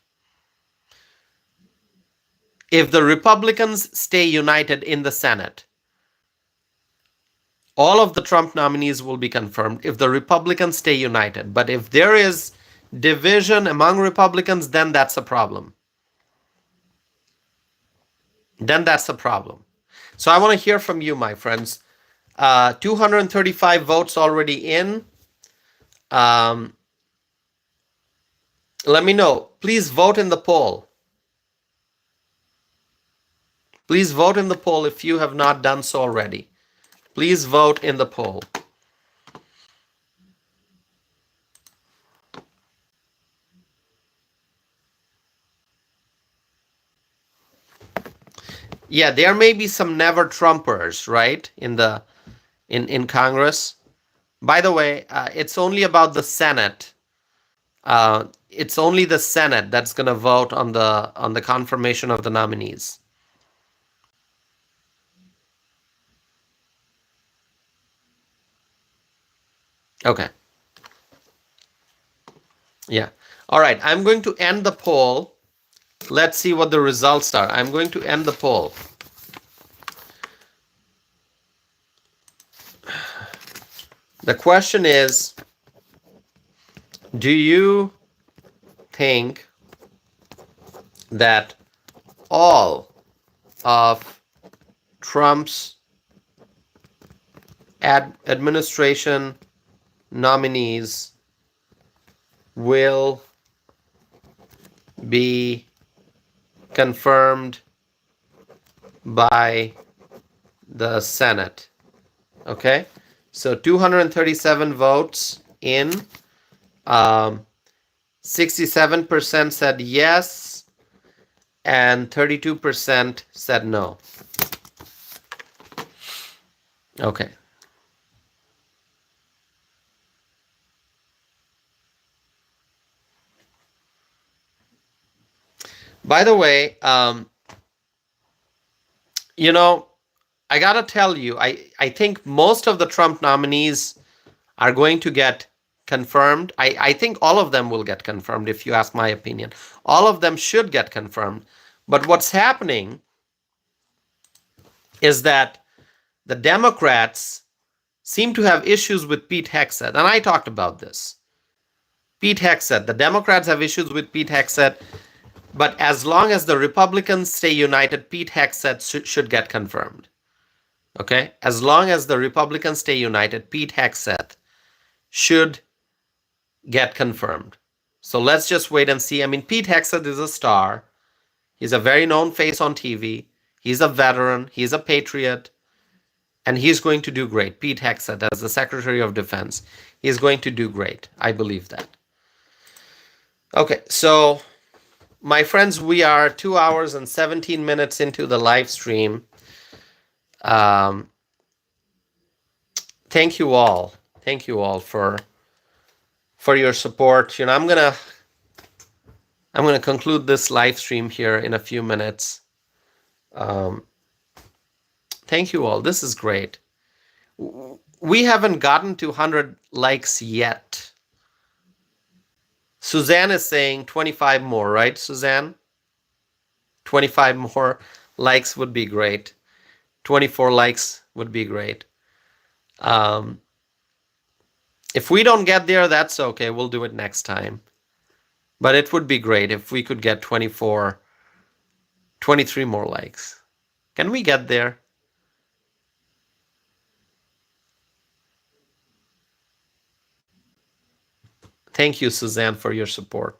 If the Republicans stay united in the Senate, all of the Trump nominees will be confirmed if the Republicans stay united. But if there is division among Republicans, then that's a problem. So I want to hear from you, my friends. 235 votes already in. Let me know. Please vote in the poll. Please vote in the poll if you have not done so already. Please vote in the poll. Yeah, there may be some never Trumpers, right, in Congress. By the way, it's only about the Senate. It's only the Senate that's going to vote on the confirmation of the nominees. Okay. Yeah. All right. I'm going to end the poll. Let's see what the results are. I'm going to end the poll. The question is, do you think that all of Trump's administration nominees will be confirmed by the Senate? Okay, so 237 votes in, 67% said yes, and 32% said no. Okay. By the way, I gotta tell you, I think most of the Trump nominees are going to get confirmed. I think all of them will get confirmed, if you ask my opinion. All of them should get confirmed. But what's happening is that the Democrats seem to have issues with Pete Hegseth, and I talked about this. Pete Hegseth, the Democrats have issues with Pete Hegseth, but as long as the Republicans stay united, Pete Hegseth should get confirmed. Okay? As long as the Republicans stay united, Pete Hegseth should get confirmed. So let's just wait and see. I mean, Pete Hegseth is a star. He's a very known face on TV. He's a veteran. He's a patriot. And he's going to do great. Pete Hegseth, as the Secretary of Defense, he's going to do great. I believe that. Okay, so my friends, we are 2 hours and 17 minutes into the live stream. Thank you all. Thank you all for your support. I'm gonna conclude this live stream here in a few minutes. Thank you all. This is great. We haven't gotten to 100 likes yet. Suzanne is saying 25 more, right, Suzanne? 25 more likes would be great. 24 likes would be great. If we don't get there, that's okay. We'll do it next time. But it would be great if we could get 23 more likes. Can we get there? Thank you, Suzanne, for your support.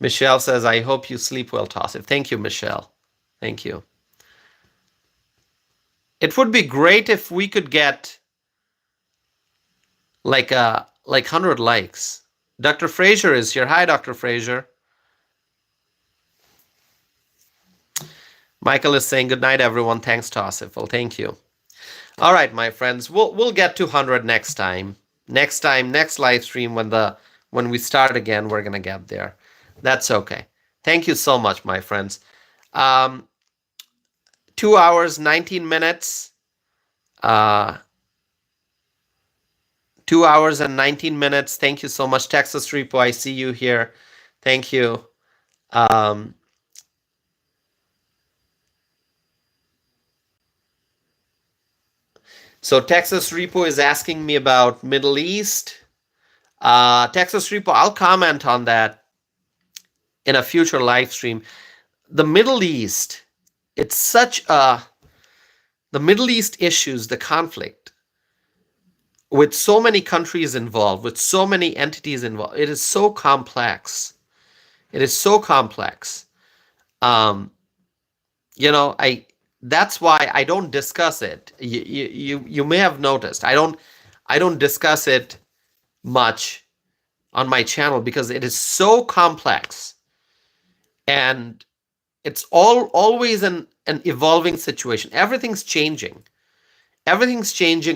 Michelle says, I hope you sleep well, Tassif. Thank you, Michelle. Thank you. It would be great if we could get like 100 likes. Dr. Fraser is here. Hi, Dr. Fraser. Michael is saying, good night, everyone. Thanks, Tassif. Well, thank you. All right, my friends. We'll get to 100 next time. Next live stream, when we start again, we're going to get there. That's okay. Thank you so much, my friends. 2 hours, 19 minutes. 2 hours and 19 minutes. Thank you so much, Texas Repo. I see you here. Thank you. So Texas Repo is asking me about Middle East. Texas Repo, I'll comment on that in a future live stream. The Middle East, the Middle East issues, the conflict, with so many countries involved, with so many entities involved, it is so complex. It is so complex. I that's why I don't discuss it. You may have noticed I don't discuss it much on my channel because it is so complex, and it's always an evolving situation. Everything's changing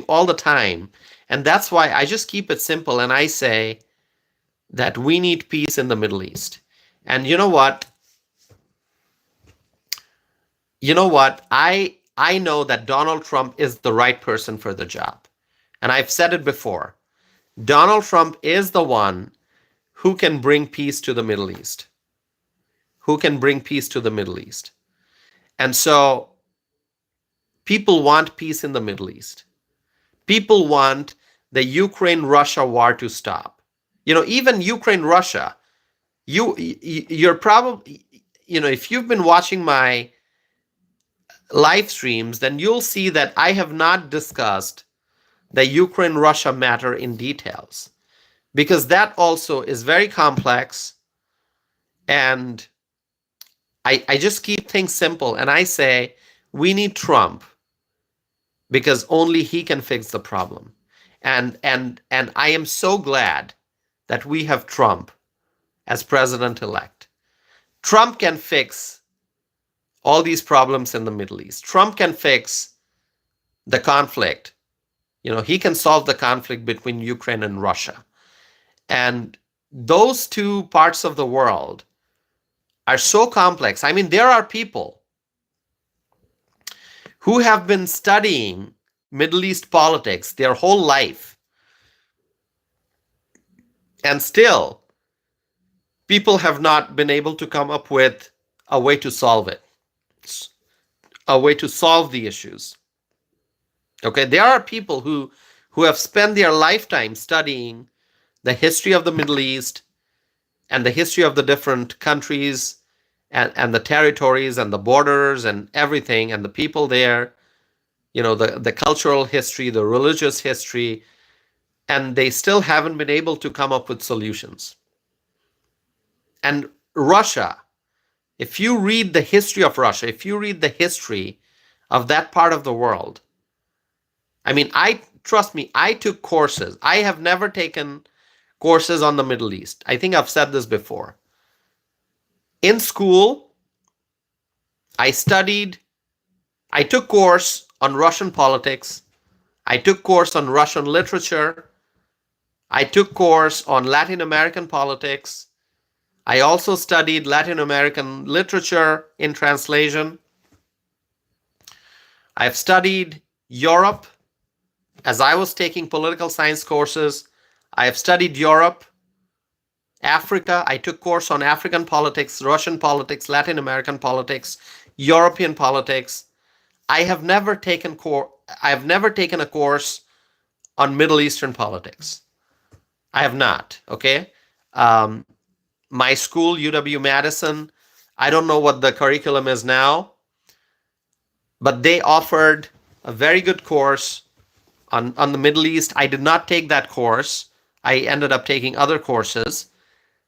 all the time, and that's why I just keep it simple and I say that we need peace in the Middle East. And you know what, I know that Donald Trump is the right person for the job, and I've said it before. Donald Trump is the one who can bring peace to the Middle East, who can bring peace to the Middle East. And so people want peace in the Middle East. People want the Ukraine-Russia war to stop. Even Ukraine-Russia, you're probably, if you've been watching my live streams, then you'll see that I have not discussed the Ukraine-Russia matter in details, because that also is very complex. And I just keep things simple and I say we need Trump because only he can fix the problem. And I am so glad that we have Trump as president-elect. Trump can fix all these problems in the Middle East. Trump can fix the conflict. He can solve the conflict between Ukraine and Russia. And those two parts of the world are so complex. I mean, there are people who have been studying Middle East politics their whole life, and still people have not been able to come up with a way to solve it, a way to solve the issues. Okay, there are people who have spent their lifetime studying the history of the Middle East and the history of the different countries and the territories and the borders and everything and the people there, the cultural history, the religious history, and they still haven't been able to come up with solutions. And Russia, if you read the history of Russia, if you read the history of that part of the world, I mean, trust me, I took courses. I have never taken courses on the Middle East. I think I've said this before. In school, I took course on Russian politics. I took course on Russian literature. I took course on Latin American politics. I also studied Latin American literature in translation. I've studied Europe as I was taking political science courses. I have studied Europe, Africa. I took course on African politics, Russian politics, Latin American politics, European politics. I have never taken a course on Middle Eastern politics. I have not. Okay. My school, UW-Madison, I don't know what the curriculum is now, but they offered a very good course on the Middle East. I did not take that course. I ended up taking other courses.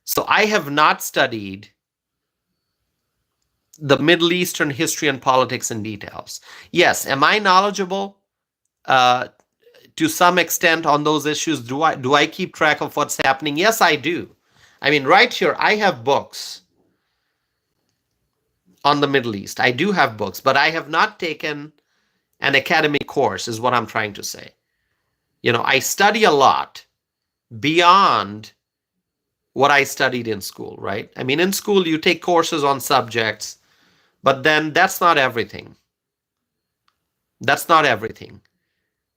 So I have not studied the Middle Eastern history and politics in details. Yes, am I knowledgeable to some extent on those issues? Do I keep track of what's happening? Yes, I do. I mean, right here, I have books on the Middle East. I do have books, but I have not taken an academic course, is what I'm trying to say. I study a lot beyond what I studied in school, right? I mean, in school, you take courses on subjects, but then that's not everything. That's not everything.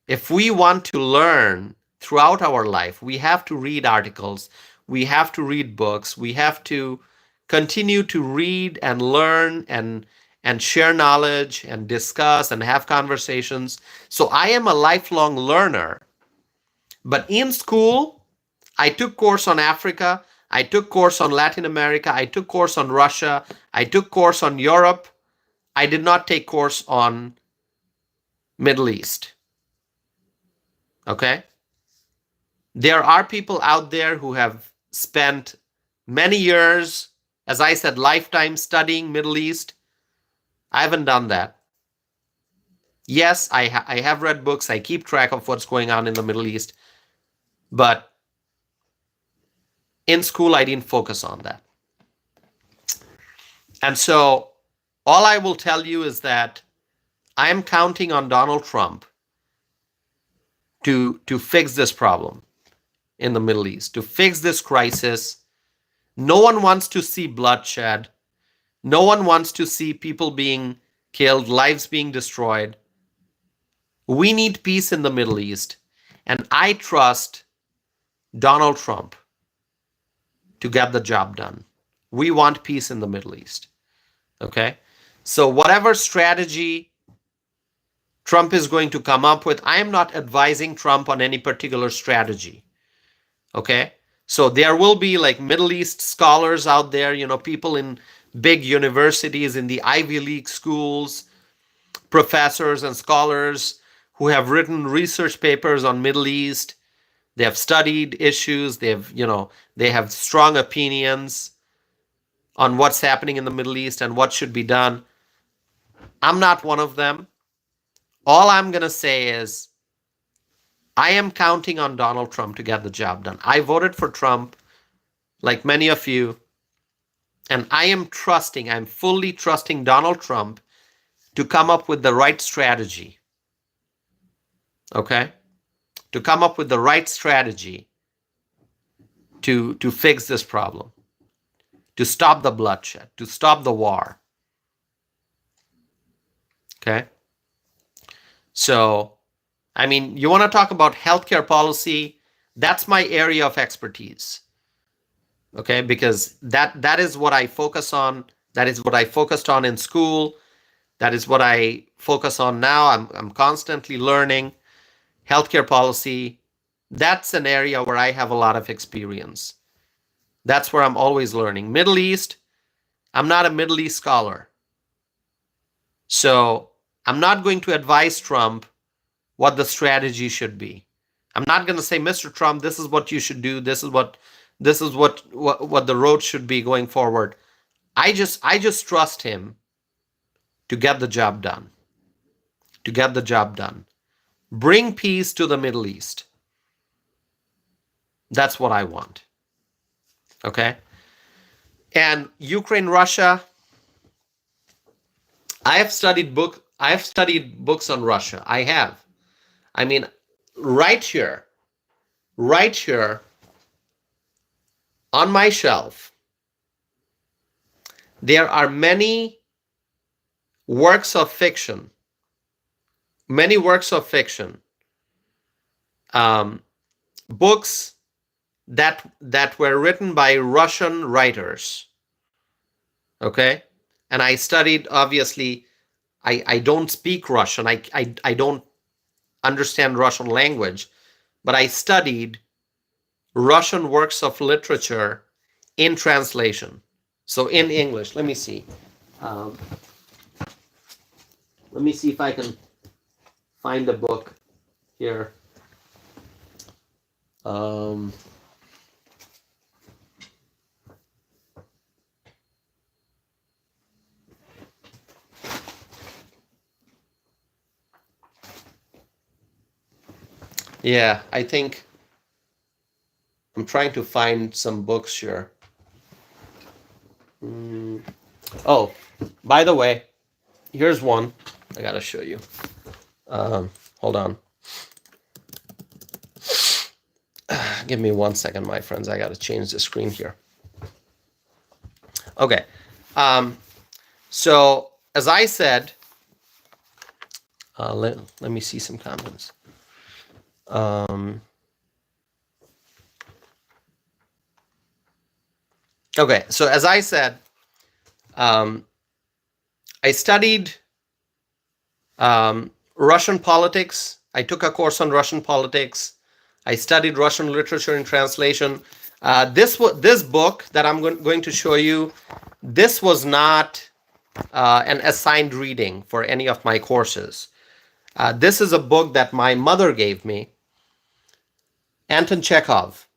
If we want to learn throughout our life, we have to read articles, we have to read books, we have to continue to read and learn and share knowledge and discuss and have conversations. So I am a lifelong learner. But in school, I took course on Africa, I took course on Latin America, I took course on Russia, I took course on Europe. I did not take course on Middle East. Okay? There are people out there who have spent many years, as I said, lifetime studying Middle East. I haven't done that. Yes, I have read books. I keep track of what's going on in the Middle East. But in school, I didn't focus on that. And so all I will tell you is that I am counting on Donald Trump to fix this problem in the Middle East, to fix this crisis. No one wants to see bloodshed. No one wants to see people being killed, lives being destroyed. We need peace in the Middle East. And I trust Donald Trump to get the job done. We want peace in the Middle East. Okay? So whatever strategy Trump is going to come up with, I am not advising Trump on any particular strategy. Okay? So there will be like Middle East scholars out there, people in big universities, in the Ivy League schools, professors and scholars who have written research papers on Middle East. They have studied issues. They have strong opinions on what's happening in the Middle East and what should be done. I'm not one of them. All I'm going to say is I am counting on Donald Trump to get the job done. I voted for Trump, like many of you, and I'm fully trusting Donald Trump to come up with the right strategy. Okay? To come up with the right strategy to fix this problem, to stop the bloodshed, to stop the war. Okay? So, you want to talk about healthcare policy, that's my area of expertise. Okay? Because that is what I focus on. That is what I focused on in school. That is what I focus on now. I'm constantly learning. Healthcare policy, that's an area where I have a lot of experience. That's where I'm always learning. Middle East, I'm not a Middle East scholar. So I'm not going to advise Trump what the strategy should be. I'm not going to say, Mr. Trump, this is what you should do. This is what the road should be going forward. I just trust him to get the job done. To get the job done. Bring peace to the Middle East. That's what I want. Okay? And Ukraine, Russia, I have studied books on Russia. I have. Right here on my shelf, there are many works of fiction, books that were written by Russian writers. Okay? And I studied, obviously, I don't speak Russian. I don't understand Russian language, but I studied Russian works of literature in translation. So in English, let me see. Let me see if I can find a book here. Yeah, I think I'm trying to find some books here. Oh, by the way, here's one I gotta show you. Hold on. Give me 1 second, my friends. I gotta change the screen here. Okay. So as I said, let me see some comments. Okay, so as I said, I studied Russian politics. I took a course on Russian politics. I studied Russian literature in translation. This book that I'm going to show you, this was not an assigned reading for any of my courses. This is a book that my mother gave me, Anton Chekhov.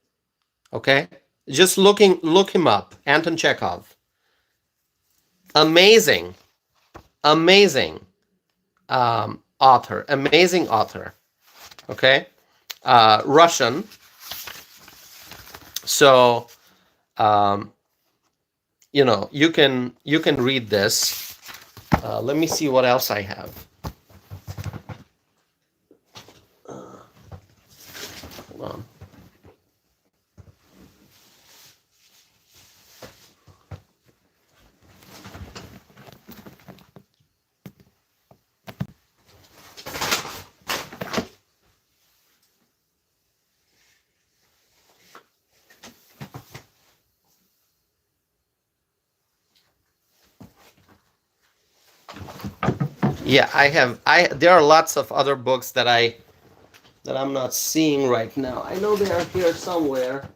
Okay, just look him up, Anton Chekhov. Amazing amazing author, amazing author. Okay, Russian. So you can read this. Let me see what else I have. Hold on. Yeah, I have. There are lots of other books that I'm not seeing right now. I know they are here somewhere.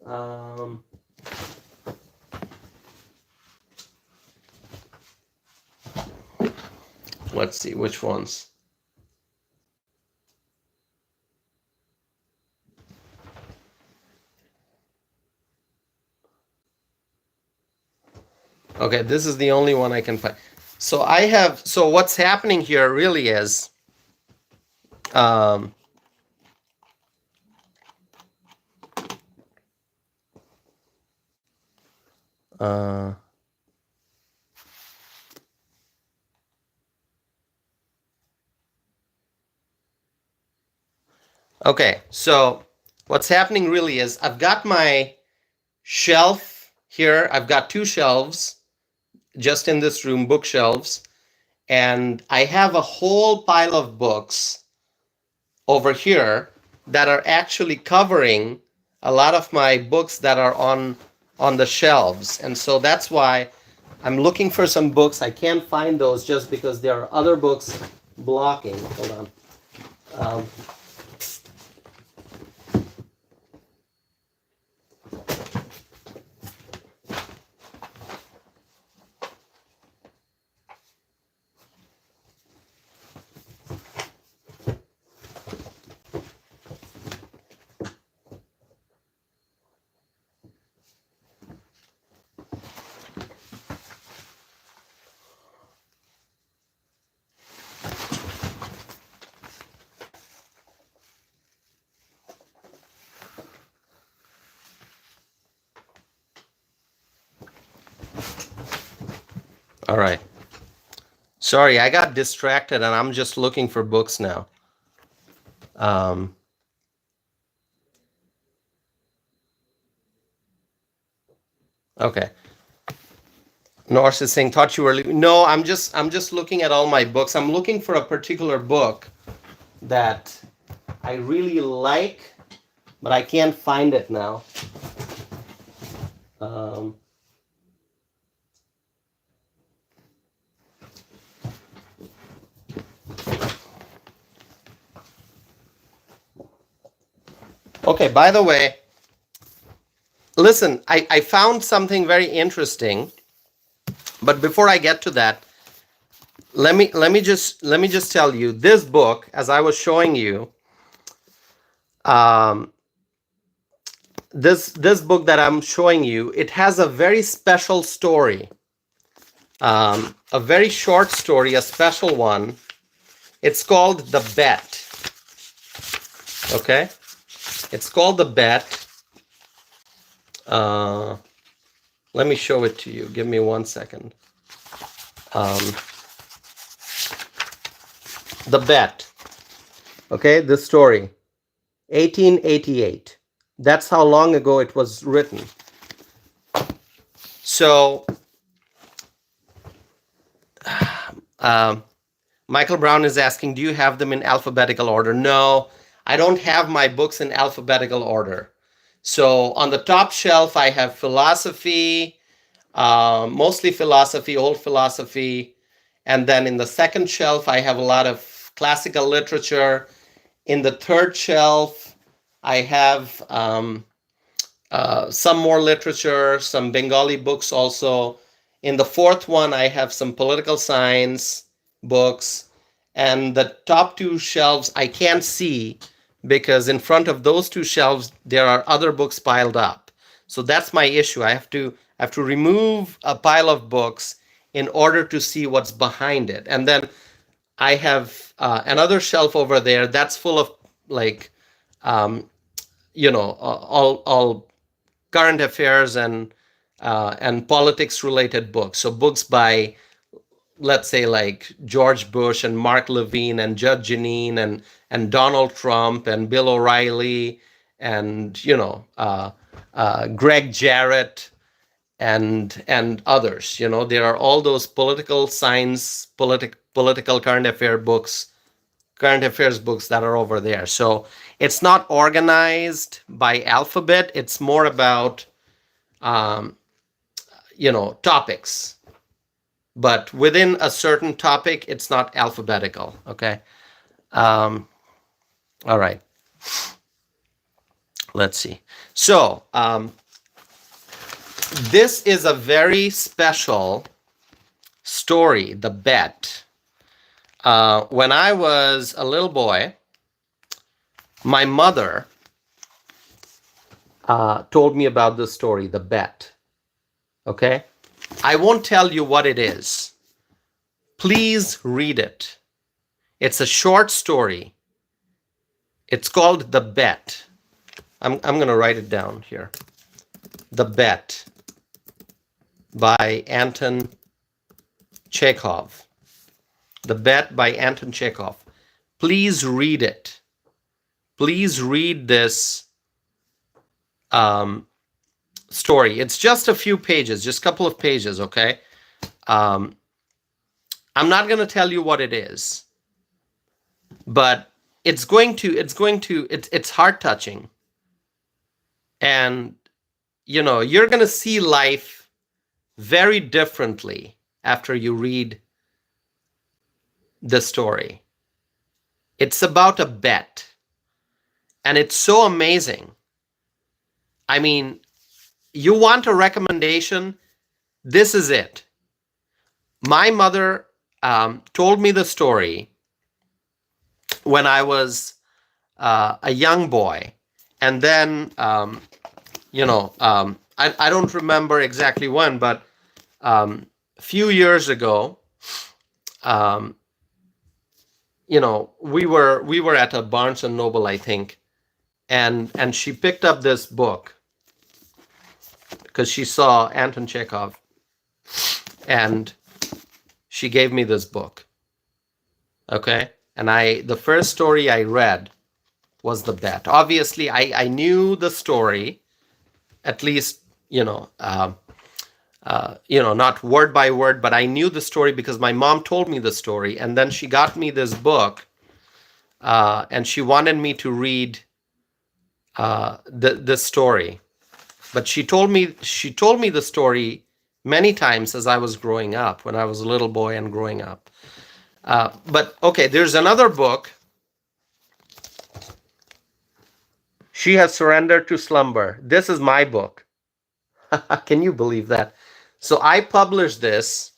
Um, let's see which ones. Okay, this is the only one I can find. So so what's happening here really is, um, uh, okay, so what's happening really is I've got my shelf here. I've got two shelves just in this room, bookshelves, and I have a whole pile of books over here that are actually covering a lot of my books that are on the shelves. And so that's why I'm looking for some books. I can't find those just because there are other books blocking. Hold on. Um, all right. Sorry, I got distracted and I'm just looking for books now. Um, okay. Norse is saying, thought you were leaving. No, I'm just looking at all my books. I'm looking for a particular book that I really like, but I can't find it now. Um, okay, by the way, listen, I found something very interesting, but before I get to that, let me just tell you this book, as I was showing you, um, this book that I'm showing you, it has a very special story, a very short story, a special one. It's called The Bet. Okay, it's called The Bet. Let me show it to you. Give me 1 second. The Bet. Okay, this story, 1888. That's how long ago it was written. So, Michael Brown is asking, do you have them in alphabetical order? No, I don't have my books in alphabetical order. So on the top shelf, I have philosophy, mostly philosophy, old philosophy. And then in the second shelf, I have a lot of classical literature. In the third shelf, I have some more literature, some Bengali books also. In the fourth one, I have some political science books. And the top two shelves I can't see because in front of those two shelves, there are other books piled up. So that's my issue. I have to remove a pile of books in order to see what's behind it. And then I have another shelf over there that's full of like, all current affairs and politics related books. So books by, let's say, like George Bush and Mark Levine and Judge Jeanine and Donald Trump and Bill O'Reilly and Greg Jarrett and others. There are all those political science, political current affairs books that are over there. So it's not organized by alphabet. It's more about topics. But within a certain topic, it's not alphabetical. Okay. All right. Let's see. So this is a very special story, The Bet. When I was a little boy, my mother told me about this story, The Bet. Okay? I won't tell you what it is. Please read it. It's a short story. It's called The Bet. I'm going to write it down here. The Bet by Anton Chekhov. The Bet by Anton Chekhov. Please read it. Please read this story. It's just a few pages, just a couple of pages, okay? I'm not going to tell you what it is, but it's heart touching. And, you're going to see life very differently after you read the story. It's about a bet. And it's so amazing. I mean, you want a recommendation? This is it. My mother told me the story when I was a young boy. And then, I don't remember exactly when, but a few years ago, we were at a Barnes and Noble, I think, and she picked up this book because she saw Anton Chekhov, and she gave me this book. Okay, and the first story I read was The Bet. Obviously, I knew the story, at least not word by word, but I knew the story because my mom told me the story, and then she got me this book, and she wanted me to read the story. But she told me the story many times as I was growing up, when I was a little boy and growing up. But okay, there's another book. She Has Surrendered to Slumber. This is my book. Can you believe that? So I published this.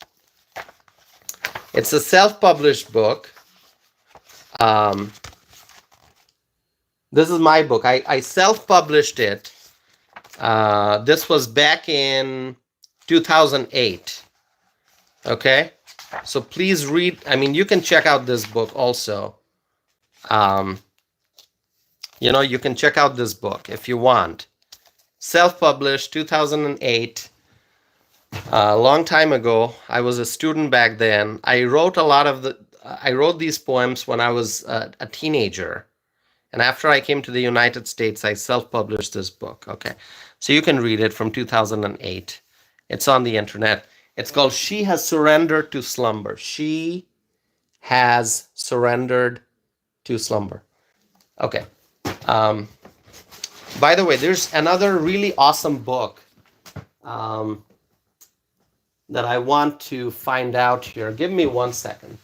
It's a self-published book. This is my book. I self-published it. This was back in 2008. Okay? So please read. I mean, you can check out this book also. You can check out this book if you want. Self-published, 2008. A long time ago. I was a student back then. I wrote these poems when I was a teenager. And after I came to the United States, I self-published this book. Okay. So you can read it from 2008. It's on the internet. It's called She Has Surrendered to Slumber. She Has Surrendered to Slumber. Okay. By the way, there's another really awesome book that I want to find out here. Give me 1 second.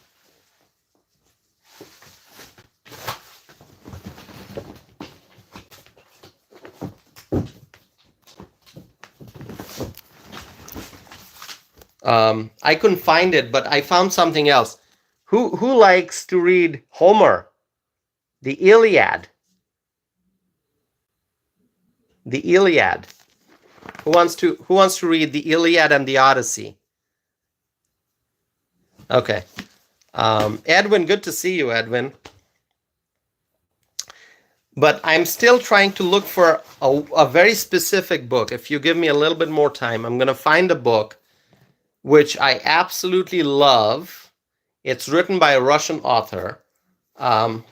I couldn't find it, but I found something else. Who likes to read Homer, the Iliad? The Iliad. Who wants to read the Iliad and the Odyssey? Okay. Edwin, good to see you, Edwin. But I'm still trying to look for a very specific book. If you give me a little bit more time, I'm going to find a book which I absolutely love. It's written by a Russian author. Um,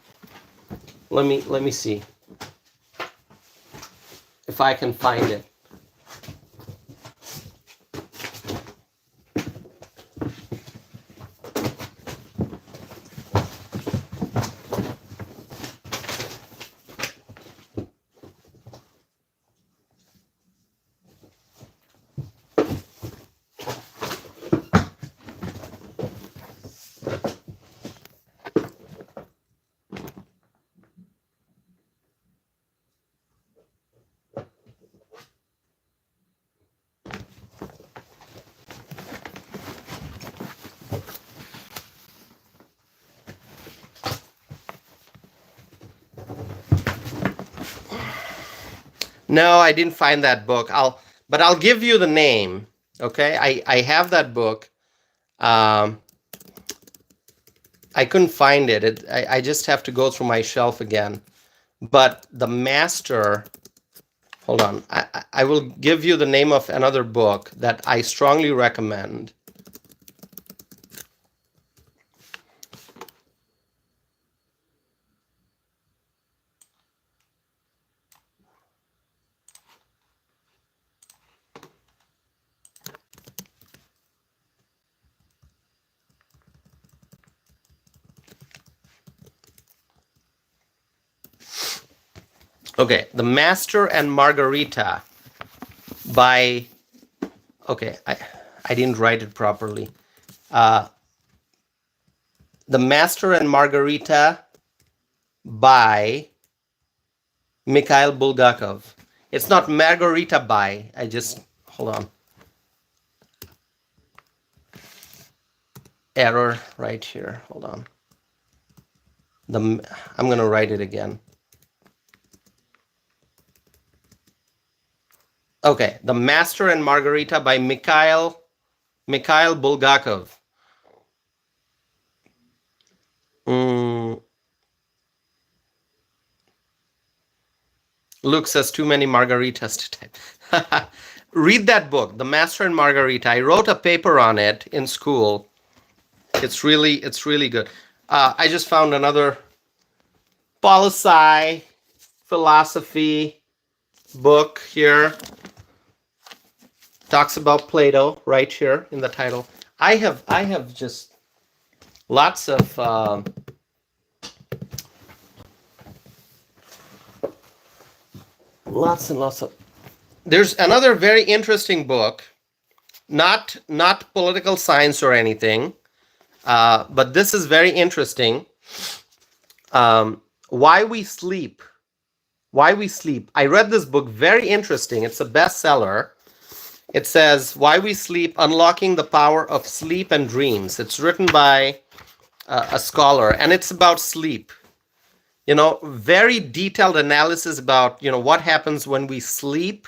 let me see if I can find it. No, I didn't find that book. But I'll give you the name. Okay, I have that book. Um, I couldn't find it. I just have to go through my shelf again. But the master, hold on. I will give you the name of another book that I strongly recommend. Okay, The Master and Margarita by, okay, I didn't write it properly. Uh, The Master and Margarita by Mikhail Bulgakov. It's not Margarita by, hold on. Error right here, hold on. I'm going to write it again. Okay, The Master and Margarita by Mikhail Bulgakov. Luke says too many margaritas to type. Read that book, The Master and Margarita. I wrote a paper on it in school. It's really good. I just found another poli-sci philosophy book here. Talks about Plato right here in the title. I have just lots of lots and lots of. There's another very interesting book, not political science or anything, but this is very interesting. Why We Sleep. Why We Sleep. I read this book, very interesting. It's a bestseller. It says, Why We Sleep, Unlocking the Power of Sleep and Dreams. It's written by a scholar, and it's about sleep. Very detailed analysis about, what happens when we sleep.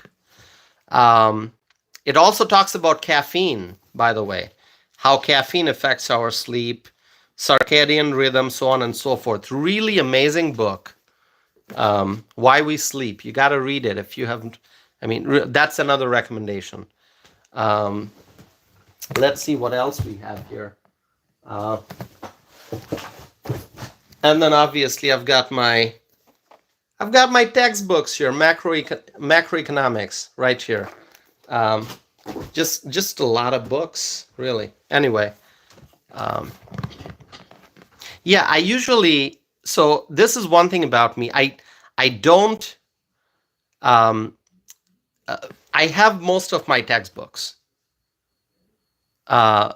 It also talks about caffeine, by the way, how caffeine affects our sleep, circadian rhythm, so on and so forth. Really amazing book. Why We Sleep. You got to read it if you haven't. That's another recommendation. Let's see what else we have here. And then obviously I've got my textbooks here, macroeconomics right here. Just a lot of books, really. Anyway, yeah, I usually, so this is one thing about me. I don't. I have most of my textbooks. I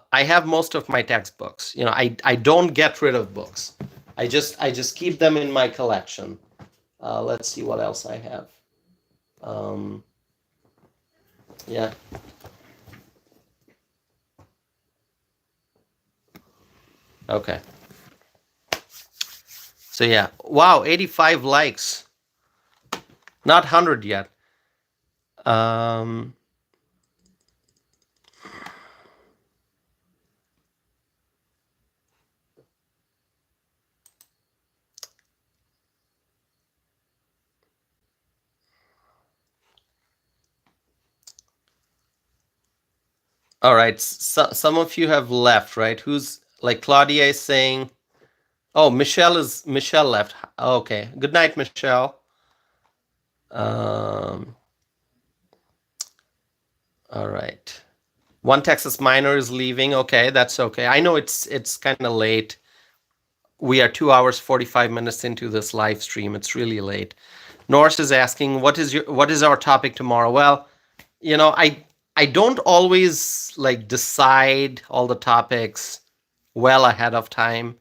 don't get rid of books. I just keep them in my collection. Let's see what else I have. Yeah. Okay. So yeah. Wow, 85 likes. Not 100 yet. All right. So, some of you have left, right? Who's like Claudia is saying, oh, Michelle left. Okay. Good night, Michelle. Um, all right. One Texas minor is leaving. Okay, that's okay. I know it's kind of late. We are 2 hours 45 minutes into this live stream. It's really late. Norse is asking, what is our topic tomorrow? Well, I don't always like decide all the topics well ahead of time.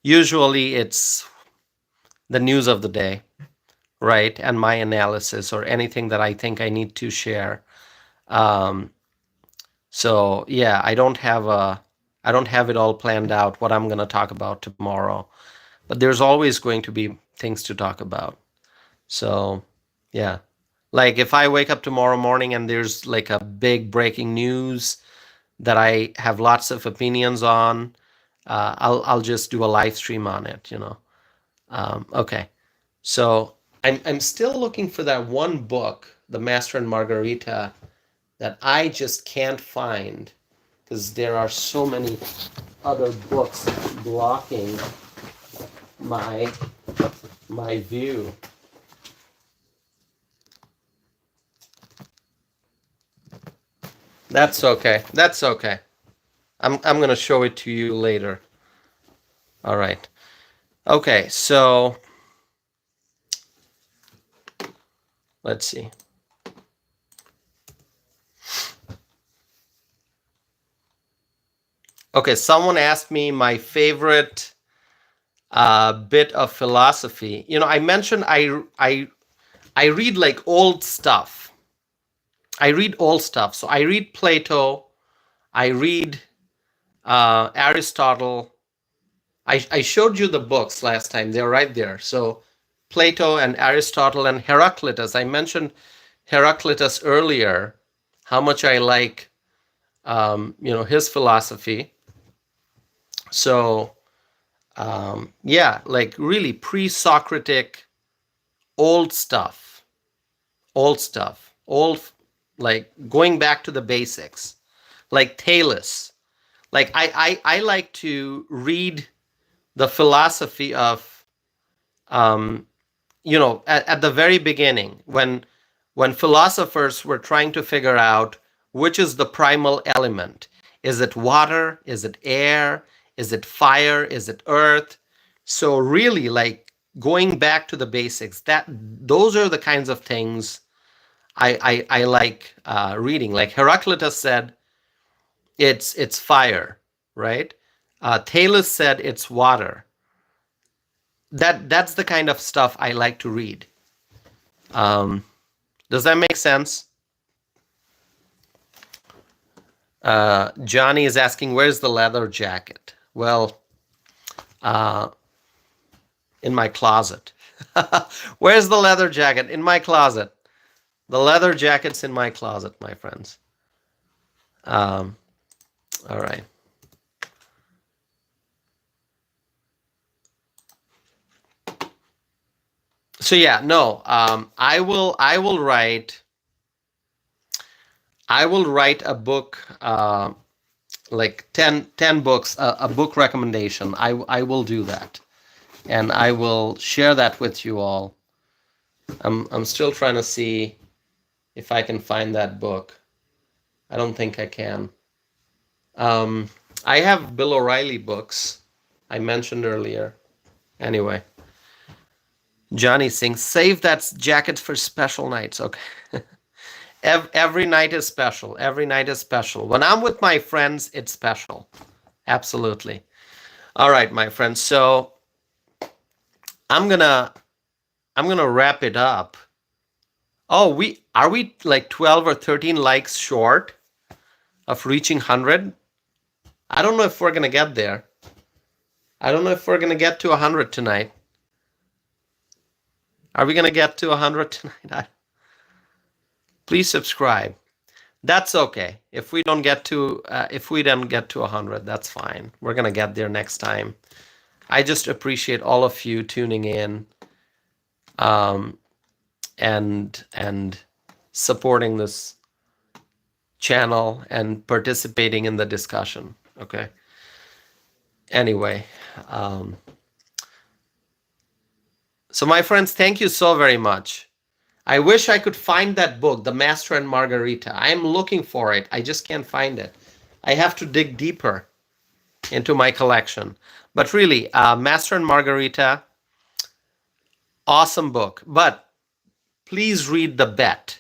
Usually it's the news of the day, right? And my analysis or anything that I think I need to share. Um, so yeah, I don't have it all planned out what I'm going to talk about tomorrow, but there's always going to be things to talk about. So yeah, like if I wake up tomorrow morning and there's like a big breaking news that I have lots of opinions on, I'll just do a live stream on it. Okay, so I'm still looking for that one book, The Master and Margarita, that I just can't find because there are so many other books blocking my view. That's okay. That's okay. I'm gonna show it to you later. All right. Okay, so let's see. Okay, someone asked me my favorite bit of philosophy. I mentioned I read like old stuff. I read old stuff. So I read Plato. I read Aristotle. I showed you the books last time. They're right there. So Plato and Aristotle and Heraclitus. I mentioned Heraclitus earlier, how much I like his philosophy. So yeah, like really pre-Socratic old stuff, like going back to the basics, like Thales. Like I like to read the philosophy of at the very beginning when philosophers were trying to figure out which is the primal element. Is it water? Is it air? Is it fire? Is it earth? So really like going back to the basics, those are the kinds of things I like reading. Like Heraclitus said, it's fire, right? Thales said it's water. That's the kind of stuff I like to read. Does that make sense? Johnny is asking, where's the leather jacket? Well, in my closet. Where's the leather jacket? In my closet. The leather jacket's in my closet, my friends. All right. So yeah, no, I will write a book, like 10 books, a book recommendation. I will do that, and I will share that with you all. I'm still trying to see if I can find that book. I don't think I can. I have Bill O'Reilly books I mentioned earlier. Anyway, Johnny sings, save that jacket for special nights. Okay. Every night is special. Every night is special. When I'm with my friends, it's special. Absolutely. All right, my friends. So I'm gonna wrap it up. Oh, we like 12 or 13 likes short of reaching 100. I don't know if we're gonna get there. I don't know if we're gonna get to 100 tonight. Are we gonna get to 100 tonight? Please subscribe. That's okay. If we don't get to 100, that's fine. We're gonna get there next time. I just appreciate all of you tuning in, and supporting this channel and participating in the discussion. Okay. Anyway, so my friends, thank you so very much. I wish I could find that book, The Master and Margarita. I'm looking for it. I just can't find it. I have to dig deeper into my collection. But really, Master and Margarita, awesome book. But please read The Bet.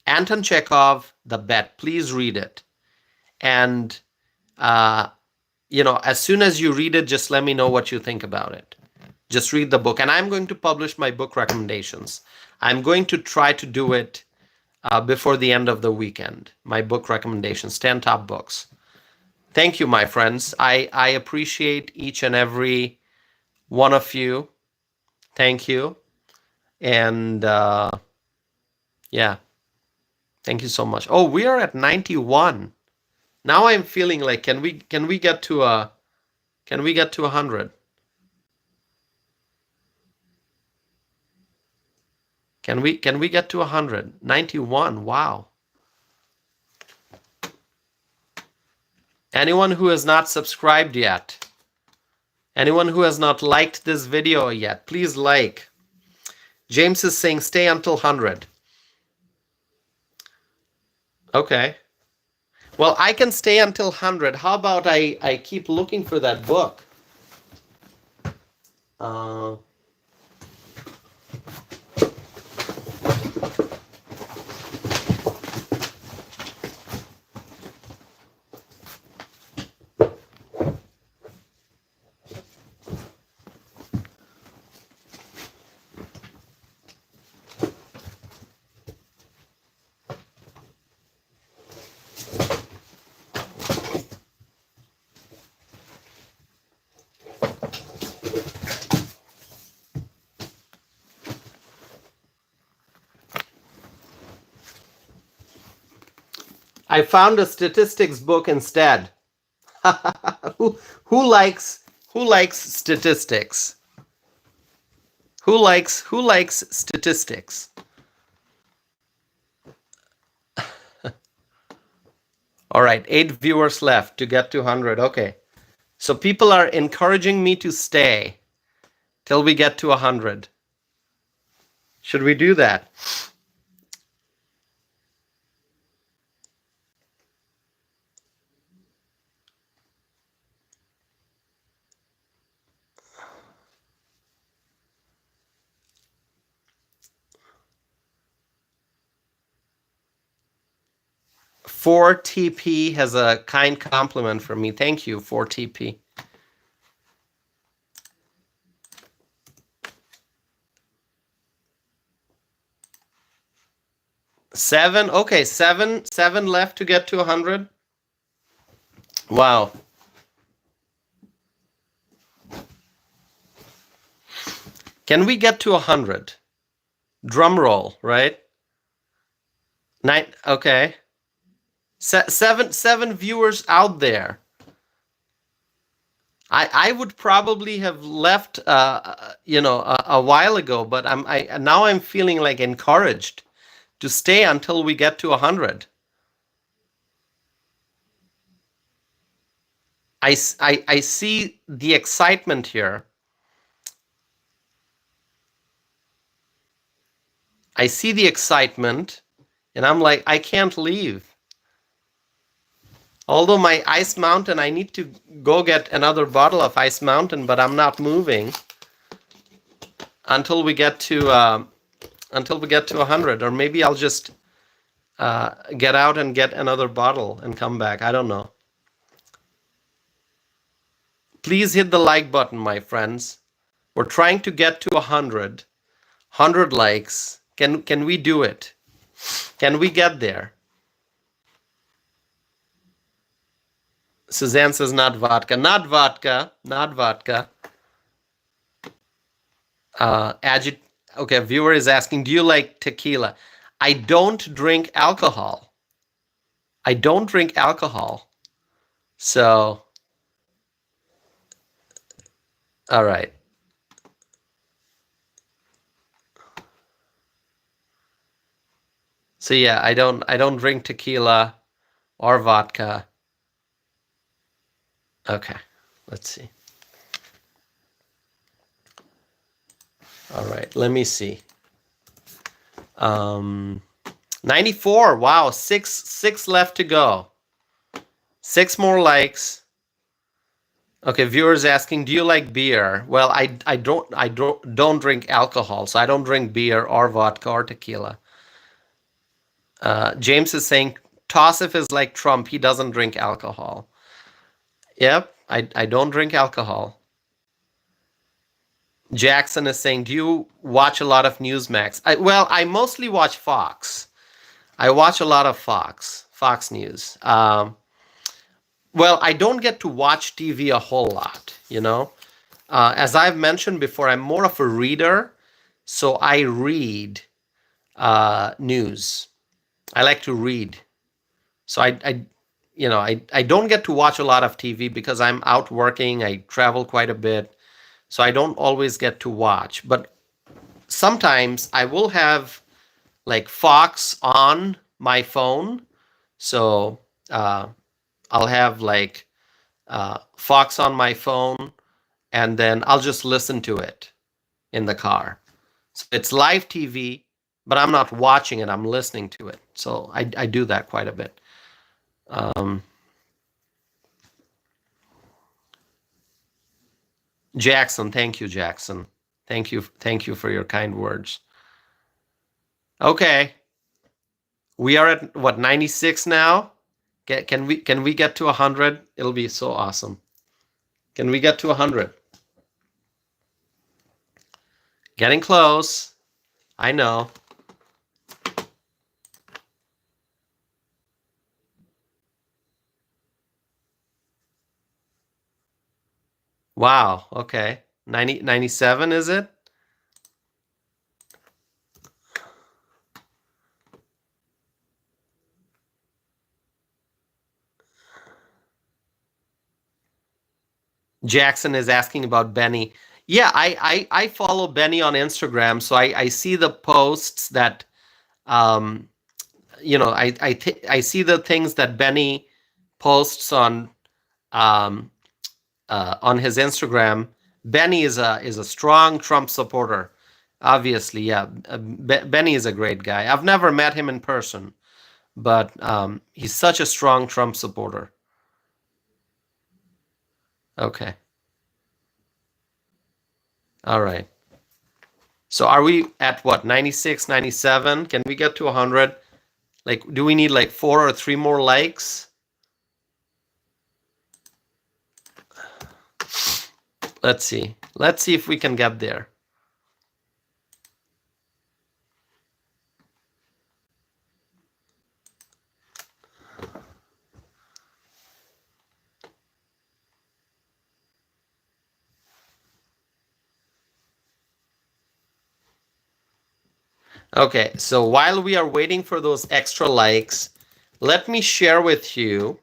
Anton Chekhov, The Bet. Please read it. And, as soon as you read it, just let me know what you think about it. Just read the book. And I'm going to publish my book recommendations. I'm going to try to do it before the end of the weekend. My book recommendations, 10 top books. Thank you, my friends. I appreciate each and every one of you. Thank you. And yeah, thank you so much. Oh, we are at 91. Now I'm feeling like can we get to 100? Can we get to 100? 91. Wow. Anyone who has not subscribed yet? Anyone who has not liked this video yet, please like. James is saying stay until 100. Okay. Well, I can stay until 100. How about I keep looking for that book? I found a statistics book instead. who likes statistics? Who likes statistics? All right, 8 viewers left to get to 100. Okay. So people are encouraging me to stay till we get to 100. Should we do that? Four TP has a kind compliment from me. Thank you, 4TP. Seven. Okay, seven left to get to 100. Wow. Can we get to 100? Drum roll, right? 9. Okay. Seven viewers out there. I would probably have left a while ago, but now I'm feeling like encouraged to stay until we get to 100. I see the excitement here. I see the excitement, and I'm like, I can't leave. Although my Ice Mountain, I need to go get another bottle of Ice Mountain, but I'm not moving until we get to 100, or maybe I'll just get out and get another bottle and come back. I don't know. Please hit the like button, my friends. We're trying to get to 100 likes. Can we do it? Can we get there? Suzanne says not vodka. Not vodka. Not vodka. Okay, viewer is asking, do you like tequila? I don't drink alcohol. I don't drink alcohol. So, all right. So yeah, I don't drink tequila. or vodka. Okay, let's see. All right, let me see. 94. Wow, six left to go. 6 more likes. Okay, viewers asking, do you like beer? Well, I don't drink alcohol, so I don't drink beer or vodka or tequila. James is saying Tossif is like Trump. He doesn't drink alcohol. Yep, I don't drink alcohol. Jackson is saying, do you watch a lot of Newsmax? Well, I mostly watch Fox. I watch a lot of Fox News. Well, I don't get to watch TV a whole lot, you know. As I've mentioned before, I'm more of a reader, so I read news. I like to read. So I don't get to watch a lot of TV because I'm out working. I travel quite a bit, so I don't always get to watch. But sometimes I will have like Fox on my phone, so I'll have like Fox on my phone, and then I'll just listen to it in the car. So it's live TV, but I'm not watching it. I'm listening to it. So I do that quite a bit. Jackson, thank you, Jackson. Thank you for your kind words. Okay, we are at what 96 now. Can we get to 100? It'll be so awesome. Can we get to 100? Getting close. I know. Wow. Okay. 97 is it? Jackson is asking about Benny. Yeah, I follow Benny on Instagram, so I see the posts that um I see the things that Benny posts on his Instagram. Benny is a strong Trump supporter. Obviously, yeah. Benny is a great guy. I've never met him in person, but he's such a strong Trump supporter. Okay. All right. So are we at what? 96, 97? Can we get to 100? Like, do we need like 4 or 3 more likes? Let's see. Let's see if we can get there. Okay, so while we are waiting for those extra likes, let me share with you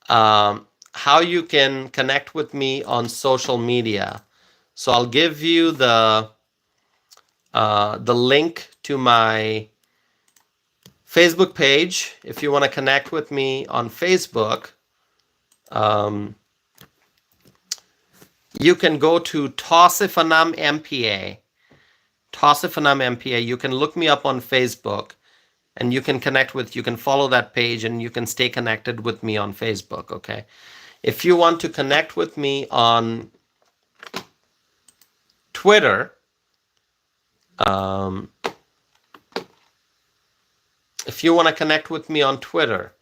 how you can connect with me on social media. So I'll give you the link to my Facebook page if you want to connect with me on Facebook. You can go to Tosifanam MPA. Tosifanam MPA. You can look me up on Facebook, and you can you can follow that page, and you can stay connected with me on Facebook. Okay. If you want to connect with me on Twitter, if you want to connect with me on Twitter,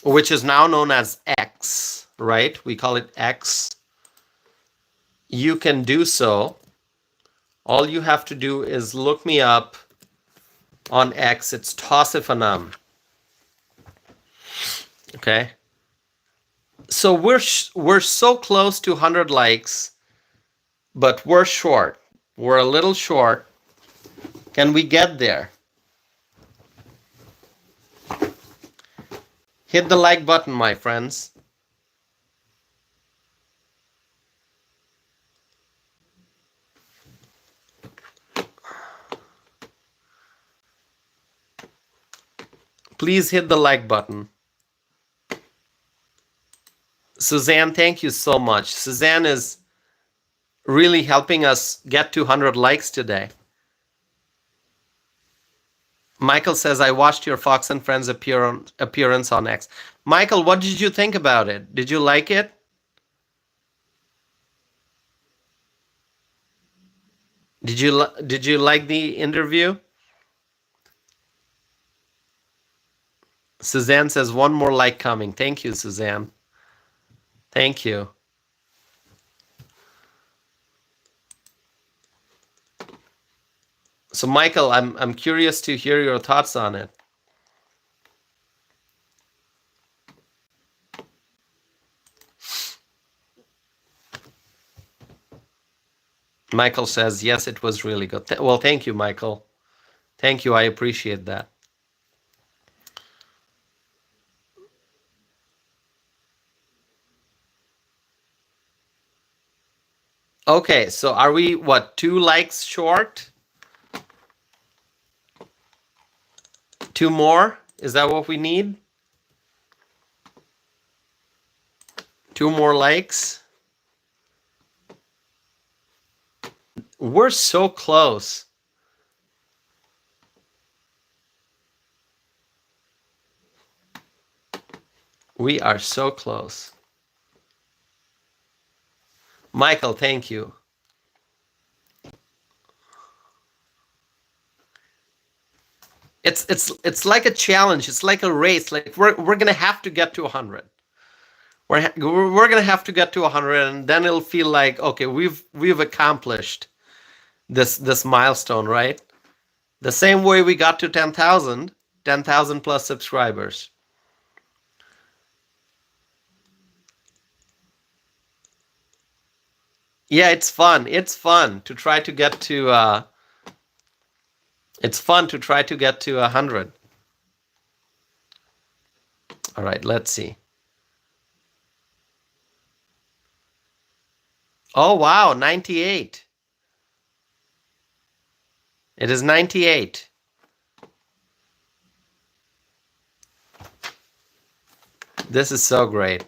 which is now known as X, right? We call it X. You can do so. All you have to do is look me up on X. It's Tosifanam. Okay. So we're so close to 100 likes, but we're short. We're a little short. Can we get there? Hit the like button, my friends. Please hit the like button. Suzanne, thank you so much. Suzanne is really helping us get to 100 likes today. Michael says, I watched your Fox and Friends appearance on X. Michael, what did you think about it? Did you like it? Did you like the interview? Suzanne says, one more like coming. Thank you, Suzanne. Thank you. So, Michael, I'm curious to hear your thoughts on it. Michael says, yes, it was really good. Well, thank you, Michael. Thank you. I appreciate that. Okay, so are we, what, 2 likes short? 2 more? Is that what we need? 2 more likes? We're so close. We are so close. Michael, thank you. It's like a challenge. It's like a race. Like we're gonna have to get to 100. We're gonna have to get to 100, and then it'll feel like, okay, we've accomplished this milestone, right? The same way we got to 10,000 plus subscribers. Yeah, it's fun. It's fun to try to get to. It's fun to try to get to 100. All right, let's see. Oh wow, 98. It is 98. This is so great.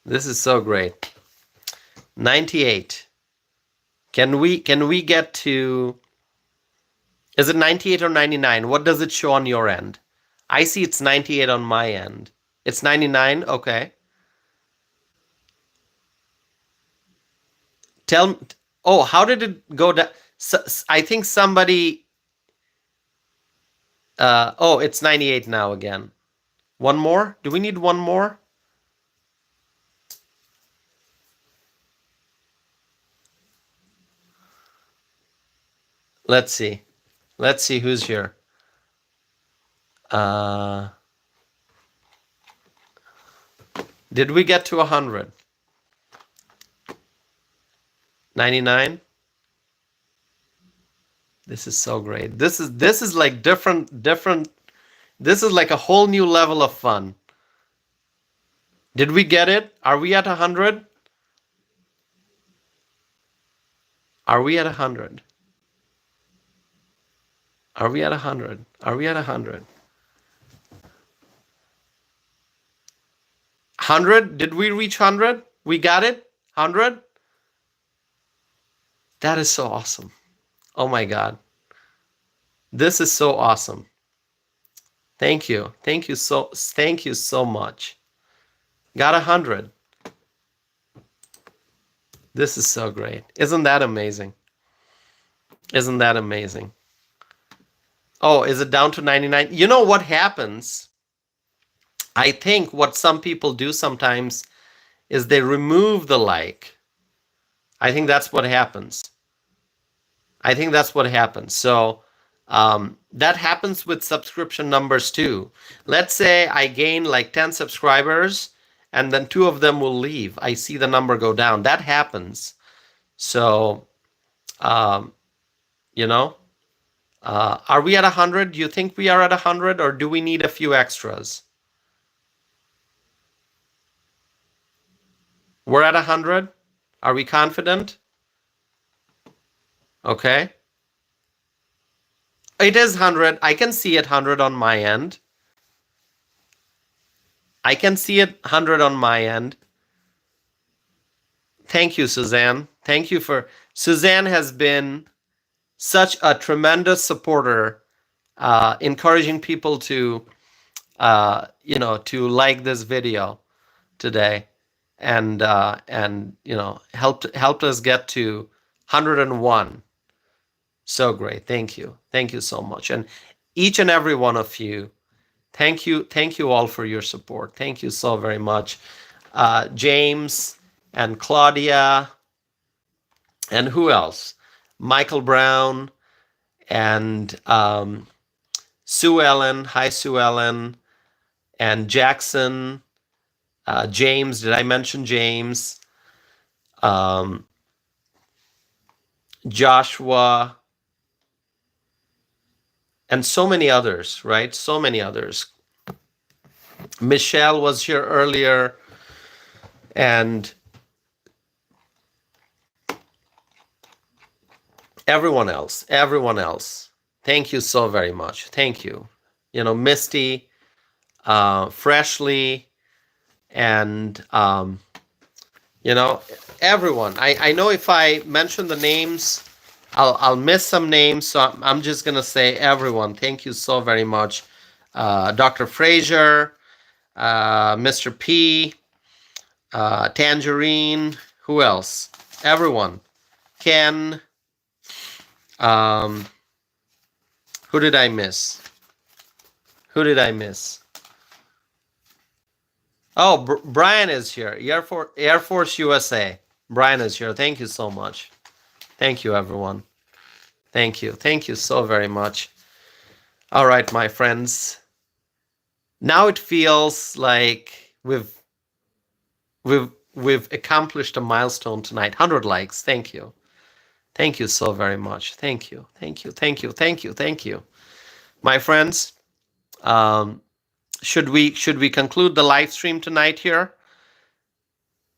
This is so great. 98. Can we get to, is it 98 or 99? What does it show on your end? I see it's 98 on my end. It's 99? Okay. Oh, how did it go down? I think somebody, oh, it's 98 now again. One more? Do we need one more? Let's see. Let's see who's here. Did we get to 100? 99? This is so great. This is like different. This is like a whole new level of fun. Did we get it? Are we at 100? Are we at 100? Are we at 100? Are we at 100? 100? Did we reach 100? We got it? 100? That is so awesome. Oh my God. This is so awesome. Thank you. Thank you so much. Got 100. This is so great. Isn't that amazing? Isn't that amazing? Oh, is it down to 99? You know what happens? I think what some people do sometimes is they remove the like. I think that's what happens. I think that's what happens. So that happens with subscription numbers too. Let's say I gain like 10 subscribers and then 2 of them will leave. I see the number go down. That happens. So, you know, are we at 100? Do you think we are at 100 or do we need a few extras? We're at 100? Are we confident? Okay. It is 100. I can see it 100 on my end. I can see it 100 on my end. Thank you, Suzanne. Thank you for Suzanne has been such a tremendous supporter, encouraging people to to like this video today, and helped us get to 101. So great. Thank you so much. And each and every one of you, thank you all for your support. Thank you so very much. James and Claudia, and who else? Michael Brown and Sue Ellen. Hi, Sue Ellen. And Jackson. James, did I mention James? Um, Joshua, and so many others, right? So many others. Michelle was here earlier, and everyone else, everyone else. Thank you so very much. Thank you. Misty, Freshly, and everyone. I know if I mention the names, I'll miss some names, so I'm just gonna say everyone. Thank you so very much, Dr. Frazier, Mr. P, Tangerine. Who else? Everyone. Ken. Um, who did I miss? Who did I miss? Oh, Brian is here. Air Force USA. Brian is here. Thank you so much. Thank you, everyone. Thank you. Thank you so very much. All right, my friends. Now it feels like we've accomplished a milestone tonight. 100 likes. Thank you. Thank you so very much. Thank you. Thank you. Thank you. Thank you. Thank you. My friends, should we conclude the live stream tonight here?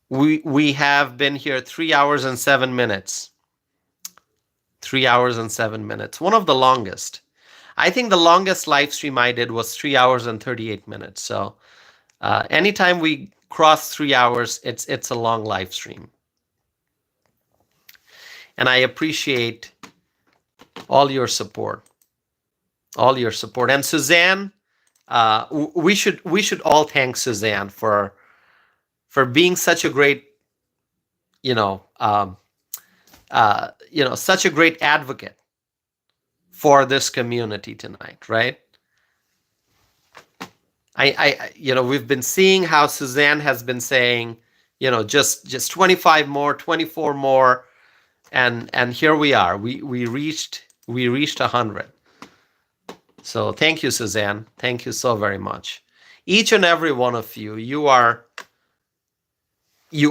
We have been here 3 hours and 7 minutes. 3 hours and 7 minutes. One of the longest. I think the longest live stream I did was 3 hours and 38 minutes. So anytime we cross 3 hours, it's a long live stream. And I appreciate all your support. All your support. And Suzanne, we should all thank Suzanne for being such a great, such a great advocate for this community tonight, right? We've been seeing how Suzanne has been saying, just 25 more, 24 more, and here we are. We reached 100. So thank you, Suzanne. Thank you so very much. Each and every one of you, you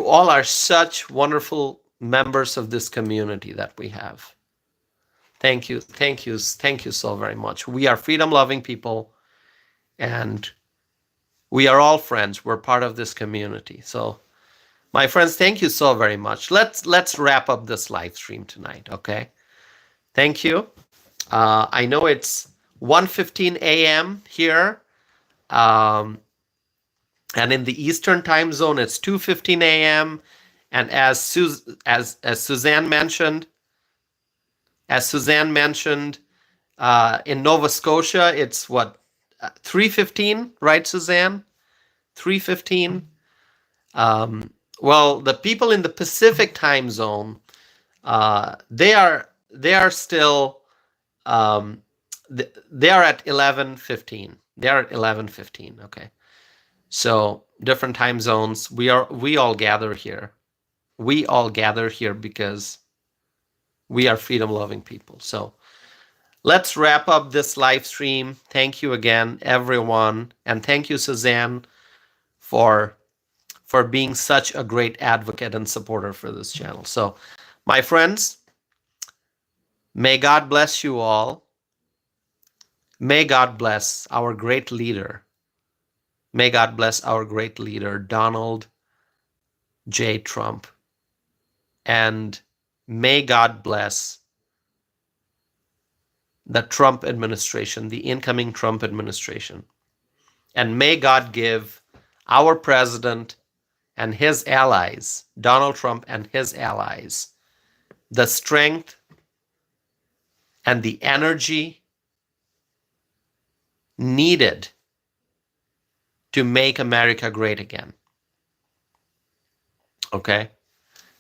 all are such wonderful members of this community that we have. Thank you. Thank you. Thank you so very much. We are freedom-loving people, and we are all friends. We're part of this community. So, my friends, thank you so very much. Let's wrap up this live stream tonight, okay? Thank you. I know it's 1:15 a.m. here, and in the Eastern time zone, it's 2:15 a.m. And as Suzanne mentioned, in Nova Scotia, it's what, 3:15, right, Suzanne? 3:15. Well, the people in the Pacific time zone, they are still they are at 11:15. They are at 11:15. Okay, so different time zones. We all gather here. We all gather here because we are freedom-loving people. So let's wrap up this live stream. Thank you again, everyone, and thank you, Suzanne, for being such a great advocate and supporter for this channel. So, my friends, may God bless you all. May God bless our great leader. May God bless our great leader, Donald J. Trump. And may God bless the Trump administration, the incoming Trump administration. And may God give our president and his allies, Donald Trump and his allies, the strength and the energy needed to make America great again. Okay?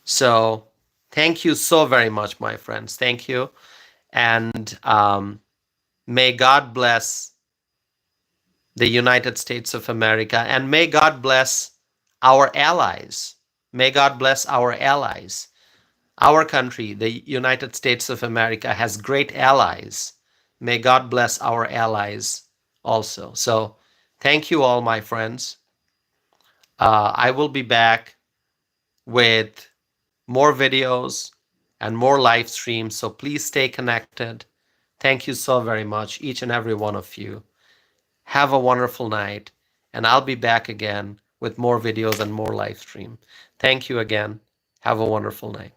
So thank you so very much, my friends. Thank you. And may God bless the United States of America, and may God bless our allies. May God bless our allies. Our country, the United States of America, has great allies. May God bless our allies also. So thank you all, my friends. I will be back with more videos and more live streams. So please stay connected. Thank you so very much, each and every one of you. Have a wonderful night, and I'll be back again with more videos and more live stream. Thank you again. Have a wonderful night.